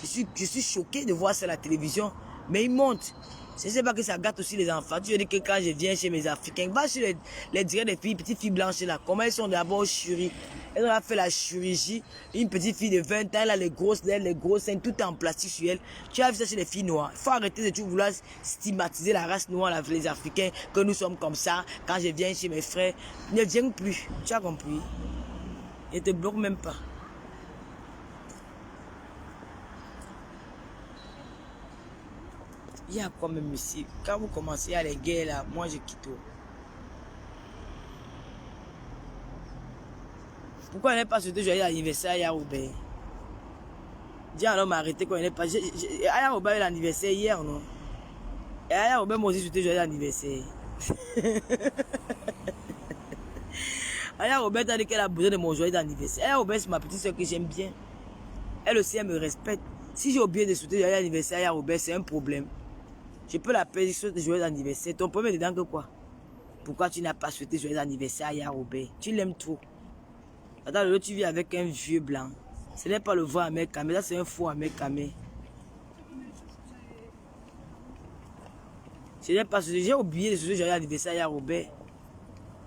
je suis choqué de voir ça à la télévision. Mais ils montent. Je ne sais pas que ça gâte aussi les enfants. Tu veux dire que quand je viens chez mes Africains, va sur les directs des filles, petites filles blanches là. Comment elles sont d'abord chirurgie. Elles ont fait la chirurgie. Une petite fille de 20 ans, elle a les grosses lèvres, les grosses seins, tout est en plastique sur elle. Tu as vu ça chez les filles noires. Il faut arrêter de tout vouloir stigmatiser la race noire, les Africains, que nous sommes comme ça. Quand je viens chez mes frères, ne viens plus. Tu as compris? Ils ne te bloquent même pas. Il y a quoi même ici? Quand vous commencez à les guerres là, moi je quitte. Pourquoi on n'est pas souhaité joyeux anniversaire à Yaroubé? Dis alors m'arrêter quand on n'est pas. Yaroubé a eu l'anniversaire hier, non? Et Yaroubé m'a aussi souhaité joyeux anniversaire. Yaroubé a dit qu'elle a besoin de mon joyeux anniversaire. Yaroubé c'est ma petite soeur que j'aime bien. Elle aussi elle me respecte. Si j'ai oublié de souhaiter joyeux anniversaire à Yaroubé, c'est un problème. Je peux l'appeler souhaiter joyeux anniversaire. Ton problème est dedans que quoi? Pourquoi tu n'as pas souhaité joyeux anniversaire à Yaroubé? Tu l'aimes trop. Attends, tu vis avec un vieux blanc. Ce n'est pas le vrai Ahmed Kamé, ça c'est un faux Ahmed Kamé. Je n'ai pas souhaité, j'ai oublié de souhaiter joyeux anniversaire à Yaroubé.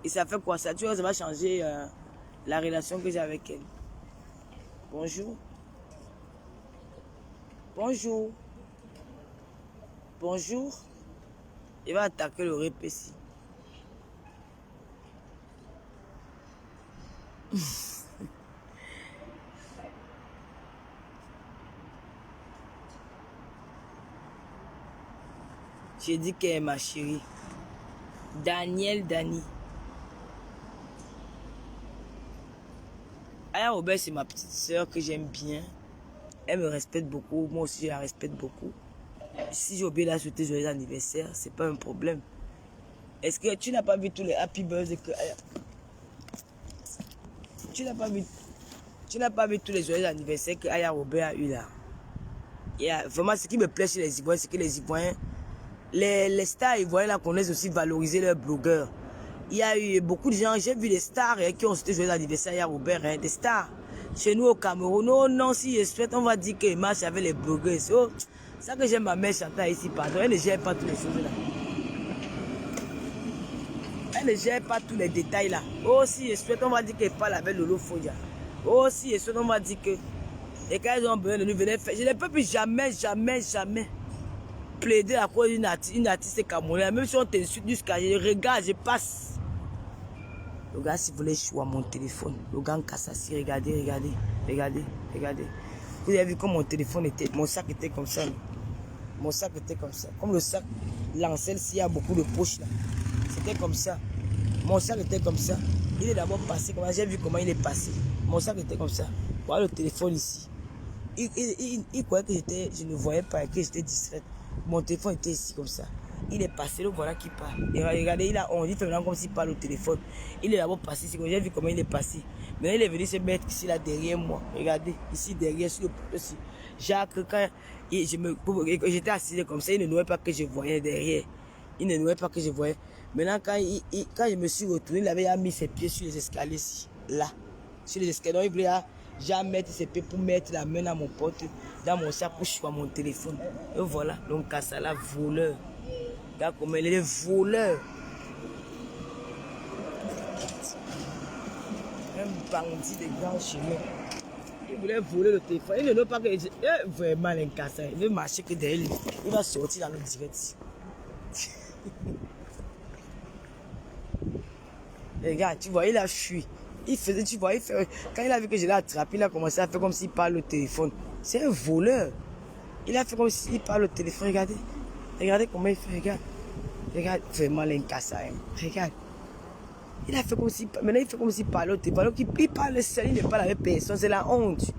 Et ça fait quoi ça? Tu vois, ça va changer la relation que j'ai avec elle. Bonjour. Bonjour. Bonjour. Il va attaquer le répétit. J'ai dit qu'elle est ma chérie. Daniel Dani. Aya Robert, c'est ma petite soeur que j'aime bien. Elle me respecte beaucoup. Moi aussi, je la respecte beaucoup. Si j'ai oublié de la souhaiter joyeux anniversaire, c'est pas un problème. Est-ce que tu n'as pas vu tous les happy birthday que tu n'as pas vu tous les joyeux anniversaires que Aya Robert a eu là? Vraiment, ce qui me plaît chez les Ivoiriens, c'est que les Ivoiriens, les stars ivoiriens là connaissent aussi valoriser leurs blogueurs. Il y a eu beaucoup de gens, j'ai vu des stars qui ont souhaité joyeux anniversaire à Aya Robert, des stars. Chez nous au Cameroun, non, si je souhaite, on va dire qu'ils marchent avec les blogueurs. Oh, ça que j'aime ma mère chanter ici, pardon, elle ne gère pas toutes les choses là. Elle ne gère pas tous les détails là. Oh, si je souhaite, on va dire qu'elle parle avec Lolo Fodia. Oh, si je souhaite, on va dire que. Et quand ils ont besoin de nous venir faire, je ne peux plus jamais plaider à cause d'une artiste camerounaise. Même si on t'insulte jusqu'à. Je regarde, je passe. Le gars, si vous voulez, je suis à mon téléphone. Le gars en cassassi, regardez. Vous avez vu comme mon téléphone était, mon sac était comme ça. Mon sac était comme ça. Comme le sac Lancel, s'il y a beaucoup de poches là. C'était comme ça. Mon sac était comme ça. Il est d'abord passé comme ça. J'ai vu comment il est passé. Mon sac était comme ça. Voilà le téléphone ici. Il croyait que je ne voyais pas et que j'étais distraite. Mon téléphone était ici comme ça. Il est passé, le voilà qui parle. Et regardez, il a honte, il fait maintenant comme s'il parle au téléphone. Il est d'abord passé ici, j'ai vu comment il est passé. Maintenant il est venu se mettre ici là derrière moi. Regardez, ici derrière, sur le poteau aussi. Jacques, quand j'étais assis comme ça, il ne nouait pas que je voyais derrière. Il ne nouait pas que je voyais. Maintenant, quand je me suis retourné, il avait mis ses pieds sur les escaliers ici, là. Sur les escaliers, donc il voulait jamais mettre ses pieds pour mettre la main dans mon porte, dans mon sac pour choisir mon téléphone. Et voilà, donc Kassala, voleur. Regarde comment il est voleur. Un bandit de grand chemin. Il voulait voler le téléphone. Il ne veut pas que... vraiment l'incassé. Il veut marcher que derrière lui. Il va sortir dans le direct. Regarde, tu vois, il a fui. Il faisait, tu vois, quand il a vu que je l'ai attrapé, il a commencé à faire comme s'il parle au téléphone. C'est un voleur. Il a fait comme s'il parle au téléphone. Regardez. Regardez comment il fait. Regarde. Regarde, vraiment l'incassé. Regarde. Il a fait comme si, maintenant il fait comme s'il parlait au téléphone. Il parle seul, il ne parle avec personne. C'est la honte.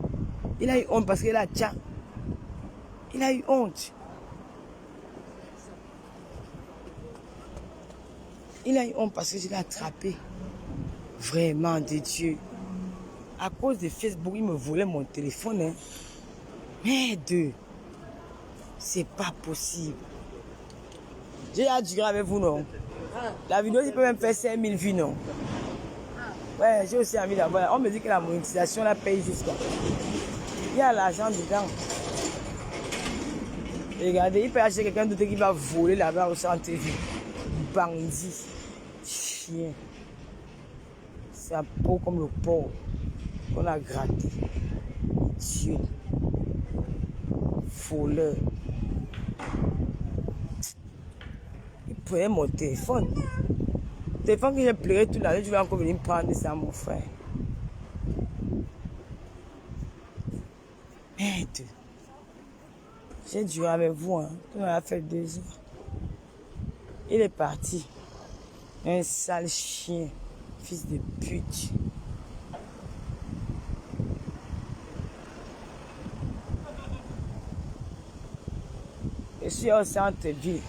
Il a eu honte parce qu'il a tcha. Il a eu honte. Il a eu honte parce que je l'ai attrapé. Vraiment, de Dieu. À cause de Facebook, il me volait mon téléphone. Hein. Merde. C'est pas possible. J'ai à durer avec vous, non? La vidéo, il peut même faire 5000 vues, non? Ouais, j'ai aussi envie d'avoir. On me dit que la monétisation, la paye jusqu'à. Il y a l'argent dedans. Regardez, il peut acheter quelqu'un d'autre qui va voler là-bas au centre-ville. Bandit. Chien. C'est un pot comme le porc qu'on a gratté. Dieu. Voleur. Il prenait mon téléphone. Le téléphone que j'ai pleuré toute la nuit, je vais encore venir prendre ça, mon frère. Merde. J'ai duré avec vous, hein. On a fait 2 heures. Il est parti. Un sale chien. Fils de pute. Je suis au centre-ville.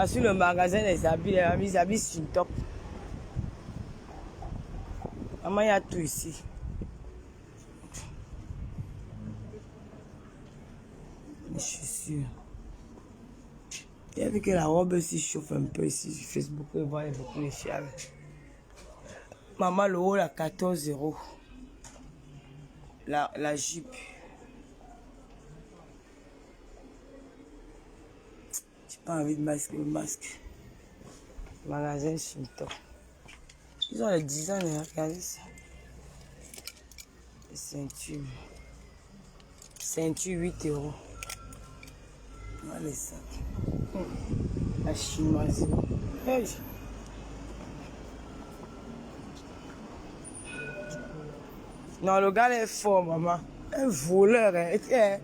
Sur le magasin des habits, les habits sur le top. Maman, il y a tout ici. Les chaussures. Il y a vu que la robe s'y chauffe un peu ici sur Facebook. Et voilà beaucoup les fiables. Maman, le haut, là, 14 €. La jupe. J'ai pas envie de masquer le masque. Magasin Shinto. Ils ont les designs, hein, regardez ça. Les ceintures. Ceinture 8 €. Voilà les sacs. La chinoiserie. Hey. Non, le gars est fort, maman. Un voleur. Hein.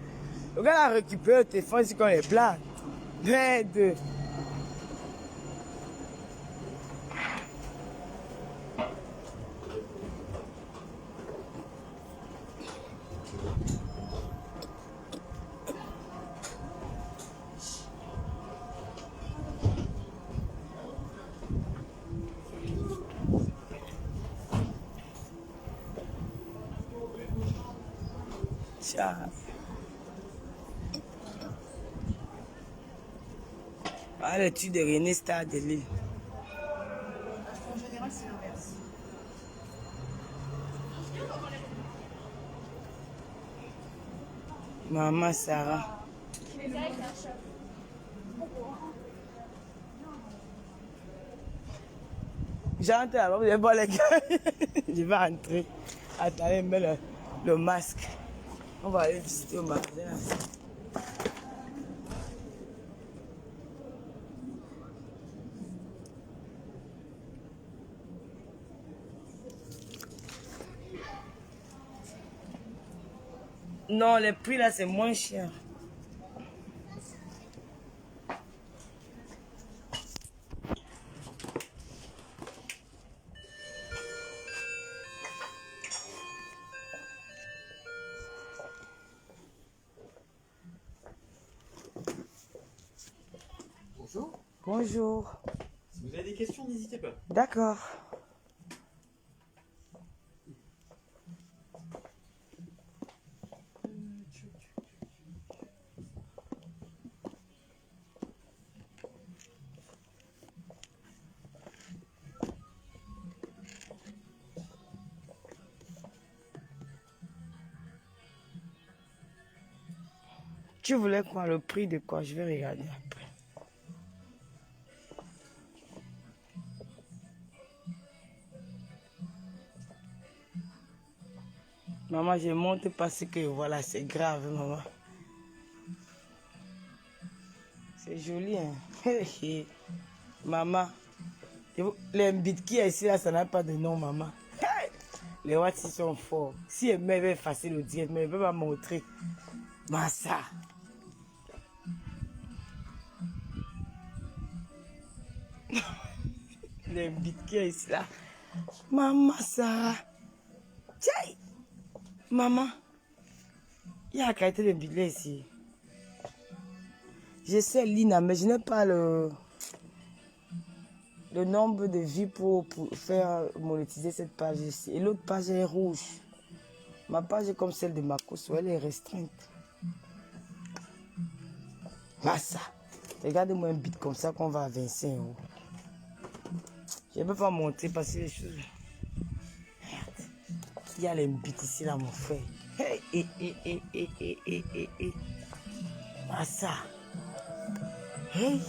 Le gars a récupéré le téléphone ici comme les blagues. Merde. Ah, le truc de René Star de l'île. En général, c'est l'inverse. Maman Sarah. J'entre là-bas, vous allez voir les gars. Je vais entrer. Attendez, mets le masque. On va aller visiter au magasin. Non, les prix là, c'est moins cher. Bonjour. Bonjour. Si vous avez des questions, n'hésitez pas. D'accord. Tu voulais quoi? Le prix de quoi? Je vais regarder après. Maman, je monte parce que voilà, c'est grave, maman. C'est joli, hein? Maman, les bits qui est ici, là, ça n'a pas de nom, maman. Les watts sont forts. Si elle m'avait effacé le direct, mais elle ne peut pas montrer. Massa. Les bites qui est ici là. Maman Sarah. Tiens. Maman. Il y a la qualité de billet ici. Je sais Lina, mais je n'ai pas le nombre de vues pour faire monétiser cette page ici. Et l'autre page est rouge. Ma page est comme celle de Marcos, elle est restreinte. Massa. Regardez-moi un bit comme ça qu'on va à 25 €. Je ne peux pas montrer parce que les choses... Merde. Il y a les bits ici là, mon frère. Hey, Massa. Hey.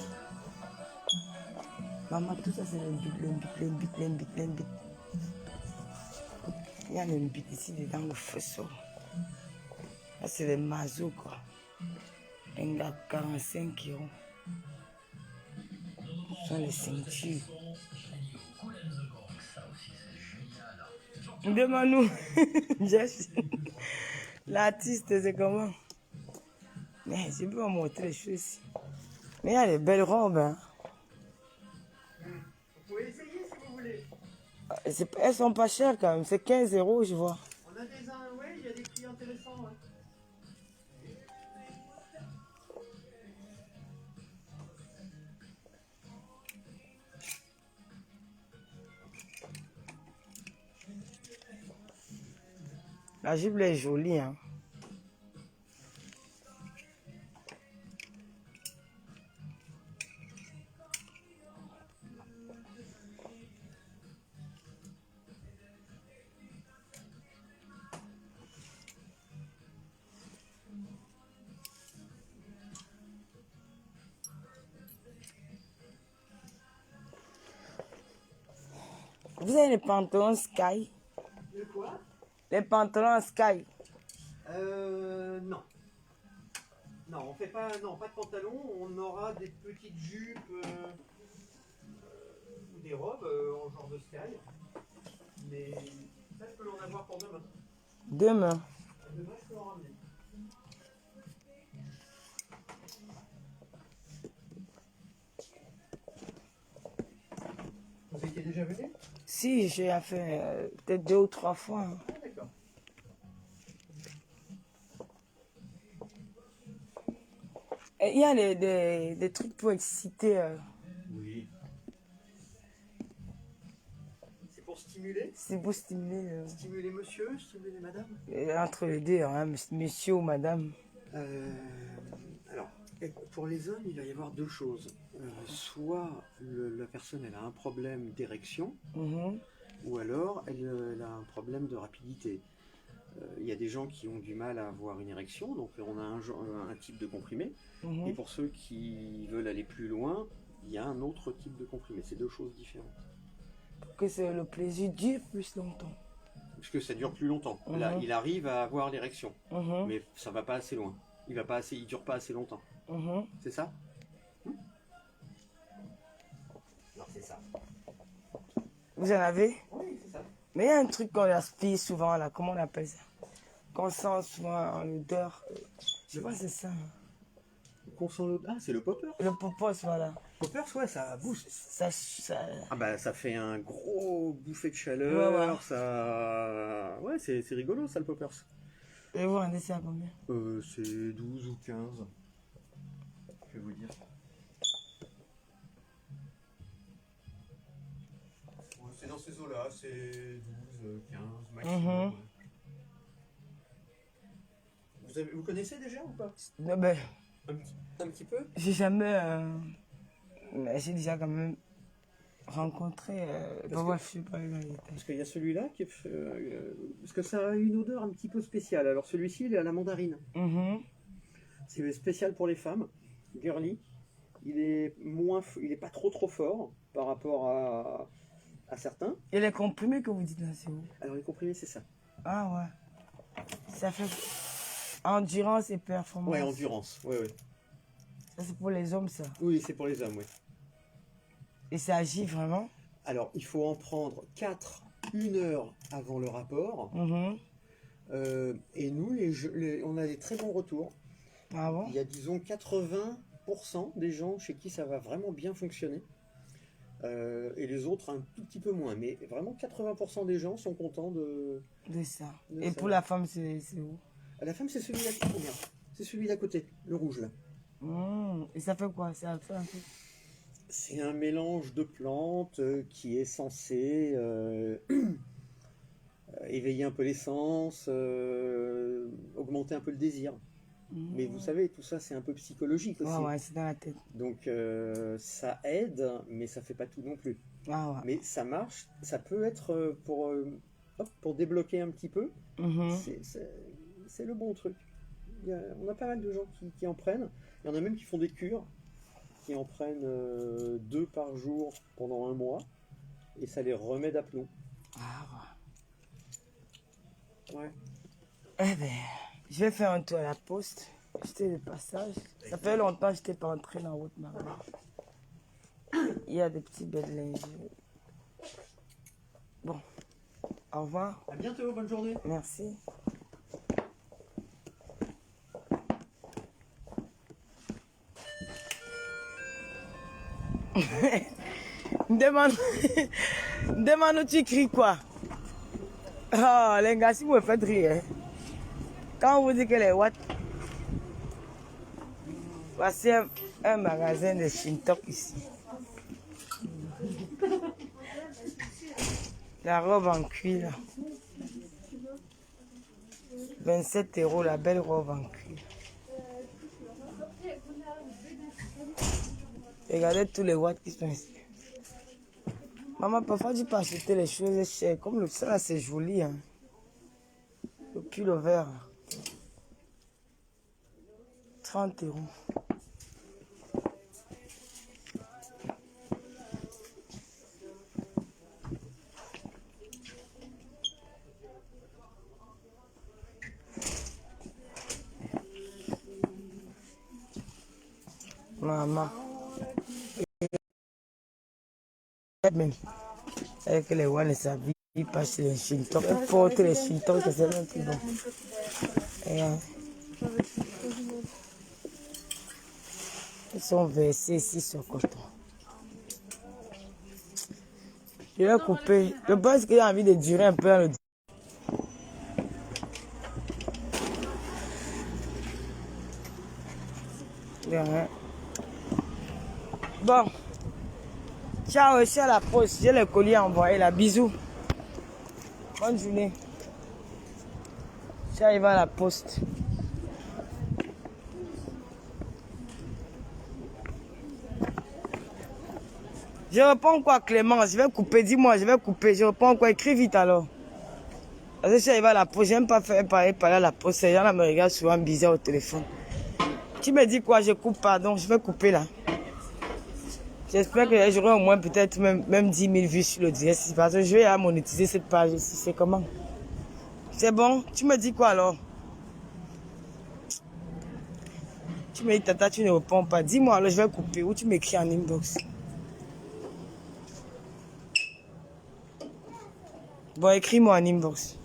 Maman, tout ça c'est les bits. Il y a les bits ici dedans le faisceau. Là c'est les mazos quoi. Un gars 45 €. Ce sont les ceintures. Demande-nous. L'artiste, c'est comment? Mais je peux pas montrer les choses ici. Mais il y a des belles robes. Hein. Vous pouvez essayer si vous voulez. Elles sont pas chères quand même. C'est 15 € je vois. On a des... Oui, il y a des prix intéressants. Ouais. La jupe est jolie. Hein. Vous avez les pantalons Sky? De quoi? Les pantalons Sky. Non. Non, on fait pas, non, pas de pantalon. On aura des petites jupes ou des robes en genre de sky. Mais ça, je peux en avoir pour demain. Demain. Demain, je peux en ramener. Vous étiez déjà venu? Si, j'ai fait peut-être 2 ou 3 fois. Hein. Ah, d'accord. Et il y a des trucs pour exciter. Oui. C'est pour stimuler? C'est pour stimuler. Stimuler monsieur, stimuler madame? Entre les deux, hein, monsieur ou madame. Alors, pour les hommes, il va y avoir deux choses. Soit la personne elle a un problème d'érection, ou alors elle a un problème de rapidité. Il y a des gens qui ont du mal à avoir une érection, donc on a un type de comprimé. Et pour ceux qui veulent aller plus loin, il y a un autre type de comprimé. C'est deux choses différentes. Pour que le plaisir dure plus longtemps. Parce que ça dure plus longtemps. Là, il arrive à avoir l'érection, mais ça va pas assez loin. Il dure pas assez longtemps. C'est ça? Non, c'est ça. Vous en avez? Oui, c'est ça. Mais il y a un truc qu'on aspire souvent là, comment on appelle ça? Qu'on sent souvent en odeur. Je sais pas si c'est ça. Qu'on sent l'autre. Ah, c'est le popper. Le popos, voilà. Popper, ouais, ça booste. Ah bah ça fait un gros bouffée de chaleur, Ouais. ça... Ouais, c'est rigolo ça le poppers. Et vous vendez ça à combien? C'est 12 ou 15. Je vais vous dire. Ouais, c'est dans ces eaux-là, c'est 12, 15 maximum. Vous connaissez déjà ou pas? Non, ben, Un petit peu? j'ai jamais... mais j'ai déjà quand même rencontré... Parce qu'il y a celui-là qui est... parce que ça a une odeur un petit peu spéciale. Alors celui-ci, il est à la mandarine. C'est spécial pour les femmes. Girly. Il est pas trop fort par rapport à certains. Et les comprimés que vous dites là, c'est où? Alors les comprimés, c'est ça. Ah ouais. Ça fait endurance et performance. Ouais, endurance. Ouais. Ça c'est pour les hommes ça. Oui, c'est pour les hommes, oui. Et ça agit vraiment? Alors, il faut en prendre 4 1 heure avant le rapport. Et nous, on a des très bons retours. Ah bon? Il y a, disons, 80% des gens chez qui ça va vraiment bien fonctionner. Et les autres un tout petit peu moins. Mais vraiment, 80% des gens sont contents de ça. de Et ça. pour la femme, c'est où? À la femme, c'est celui-là qui convient. C'est celui d'à côté, le rouge là. Et ça fait quoi? Ça fait un peu... C'est un mélange de plantes qui est censé éveiller un peu les sens, augmenter un peu le désir. Mais vous savez, tout ça, c'est un peu psychologique aussi. Ouais, c'est dans la tête. Donc ça aide, mais ça fait pas tout non plus. Ah ouais. Mais ça marche, ça peut être pour débloquer un petit peu. C'est le bon truc. On a pas mal de gens qui en prennent. Il y en a même qui font des cures, qui en prennent 2 par jour pendant 1 mois, et ça les remet d'aplomb. Ah ouais. Ouais. Eh ben, je vais faire un tour à la poste. J'étais de passage. Ça fait longtemps que je n'étais pas entré dans votre magasin. Il y a des petits belles lingeries. Bon, au revoir. À bientôt, bonne journée. Merci. Demande où tu cries quoi? Oh, les gars, si vous me faites rire. Hein. Quand on vous dit que les watts, voici un magasin de Shintok ici. La robe en cuir. 27 €, la belle robe en cuir. Regardez tous les watts qui sont ici. Maman, parfois tu peux acheter les choses chères. Comme le ça, c'est joli. Hein. Le pull vert. 30 €. Maman. Même. Avec les ones ne s'habillent pas chez les Shintok. Elles portent les Shintok, c'est même plus bon. Et, ils sont versés ici sur coton. Je vais couper. Je pense qu'il a envie de durer un peu dans le... Bon. Ciao, je suis à la poste. J'ai le colis envoyé là. Bisous. Bonne journée. Je suis arrivé à la poste. Je réponds quoi, Clémence? Je vais couper. Dis-moi, je vais couper. Je réponds quoi? Écris vite alors. Parce que je suis arrivé à la poste. J'aime pas faire parler à la poste. Ces gens là me regardent souvent bizarre au téléphone. Tu me dis quoi? Je coupe, pardon. Je vais couper là. J'espère que j'aurai au moins peut-être même 10 000 vues sur le direct. Parce que je vais monétiser cette page ici. C'est comment? C'est bon? Tu me dis quoi alors? Tu me dis, tata, tu ne réponds pas. Dis-moi alors, je vais couper. Ou tu m'écris en inbox. Bon, écris-moi en inbox.